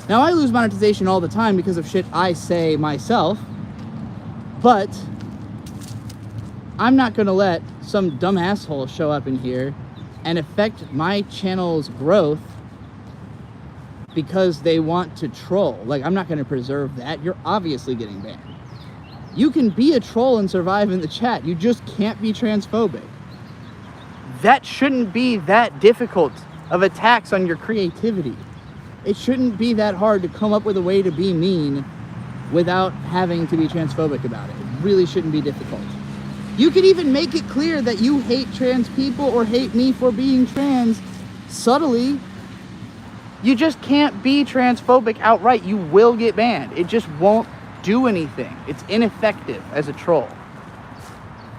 Now, I lose monetization all the time because of shit I say myself. But I'm not gonna let some dumb asshole show up in here and affect my channel's growth because they want to troll. Like, I'm not gonna preserve that. You're obviously getting banned. You can be a troll and survive in the chat. You just can't be transphobic. That shouldn't be that difficult of a tax on your creativity. It shouldn't be that hard to come up with a way to be mean without having to be transphobic about it. It really shouldn't be difficult. You could even make it clear that you hate trans people or hate me for being trans subtly. You just can't be transphobic outright. You will get banned. It just won't do anything. It's ineffective as a troll.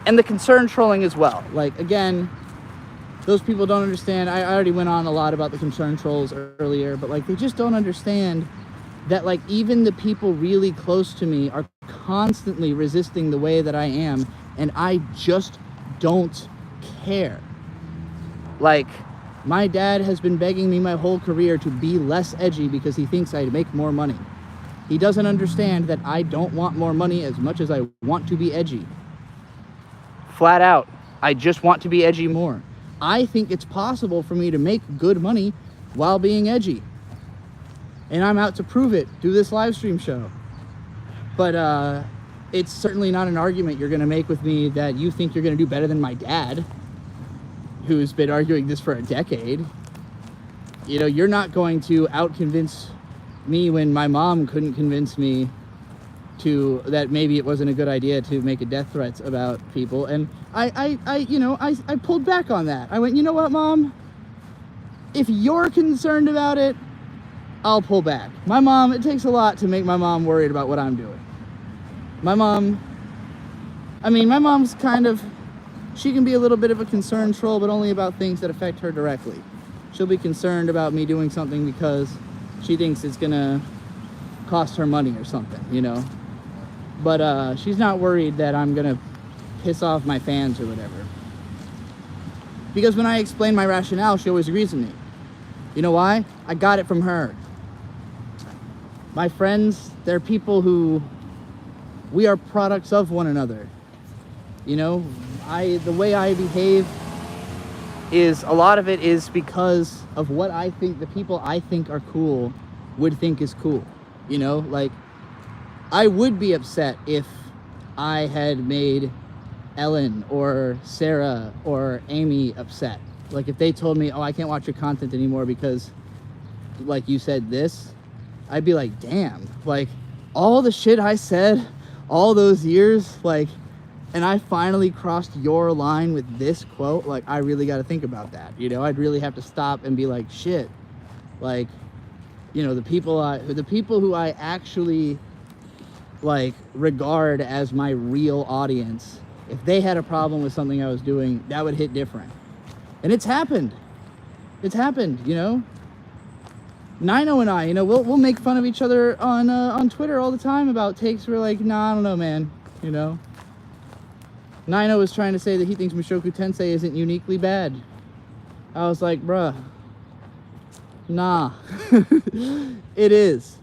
And the concern trolling as well. Like, again, those people don't understand. I already went on a lot about the concern trolls earlier, but like, they just don't understand that like even the people really close to me are constantly resisting the way that I am, and I just don't care. Like, my dad has been begging me my whole career to be less edgy because he thinks I'd make more money. He doesn't understand that I don't want more money as much as I want to be edgy. Flat out, I just want to be edgy more. I think it's possible for me to make good money while being edgy. And I'm out to prove it through this live stream show. But it's certainly not an argument you're gonna make with me that you think you're gonna do better than my dad, who's been arguing this for a decade. You know, you're not going to out-convince me when my mom couldn't convince me that maybe it wasn't a good idea to make a death threats about people. And I pulled back on that. I went, you know what, Mom? If you're concerned about it, I'll pull back. My mom, it takes a lot to make my mom worried about what I'm doing. My mom's kind of, she can be a little bit of a concern troll, but only about things that affect her directly. She'll be concerned about me doing something because she thinks it's gonna cost her money or something, you know? But she's not worried that I'm gonna piss off my fans or whatever. Because when I explain my rationale, she always agrees with me. You know why? I got it from her. My friends, they're people who, we are products of one another. You know, the way I behave is a lot of it is because of what I think the people I think are cool would think is cool. You know, like, I would be upset if I had made Ellen or Sarah or Amy upset. Like, if they told me, oh, I can't watch your content anymore because, like, you said this, I'd be like, damn, like, all the shit I said all those years, like, and I finally crossed your line with this quote, like, I really got to think about that. You know, I'd really have to stop and be like, shit, like, you know, the people who I actually, like, regard as my real audience, if they had a problem with something I was doing, that would hit different. And it's happened, you know. Nino and I, you know, we'll make fun of each other on Twitter all the time about takes. We're like, nah, I don't know, man, you know. Nino was trying to say that he thinks Mushoku Tensei isn't uniquely bad. I was like, bruh, nah, it is.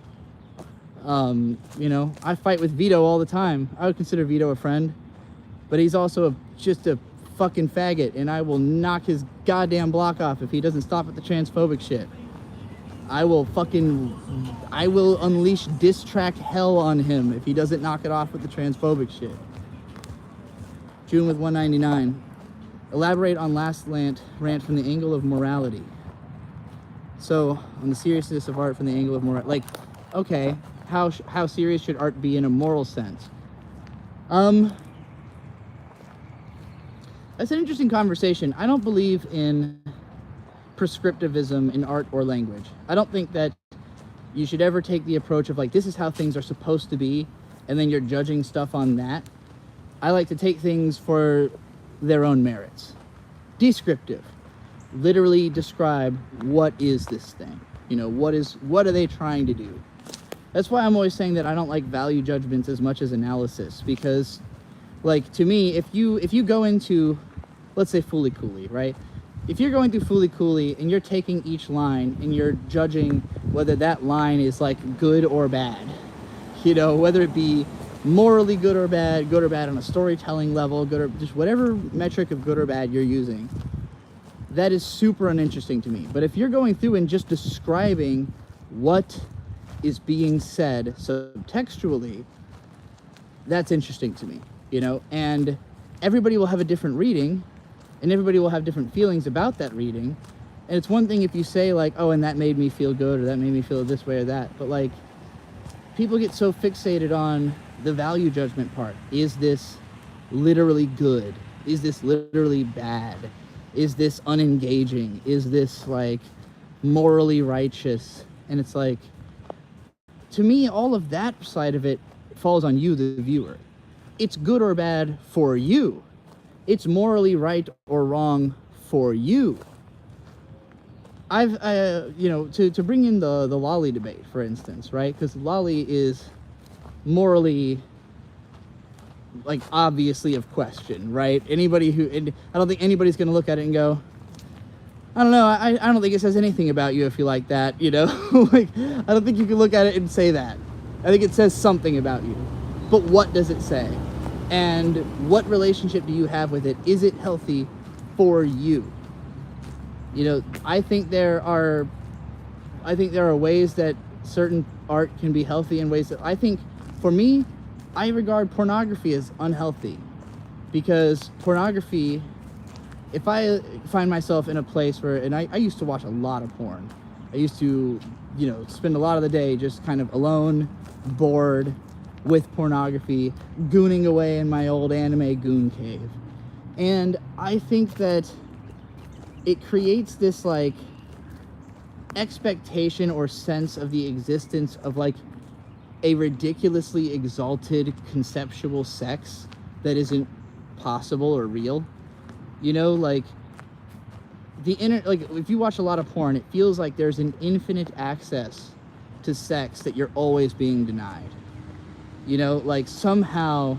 You know, I fight with Vito all the time. I would consider Vito a friend, but he's also just a fucking faggot, and I will knock his goddamn block off if he doesn't stop at the transphobic shit. I will unleash diss track hell on him if he doesn't knock it off with the transphobic shit. June with 199. Elaborate on last rant from the angle of morality. So, on the seriousness of art from the angle of morality. Like, okay, how serious should art be in a moral sense? That's an interesting conversation. I don't believe in prescriptivism in art or language. I don't think that you should ever take the approach of like, this is how things are supposed to be, and then you're judging stuff on that. I like to take things for their own merits. Descriptive. Literally describe what is this thing. You know, what are they trying to do? That's why I'm always saying that I don't like value judgments as much as analysis, because, like, to me, if you go into, let's say, Fooly Cooly, right? If you're going through Fooly Cooly and you're taking each line and you're judging whether that line is like good or bad, you know, whether it be morally good or bad on a storytelling level, good or just whatever metric of good or bad you're using, that is super uninteresting to me. But if you're going through and just describing what is being said subtextually, that's interesting to me, you know. And everybody will have a different reading, and everybody will have different feelings about that reading. And it's one thing if you say like, oh, and that made me feel good, or that made me feel this way or that, but like, people get so fixated on the value judgment part. Is this literally good? Is this literally bad? Is this unengaging? Is this like morally righteous? And it's like, to me, all of that side of it falls on you, the viewer. It's good or bad for you. It's morally right or wrong for you. I've, you know, to bring in the Lolly debate, for instance, right? Because Lolly is morally, like, obviously of question, right? Anybody who, and I don't think anybody's going to look at it and go, I don't know, I don't think it says anything about you if you like that, you know? Like, I don't think you can look at it and say that. I think it says something about you. But what does it say? And what relationship do you have with it? Is it healthy for you? You know, I think there are ways that certain art can be healthy in ways that I think, for me, I regard pornography as unhealthy. Because pornography, if I find myself in a place where, and I used to watch a lot of porn. I used to, you know, spend a lot of the day just kind of alone, bored, with pornography, gooning away in my old anime goon cave. And I think that it creates this, like, expectation or sense of the existence of, like, a ridiculously exalted conceptual sex that isn't possible or real. You know, like, like, if you watch a lot of porn, it feels like there's an infinite access to sex that you're always being denied. You know, like, somehow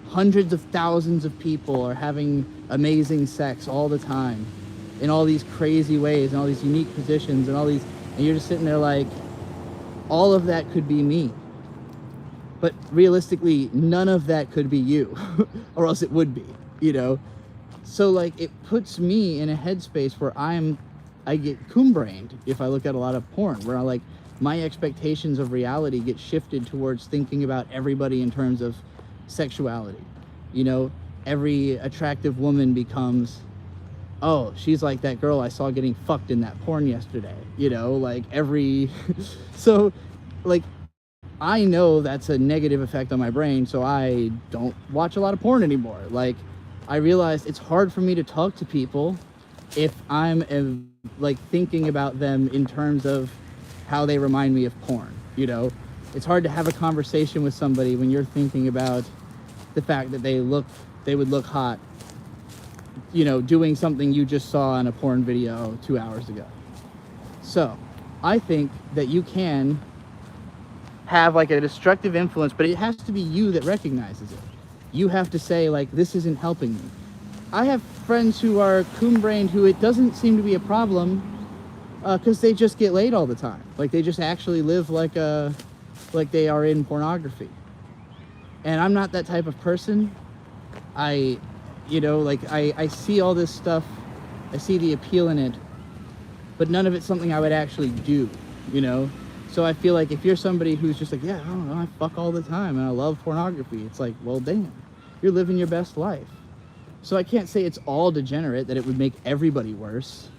hundreds of thousands of people are having amazing sex all the time in all these crazy ways and all these unique positions and all these, and you're just sitting there like, all of that could be me. But realistically, none of that could be you, or else it would be, you know? So like it puts me in a headspace where I get coon-brained if I look at a lot of porn, where I like my expectations of reality get shifted towards thinking about everybody in terms of sexuality. You know, every attractive woman becomes, oh, she's like that girl I saw getting fucked in that porn yesterday. You know, like every so like I know that's a negative effect on my brain, so I don't watch a lot of porn anymore. Like I realized it's hard for me to talk to people if I'm like thinking about them in terms of how they remind me of porn. You know, it's hard to have a conversation with somebody when you're thinking about the fact that they would look hot, you know, doing something you just saw in a porn video 2 hours ago. So I think that you can have like a destructive influence, but it has to be you that recognizes it. You have to say like, this isn't helping me. I have friends who are coon-brained who it doesn't seem to be a problem because they just get laid all the time. Like they just actually live like they are in pornography. And I'm not that type of person. I see all this stuff. I see the appeal in it, but none of it's something I would actually do, you know? So I feel like if you're somebody who's just like, yeah, I don't know, I fuck all the time and I love pornography, it's like, well, damn, you're living your best life. So I can't say it's all degenerate, that it would make everybody worse,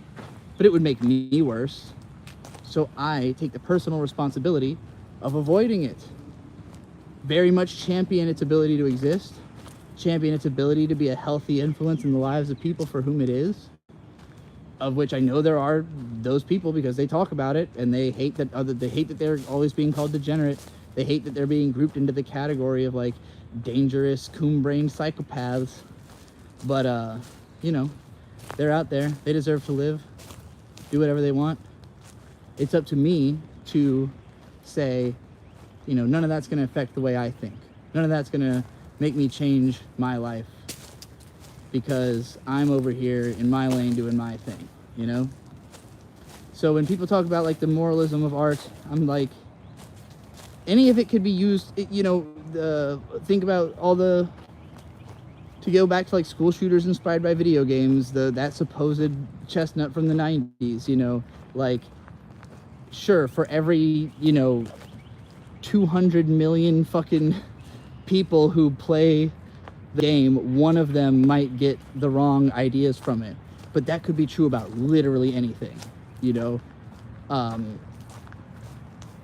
but it would make me worse. So I take the personal responsibility of avoiding it. Very much champion its ability to exist, champion its ability to be a healthy influence in the lives of people for whom it is, of which I know there are those people because they talk about it and they hate that they're always being called degenerate. They hate that they're being grouped into the category of like dangerous coon-brained psychopaths. But you know, they're out there. They deserve to live, do whatever they want. It's up to me to say, you know, none of that's going to affect the way I think. None of that's going to make me change my life because I'm over here in my lane doing my thing, you know? So when people talk about like the moralism of art, I'm like, any of it could be used, you know, think about all the, to go back to like school shooters inspired by video games, that supposed chestnut from the 90s, you know, like, sure, for every, you know, 200 million fucking people who play the game, one of them might get the wrong ideas from it. But that could be true about literally anything, you know?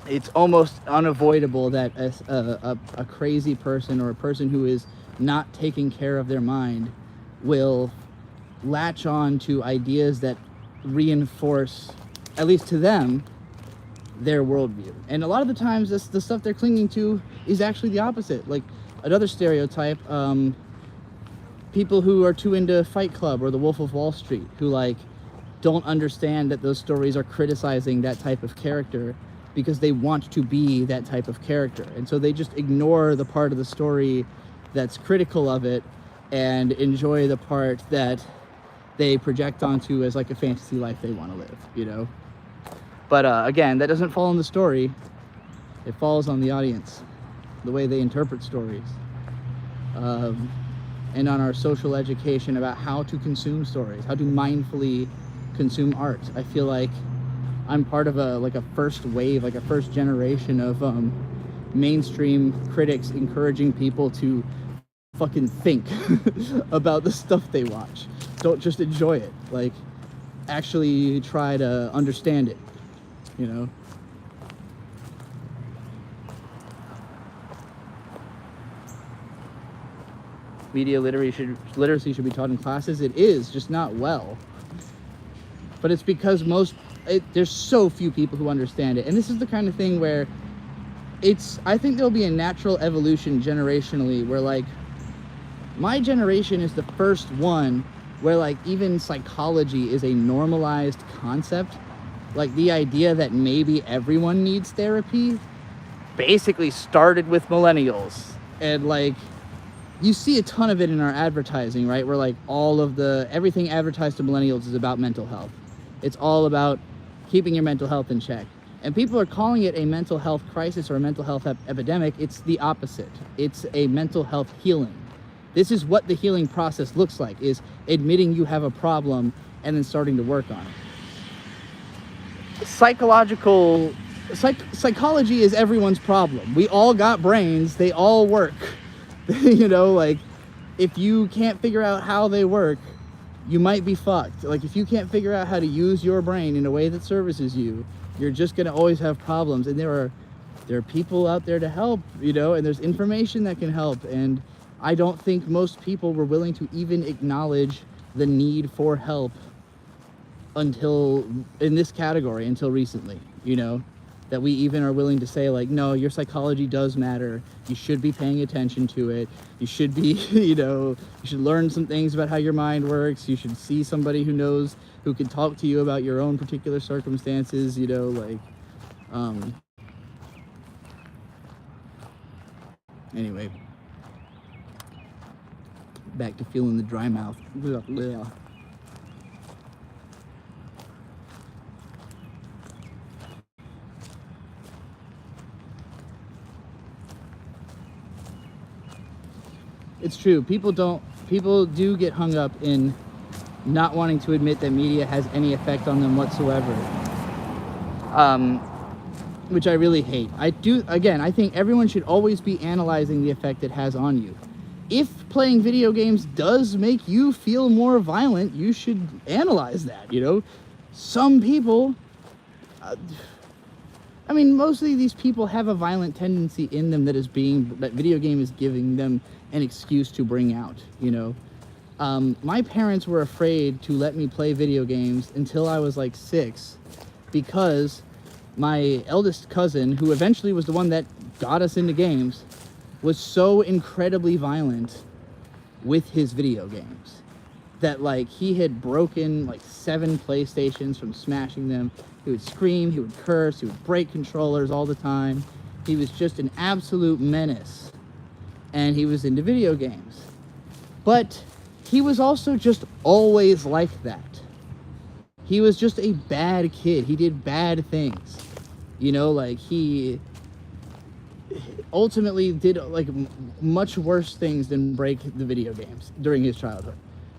It's almost unavoidable that a crazy person or a person who is not taking care of their mind will latch on to ideas that reinforce, at least to them, their worldview. And a lot of the times the stuff they're clinging to is actually the opposite. Like another stereotype, people who are too into Fight Club or The Wolf of Wall Street, who like don't understand that those stories are criticizing that type of character because they want to be that type of character. And so they just ignore the part of the story that's critical of it and enjoy the part that they project onto as like a fantasy life they want to live, you know? But again, that doesn't fall on the story. It falls on the audience, the way they interpret stories, and on our social education about how to consume stories, how to mindfully consume art. I feel like I'm part of a first wave, like a first generation of mainstream critics encouraging people to fucking think about the stuff they watch. Don't just enjoy it, like actually try to understand it, you know? Media literacy should be taught in classes. It is, just not well. But it's because there's so few people who understand it. And this is the kind of thing where I think there'll be a natural evolution generationally where like my generation is the first one where like even psychology is a normalized concept. Like the idea that maybe everyone needs therapy basically started with millennials. And like you see a ton of it in our advertising, right? Where like everything advertised to millennials is about mental health. It's all about keeping your mental health in check. And people are calling it a mental health crisis or a mental health epidemic. It's the opposite. It's a mental health healing. This is what the healing process looks like, is admitting you have a problem and then starting to work on it. Psychology is everyone's problem. We all got brains, they all work. You know, like, if you can't figure out how they work, you might be fucked. Like, if you can't figure out how to use your brain in a way that services you, you're just gonna always have problems. And there are people out there to help, you know, and there's information that can help. And I don't think most people were willing to even acknowledge the need for help until, in this category, until recently, you know, that we even are willing to say, like, no, your psychology does matter. You should be paying attention to it. You should be, you know, you should learn some things about how your mind works. You should see somebody who knows, who can talk to you about your own particular circumstances, you know, like, anyway, back to feeling the dry mouth. Blah. It's true. People do get hung up in not wanting to admit that media has any effect on them whatsoever. Which I really hate. I think everyone should always be analyzing the effect it has on you. If playing video games does make you feel more violent, you should analyze that, you know? Some people, I mean, mostly these people have a violent tendency in them that video game is giving them an excuse to bring out, you know? My parents were afraid to let me play video games until I was like 6, because my eldest cousin, who eventually was the one that got us into games, was so incredibly violent with his video games that, like, he had broken like 7 PlayStations from smashing them. He would scream, he would curse, he would break controllers all the time. He was just an absolute menace, and he was into video games. But he was also just always like that. He was just a bad kid. He did bad things. You know, like, he ultimately did like much worse things than break the video games during his childhood.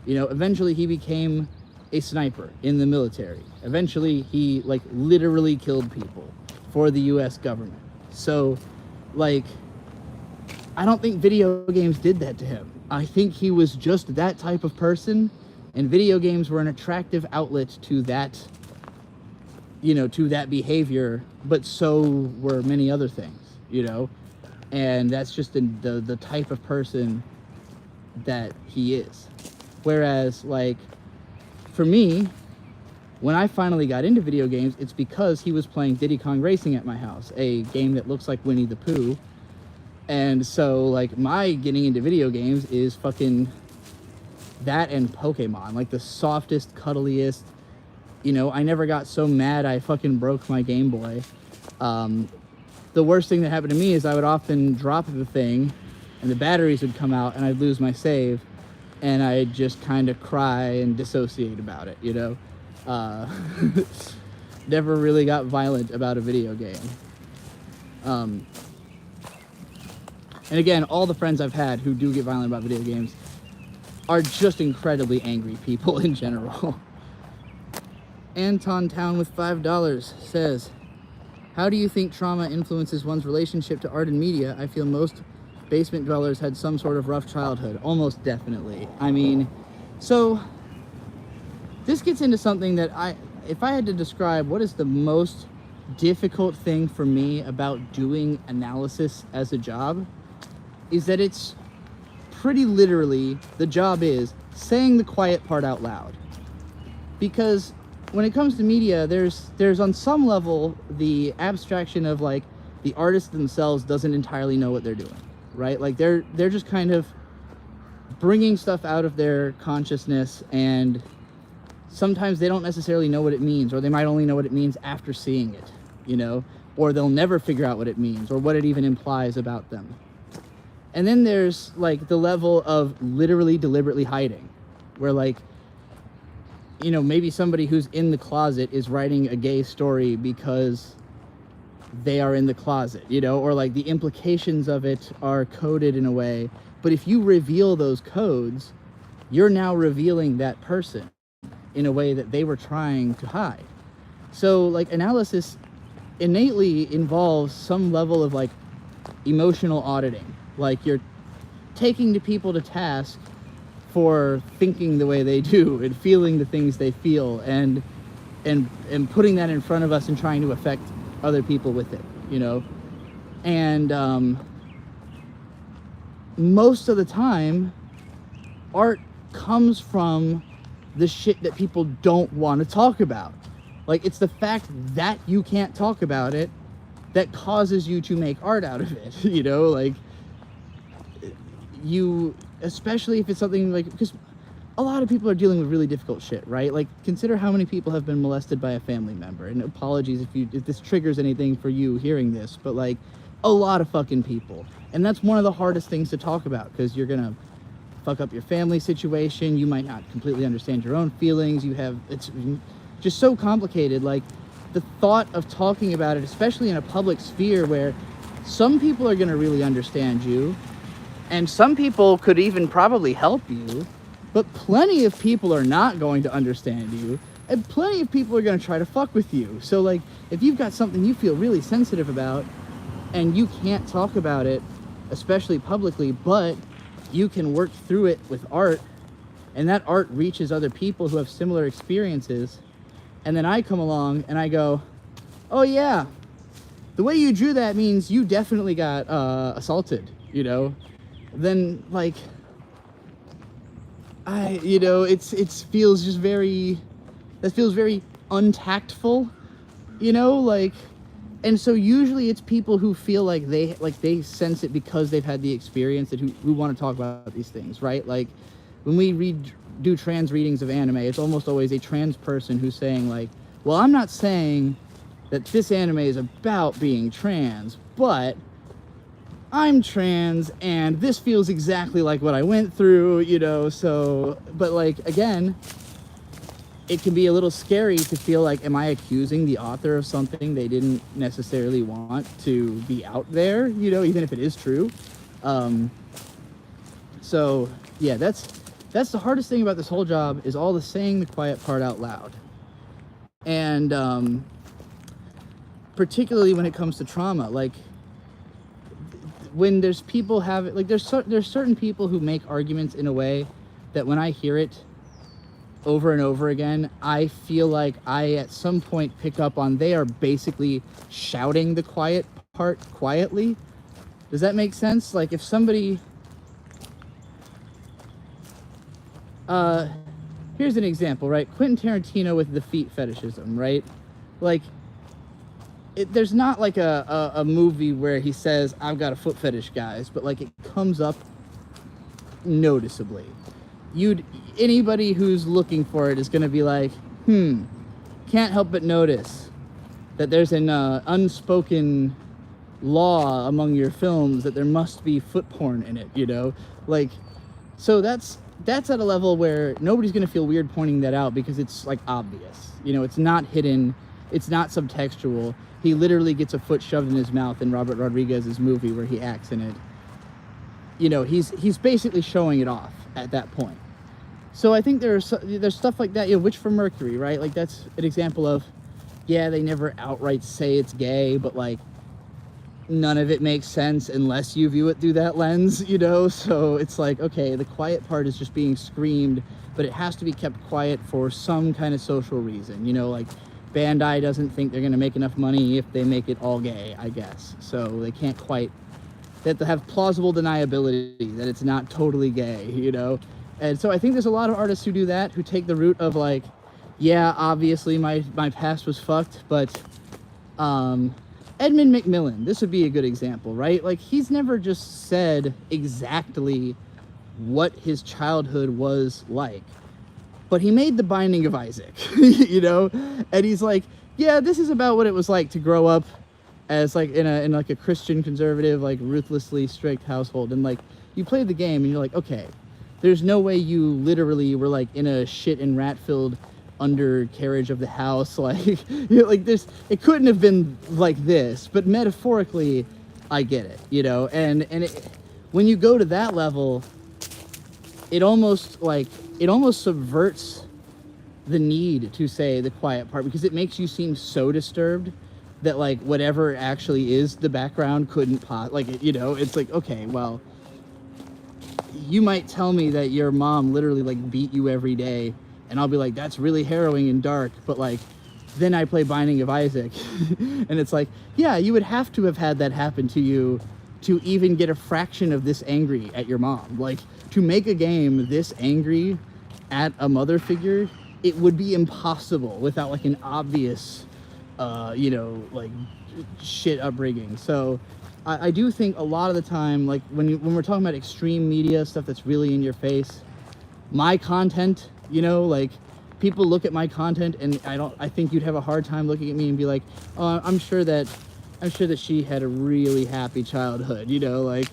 You know, eventually he became a sniper in the military. Eventually he like literally killed people for the US government. So, like, I don't think video games did that to him. I think he was just that type of person, and video games were an attractive outlet to that, you know, to that behavior, but so were many other things, you know? And that's just the type of person that he is. Whereas, like, for me, when I finally got into video games, it's because he was playing Diddy Kong Racing at my house, a game that looks like Winnie the Pooh. And so, like, my getting into video games is fucking that and Pokemon, like the softest, cuddliest. You know, I never got so mad I fucking broke my Game Boy. The worst thing that happened to me is I would often drop the thing and the batteries would come out and I'd lose my save, and I'd just kind of cry and dissociate about it, you know? Never really got violent about a video game. And again, all the friends I've had who do get violent about video games are just incredibly angry people in general. Anton Town with $5 says, how do you think trauma influences one's relationship to art and media? I feel most basement dwellers had some sort of rough childhood. Almost definitely. I mean, so this gets into something that if I had to describe what is the most difficult thing for me about doing analysis as a job, is that it's pretty literally, the job is saying the quiet part out loud. Because when it comes to media, there's on some level the abstraction of, like, the artist themselves doesn't entirely know what they're doing, right? Like, they're just kind of bringing stuff out of their consciousness, and sometimes they don't necessarily know what it means, or they might only know what it means after seeing it, you know? Or they'll never figure out what it means or what it even implies about them. And then there's, like, the level of literally deliberately hiding, where, like, you know, maybe somebody who's in the closet is writing a gay story because they are in the closet, you know, or like the implications of it are coded in a way But if you reveal those codes, you're now revealing that person in a way that they were trying to hide. So like analysis innately involves some level of like emotional auditing. Like you're taking the people to task for thinking the way they do and feeling the things they feel, and putting that in front of us and trying to affect other people with it, you know. And most of the time art comes from the shit that people don't want to talk about. Like, it's the fact that you can't talk about it that causes you to make art out of it, you know. Like, you, especially if it's something like, because a lot of people are dealing with really difficult shit, right? Like, consider how many people have been molested by a family member. And apologies if this triggers anything for you hearing this, but like, a lot of fucking people. And that's one of the hardest things to talk about, because you're gonna fuck up your family situation. You might not completely understand your own feelings. It's just so complicated. Like, the thought of talking about it, especially in a public sphere where some people are gonna really understand you, and some people could even probably help you, but plenty of people are not going to understand you, and plenty of people are going to try to fuck with you. So like, if you've got something you feel really sensitive about and you can't talk about it, especially publicly, but you can work through it with art, and that art reaches other people who have similar experiences, and then I come along and I go, oh yeah, the way you drew that means you definitely got assaulted, you know. Then like, it feels just very, that feels very untactful, you know, like. And so usually it's people who feel like they sense it because they've had the experience, that who want to talk about these things, right? Like, when we do trans readings of anime, it's almost always a trans person who's saying like, well, I'm not saying that this anime is about being trans, but I'm trans and this feels exactly like what I went through, you know. So, but like, again, it can be a little scary to feel like, am I accusing the author of something they didn't necessarily want to be out there, you know, even if it is true. So yeah, that's the hardest thing about this whole job, is all the saying the quiet part out loud. And particularly when it comes to trauma, like, when there's people like, there's certain people who make arguments in a way that when I hear it over and over again, I feel like I at some point pick up on, they are basically shouting the quiet part quietly. Does that make sense? Like, if somebody, here's an example, right? Quentin Tarantino with the feet fetishism, right? Like, there's not like a movie where he says, I've got a foot fetish, guys, but like, it comes up noticeably. Anybody who's looking for it is going to be like, can't help but notice that there's an unspoken law among your films that there must be foot porn in it, you know? Like, so that's at a level where nobody's going to feel weird pointing that out, because it's like obvious, you know. It's not hidden, it's not subtextual. He literally gets a foot shoved in his mouth in Robert Rodriguez's movie where he acts in it. You know, he's basically showing it off at that point. So I think there's stuff like that, you know, Witch from Mercury, right? Like, that's an example of, yeah, they never outright say it's gay, but like, none of it makes sense unless you view it through that lens, you know? So it's like, okay, the quiet part is just being screamed, but it has to be kept quiet for some kind of social reason, you know? Like, Bandai doesn't think they're going to make enough money if they make it all gay, I guess. So they can't quite, they have to have plausible deniability that it's not totally gay, you know? And so I think there's a lot of artists who do that, who take the route of like, yeah, obviously my past was fucked, but Edmund McMillan, this would be a good example, right? Like, he's never just said exactly what his childhood was like, but he made The Binding of Isaac, you know? And he's like, yeah, this is about what it was like to grow up as like in like a Christian conservative, like ruthlessly strict household. And like, you play the game and you're like, okay, there's no way you literally were like in a shit and rat filled undercarriage of the house. Like, you know, like this, it couldn't have been like this, but metaphorically, I get it, you know? And when you go to that level, it almost subverts the need to say the quiet part, because it makes you seem so disturbed that like whatever actually is the background couldn't it's like, okay, well, you might tell me that your mom literally like beat you every day, and I'll be like, that's really harrowing and dark, but like then I play Binding of Isaac and it's like, yeah, you would have to have had that happen to you to even get a fraction of this angry at your mom. Like, to make a game this angry at a mother figure, it would be impossible without like an obvious like shit upbringing. So I do think a lot of the time, like when we're talking about extreme media stuff that's really in your face, my content, like people look at my content and I think you'd have a hard time looking at me and be like, oh, I'm sure that she had a really happy childhood, like,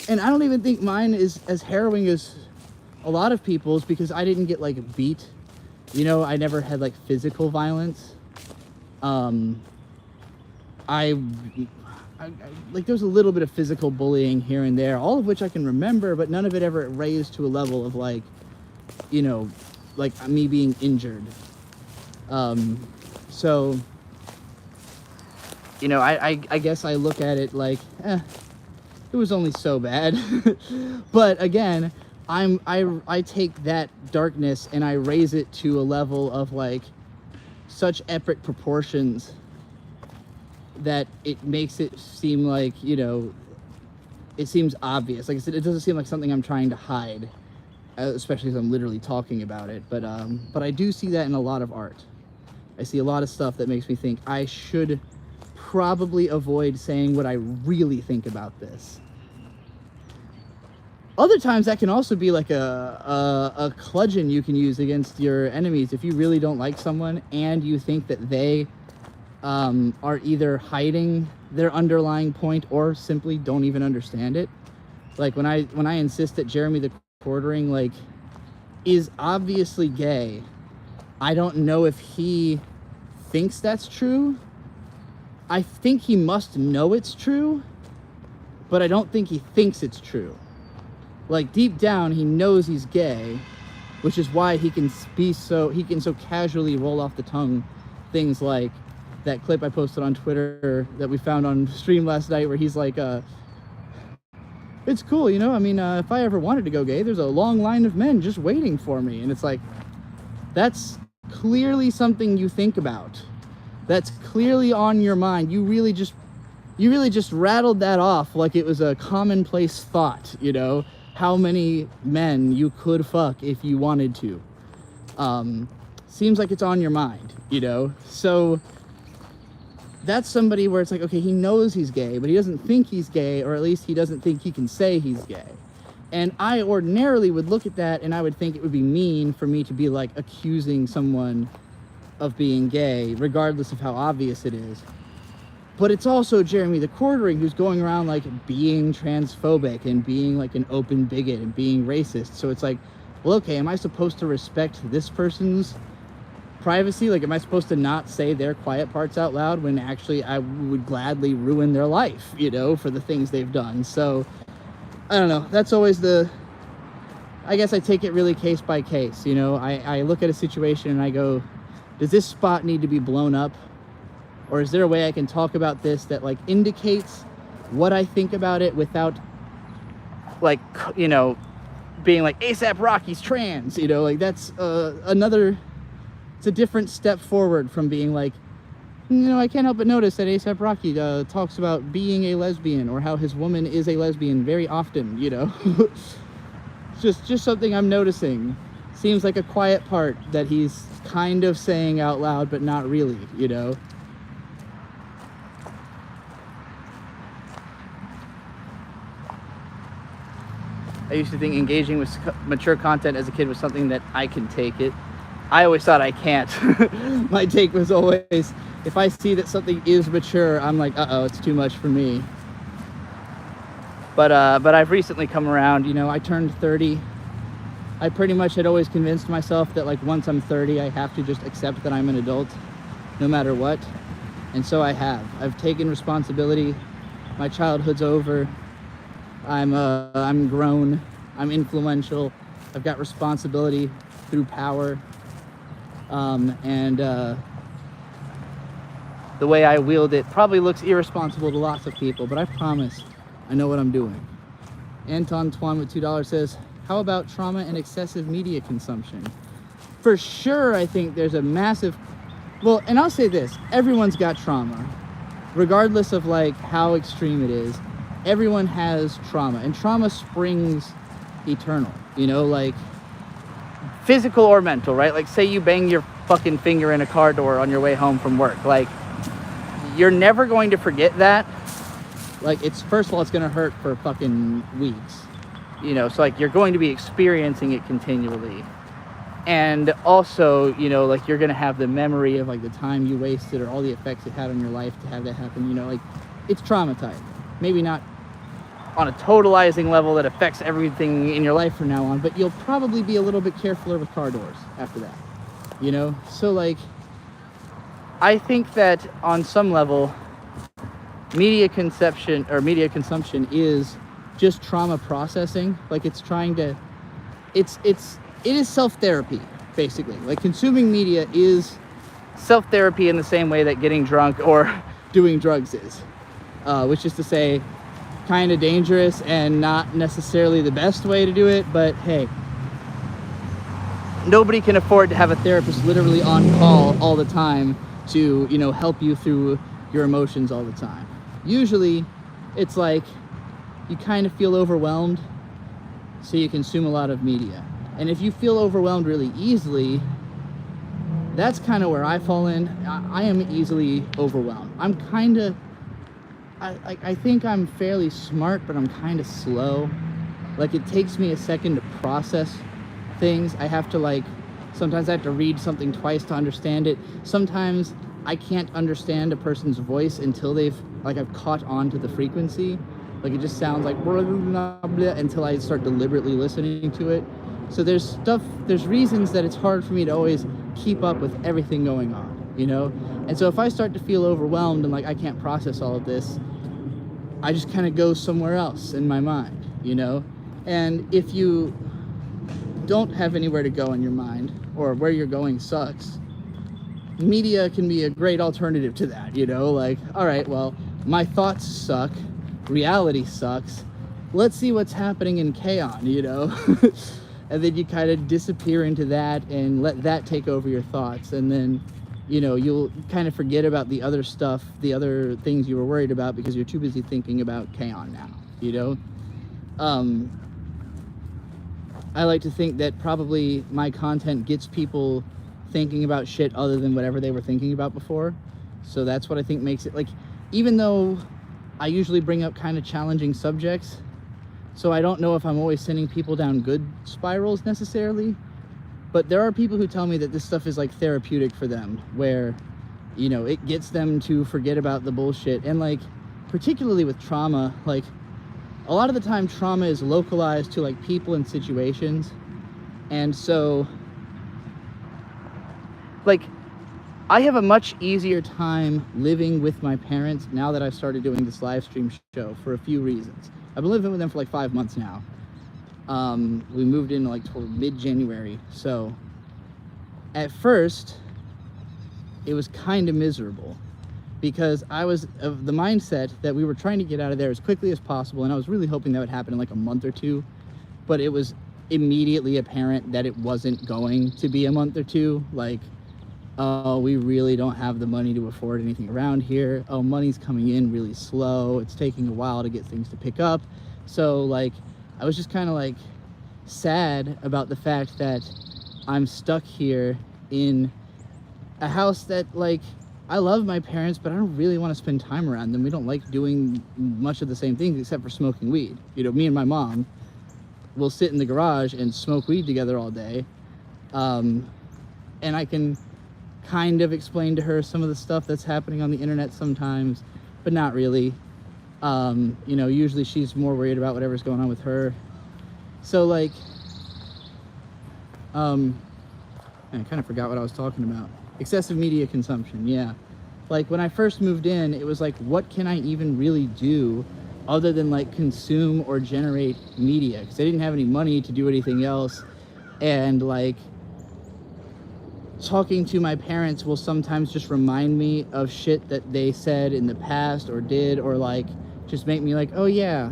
and I don't even think mine is as harrowing as a lot of people's, because I didn't get like beat, I never had like physical violence. I like, there's a little bit of physical bullying here and there, all of which I can remember, but none of it ever raised to a level of like, like me being injured. So, I guess I look at it like, it was only so bad. But again, I take that darkness and I raise it to a level of like such epic proportions that it makes it seem like, it seems obvious. Like I said, it doesn't seem like something I'm trying to hide, especially as I'm literally talking about it. But I do see that in a lot of art. I see a lot of stuff that makes me think I should probably avoid saying what I really think about this. Other times that can also be like a bludgeon you can use against your enemies. If you really don't like someone and you think that they are either hiding their underlying point or simply don't even understand it. Like when I insist that Jeremy the Quartering like is obviously gay, I don't know if he thinks that's true. I think he must know it's true, but I don't think he thinks it's true. Like deep down he knows he's gay, which is why he can so casually roll off the tongue things like that clip I posted on Twitter that we found on stream last night, where he's like, it's cool, I mean, if I ever wanted to go gay, there's a long line of men just waiting for me. And it's like, that's clearly something you think about. That's clearly on your mind. You really just rattled that off like it was a commonplace thought, how many men you could fuck if you wanted to. Seems like it's on your mind, so that's somebody where it's like, okay, he knows he's gay, but he doesn't think he's gay, or at least he doesn't think he can say he's gay. And I ordinarily would look at that and I would think it would be mean for me to be like accusing someone of being gay, regardless of how obvious it is. But it's also Jeremy the Quartering who's going around like being transphobic and being like an open bigot and being racist. So it's like, well, okay, am I supposed to respect this person's privacy? Like, am I supposed to not say their quiet parts out loud when actually I would gladly ruin their life, for the things they've done? So I don't know. That's always I guess I take it really case by case. I look at a situation and I go, does this spot need to be blown up? Or is there a way I can talk about this that like indicates what I think about it without like, being like A$AP Rocky's trans, like that's it's a different step forward from being like, I can't help but notice that A$AP Rocky talks about being a lesbian, or how his woman is a lesbian very often, just something I'm noticing. Seems like a quiet part that he's kind of saying out loud, but not really, I used to think engaging with mature content as a kid was something that I can take it. I always thought I can't. My take was always, if I see that something is mature, I'm like, uh-oh, it's too much for me. But I've recently come around, I turned 30. I pretty much had always convinced myself that like once I'm 30, I have to just accept that I'm an adult, no matter what. And so I have. I've taken responsibility. My childhood's over. I'm grown, I'm influential, I've got responsibility through power, and the way I wield it probably looks irresponsible to lots of people, but I promise I know what I'm doing. Anton Twan with $2 says, how about trauma and excessive media consumption? For sure, I think there's a massive, well, and I'll say this, everyone's got trauma, regardless of like how extreme it is. Everyone has trauma, and trauma springs eternal, you know, like physical or mental, right? Like say you bang your fucking finger in a car door on your way home from work, like you're never going to forget that. Like it's, first of all, it's gonna hurt for fucking weeks, you know, so like you're going to be experiencing it continually. And also, you know, like you're gonna have the memory of like the time you wasted or all the effects it had on your life to have that happen, you know, like it's traumatizing. Maybe not on a totalizing level that affects everything in your life from now on, but you'll probably be a little bit carefuler with car doors after that, you know? So like, I think that on some level, media consumption is just trauma processing. Like it's trying to, it is self-therapy, basically. Like consuming media is self-therapy in the same way that getting drunk or doing drugs is, which is to say, kind of dangerous and not necessarily the best way to do it, but hey, nobody can afford to have a therapist literally on call all the time to, you know, help you through your emotions all the time. Usually it's like you kind of feel overwhelmed, so you consume a lot of media. And if you feel overwhelmed really easily, that's kind of where I fall in. I am easily overwhelmed. I'm kind of, I think I'm fairly smart, but I'm kind of slow. Like it takes me a second to process things. I have to like, sometimes I have to read something twice to understand it. Sometimes I can't understand a person's voice until I've caught on to the frequency. Like it just sounds like blah, blah, blah, until I start deliberately listening to it. So there's reasons that it's hard for me to always keep up with everything going on, you know? And so if I start to feel overwhelmed and like I can't process all of this, I just kind of go somewhere else in my mind, you know? And if you don't have anywhere to go in your mind, or where you're going sucks, media can be a great alternative to that, you know? Like, all right, well, my thoughts suck, reality sucks, let's see what's happening in K-On!, you know? And then you kind of disappear into that and let that take over your thoughts. And then, you know, you'll kind of forget about the other stuff, the other things you were worried about because you're too busy thinking about K-On! Now, you know? I like to think that probably my content gets people thinking about shit other than whatever they were thinking about before. So that's what I think makes it, like, even though I usually bring up kind of challenging subjects, so I don't know if I'm always sending people down good spirals necessarily, but there are people who tell me that this stuff is like therapeutic for them, where, you know, it gets them to forget about the bullshit. And like, particularly with trauma, like a lot of the time trauma is localized to like people and situations. And so like, I have a much easier time living with my parents now that I've started doing this live stream show for a few reasons. I've been living with them for like 5 months now. We moved in like mid-January. So at first it was kind of miserable because I was of the mindset that we were trying to get out of there as quickly as possible. And I was really hoping that would happen in like a month or two, but it was immediately apparent that it wasn't going to be a month or two. Like, oh, we really don't have the money to afford anything around here. Oh, money's coming in really slow. It's taking a while to get things to pick up. So like, I was just kind of like sad about the fact that I'm stuck here in a house that, like, I love my parents, but I don't really want to spend time around them. We don't like doing much of the same things except for smoking weed. You know, me and my mom will sit in the garage and smoke weed together all day. And I can kind of explain to her some of the stuff that's happening on the internet sometimes, but not really. You know, usually she's more worried about whatever's going on with her. So like, I kind of forgot what I was talking about. Excessive media consumption, yeah. Like when I first moved in, it was like, what can I even really do other than like consume or generate media, because they didn't have any money to do anything else. And like talking to my parents will sometimes just remind me of shit that they said in the past or did, or like just make me like, oh yeah,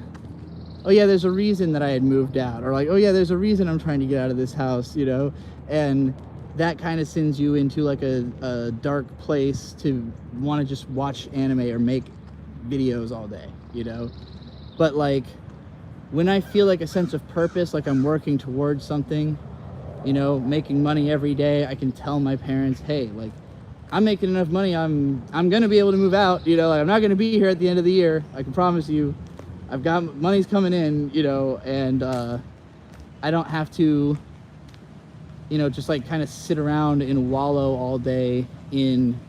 there's a reason that I had moved out, or like, oh yeah, there's a reason I'm trying to get out of this house, you know. And that kind of sends you into like a dark place to want to just watch anime or make videos all day, you know. But like when I feel like a sense of purpose, like I'm working towards something, you know, making money every day, I can tell my parents, hey, like I'm making enough money, I'm gonna be able to move out, you know, like, I'm not gonna be here at the end of the year, I can promise you. I've got money's coming in, you know, and I don't have to, you know, just like kind of sit around and wallow all day in,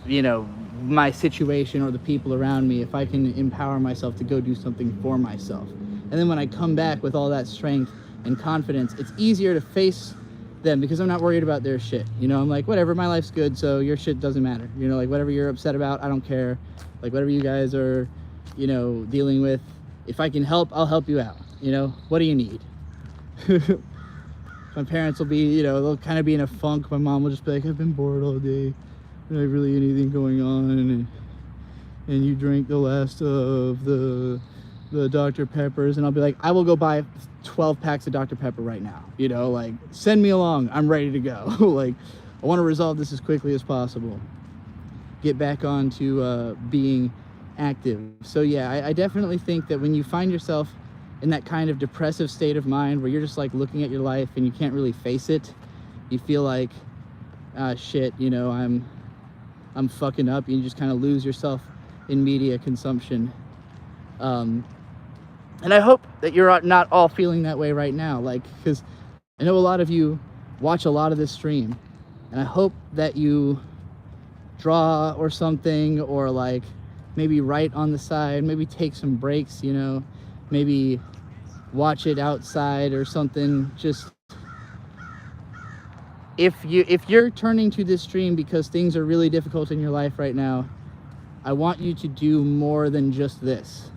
you know, my situation or the people around me, if I can empower myself to go do something for myself. And then when I come back with all that strength and confidence, it's easier to face them because I'm not worried about their shit. You know, I'm like, whatever, my life's good, so your shit doesn't matter. You know, like whatever you're upset about, I don't care. Like whatever you guys are, you know, dealing with, if I can help, I'll help you out. You know, what do you need? My parents will be, you know, they'll kind of be in a funk. My mom will just be like, I've been bored all day. Don't have really anything going on. And you drink the last of the Dr. Peppers. And I'll be like, I will go buy 12 packs of Dr. Pepper right now. You know, like, send me along. I'm ready to go. Like, I want to resolve this as quickly as possible. Get back on to being active. So yeah, I definitely think that when you find yourself in that kind of depressive state of mind where you're just like looking at your life and you can't really face it, you feel like, shit, you know, I'm fucking up. You just kind of lose yourself in media consumption. And I hope that you're not all feeling that way right now, like, because I know a lot of you watch a lot of this stream, and I hope that you draw or something, or like maybe write on the side, maybe take some breaks, you know, maybe watch it outside or something. Just if you're turning to this stream because things are really difficult in your life right now, I want you to do more than just this.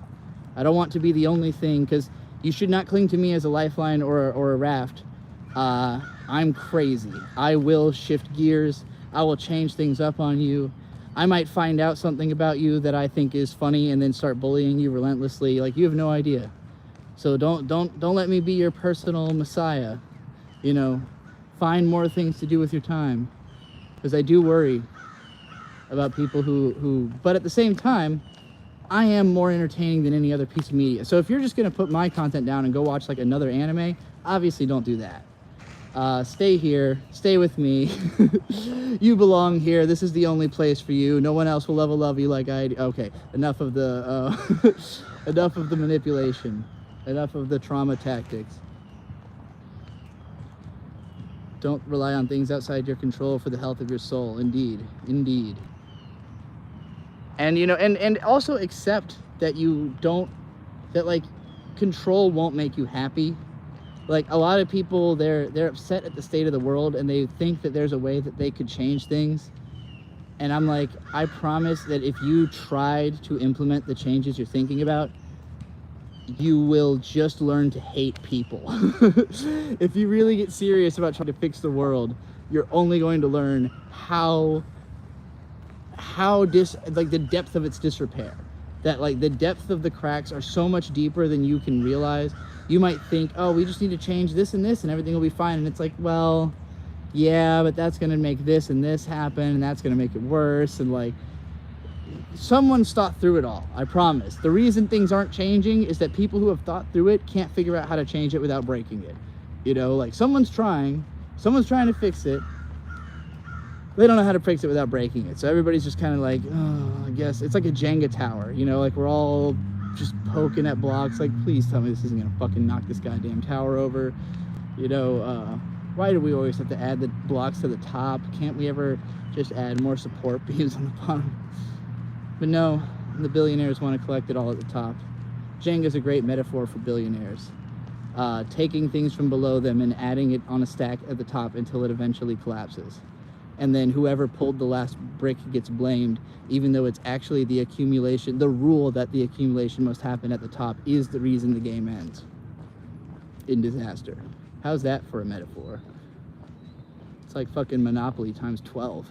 I don't want to be the only thing, because you should not cling to me as a lifeline or a raft. I'm crazy. I will shift gears. I will change things up on you. I might find out something about you that I think is funny and then start bullying you relentlessly. Like, you have no idea. So don't let me be your personal messiah. You know, find more things to do with your time, because I do worry about people who, but at the same time, I am more entertaining than any other piece of media. So if you're just gonna put my content down and go watch like another anime, obviously don't do that. Stay here, stay with me. You belong here. This is the only place for you. No one else will love you like I do. Okay, enough of the enough of the manipulation, enough of the trauma tactics. Don't rely on things outside your control for the health of your soul. Indeed, indeed. And you know, and also accept that you don't, that like control won't make you happy. Like a lot of people, they're upset at the state of the world, and they think that there's a way that they could change things. And I'm like, I promise that if you tried to implement the changes you're thinking about, you will just learn to hate people. If you really get serious about trying to fix the world, you're only going to learn how like the depth of its disrepair. That like the depth of the cracks are so much deeper than you can realize. You might think, oh, we just need to change this and this and everything will be fine. And it's like, well, yeah, but that's gonna make this and this happen, and that's gonna make it worse. And like, someone's thought through it all, I promise. The reason things aren't changing is that people who have thought through it can't figure out how to change it without breaking it. You know, like someone's trying to fix it. They don't know how to fix it without breaking it. So everybody's just kind of like, oh, I guess it's like a Jenga tower, you know, like we're all just poking at blocks. Like, please tell me this isn't gonna fucking knock this goddamn tower over. You know, why do we always have to add the blocks to the top? Can't we ever just add more support beams on the bottom? But no, the billionaires want to collect it all at the top. Jenga's a great metaphor for billionaires. Taking things from below them and adding it on a stack at the top until it eventually collapses. and then whoever pulled the last brick gets blamed, even though it's actually the accumulation, the rule that the accumulation must happen at the top is the reason the game ends in disaster. How's that for a metaphor? It's like fucking Monopoly times 12.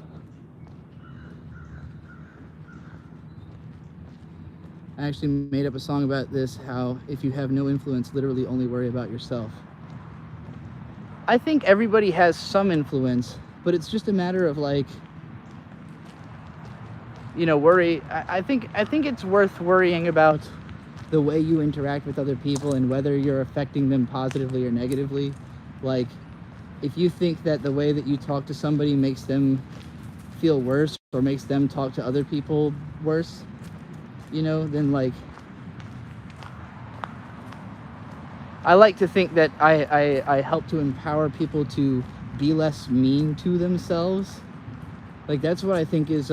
I actually made up a song about this, how if you have no influence, literally only worry about yourself. I think everybody has some influence, but it's just a matter of like, you know, worry. I think it's worth worrying about the way you interact with other people and whether you're affecting them positively or negatively. Like, if you think that the way that you talk to somebody makes them feel worse or makes them talk to other people worse, you know, then like, I like to think that I help to empower people to be less mean to themselves. Like, that's what I think is,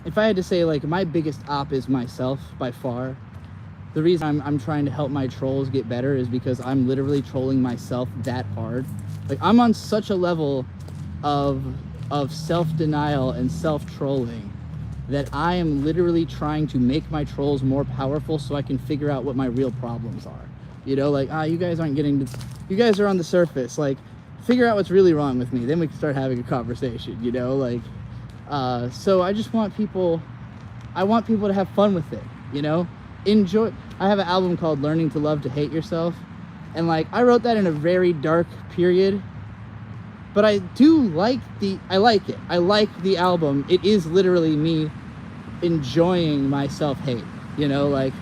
if I had to say, like, my biggest op is myself by far. The reason I'm trying to help my trolls get better is because I'm literally trolling myself that hard. Like, I'm on such a level of self-denial and self-trolling that I am literally trying to make my trolls more powerful so I can figure out what my real problems are. You know, like, you guys aren't getting to, you guys are on the surface. Like, figure out what's really wrong with me. Then we can start having a conversation, you know? Like, so I just want people, I want people to have fun with it, you know? Enjoy. I have an album called Learning to Love to Hate Yourself. And like, I wrote that in a very dark period. But I do like I like it. I like the album. It is literally me enjoying my self-hate, you know? Like,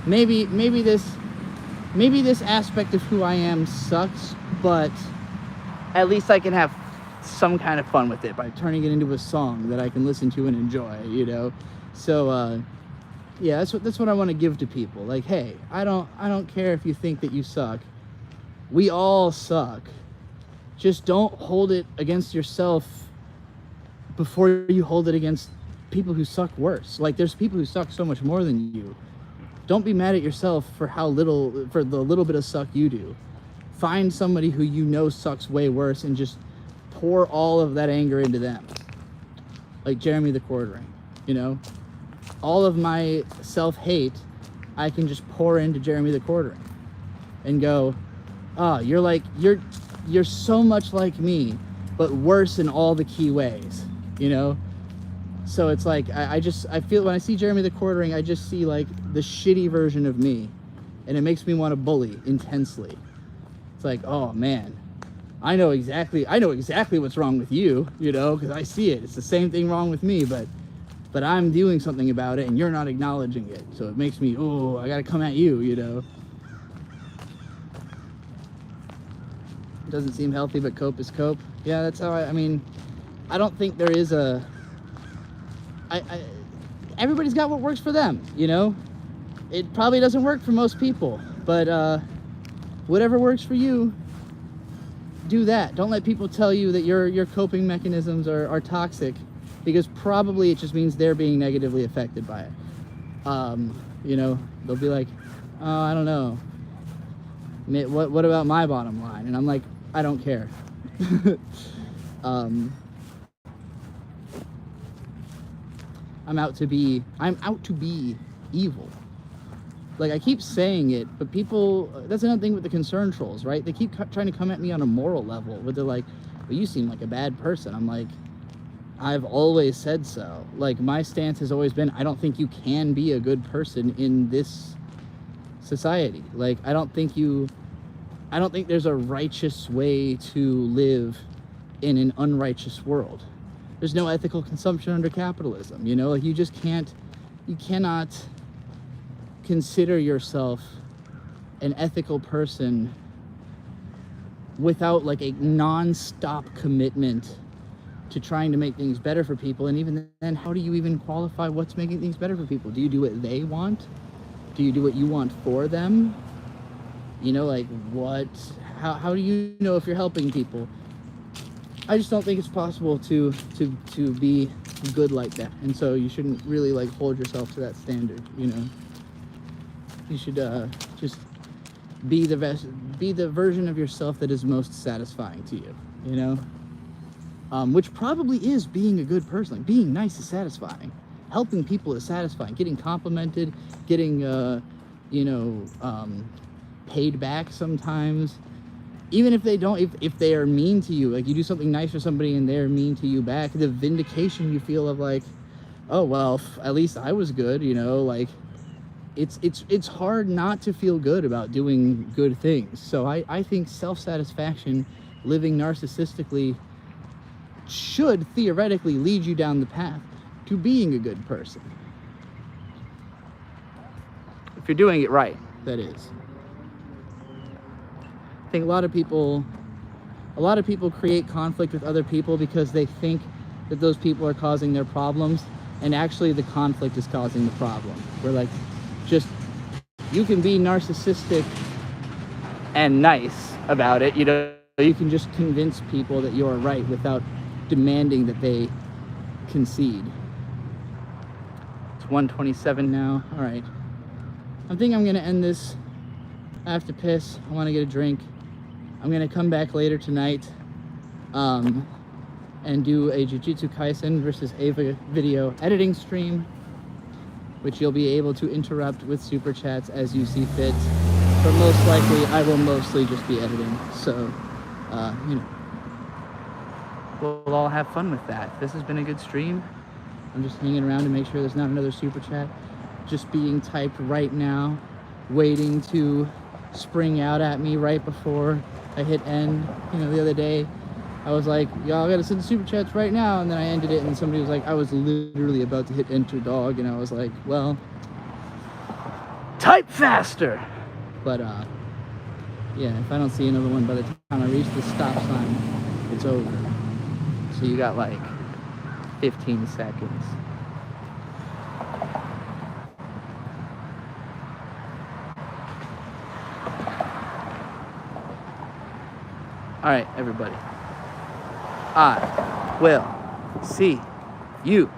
maybe this aspect of who I am sucks, but at least I can have some kind of fun with it by turning it into a song that I can listen to and enjoy, you know? So, yeah, that's what I want to give to people. Like, hey, I don't care if you think that you suck. We all suck. Just don't hold it against yourself before you hold it against people who suck worse. Like, there's people who suck so much more than you. Don't be mad at yourself for the little bit of suck you do. Find somebody who you know sucks way worse and just pour all of that anger into them. Like Jeremy the Quartering, you know? All of my self-hate, I can just pour into Jeremy the Quartering and go, you're so much like me, but worse in all the key ways, you know? So it's like, I feel when I see Jeremy the Quartering, I just see like the shitty version of me, and it makes me want to bully intensely. It's like, oh man, I know exactly what's wrong with you, you know, because I see it. It's the same thing wrong with me, but I'm doing something about it and you're not acknowledging it. So it makes me, oh, I gotta come at you, you know. It doesn't seem healthy, but cope is cope. Yeah, that's how I mean, I don't think there is everybody's got what works for them, you know. It probably doesn't work for most people, but whatever works for you, do that. Don't let people tell you that your coping mechanisms are toxic, because probably it just means they're being negatively affected by it. You know, they'll be like, oh, I don't know. What about my bottom line? And I'm like, I don't care. I'm out to be evil. Like, I keep saying it, but people, that's another thing with the concern trolls, right? They keep trying to come at me on a moral level, where they're like, well, you seem like a bad person. I'm like, I've always said so. Like, my stance has always been, I don't think you can be a good person in this society. Like, I don't think there's a righteous way to live in an unrighteous world. There's no ethical consumption under capitalism, you know? Like, you cannot consider yourself an ethical person without like a non-stop commitment to trying to make things better for people. And even then, how do you even qualify what's making things better for people? Do you do what they want? Do you do what you want for them? You know, like, how do you know if you're helping people? I just don't think it's possible to be good like that. And so you shouldn't really like hold yourself to that standard, you know? You should just be the version of yourself that is most satisfying to you, you know? which probably is being a good person. Like, being nice is satisfying. Helping people is satisfying. Getting complimented, getting, paid back sometimes. Even if they don't, if they are mean to you, like you do something nice for somebody and they're mean to you back, the vindication you feel of like, oh, well, at least I was good, like it's hard not to feel good about doing good things. So I think self-satisfaction, living narcissistically, should theoretically lead you down the path to being a good person. If you're doing it right, that is. I think a lot of people create conflict with other people because they think that those people are causing their problems, and actually the conflict is causing the problem. We're like, just, you can be narcissistic and nice about it, you can just convince people that you're right without demanding that they concede. It's 1:27 now. All right, I think I'm gonna end this. I have to piss. I want to get a drink. I'm gonna come back later tonight and do a Jujutsu Kaisen versus Eva video editing stream, which you'll be able to interrupt with super chats as you see fit. But most likely, I will mostly just be editing. So, we'll all have fun with that. This has been a good stream. I'm just hanging around to make sure there's not another super chat just being typed right now, waiting to spring out at me right before I hit end. The other day, I was like, y'all gotta send super chats right now, and then I ended it, and somebody was like, I was literally about to hit enter, dog, and I was like, well, type faster. But yeah, if I don't see another one by the time I reach the stop sign, it's over. So you got like 15 seconds. All right, everybody. I will see you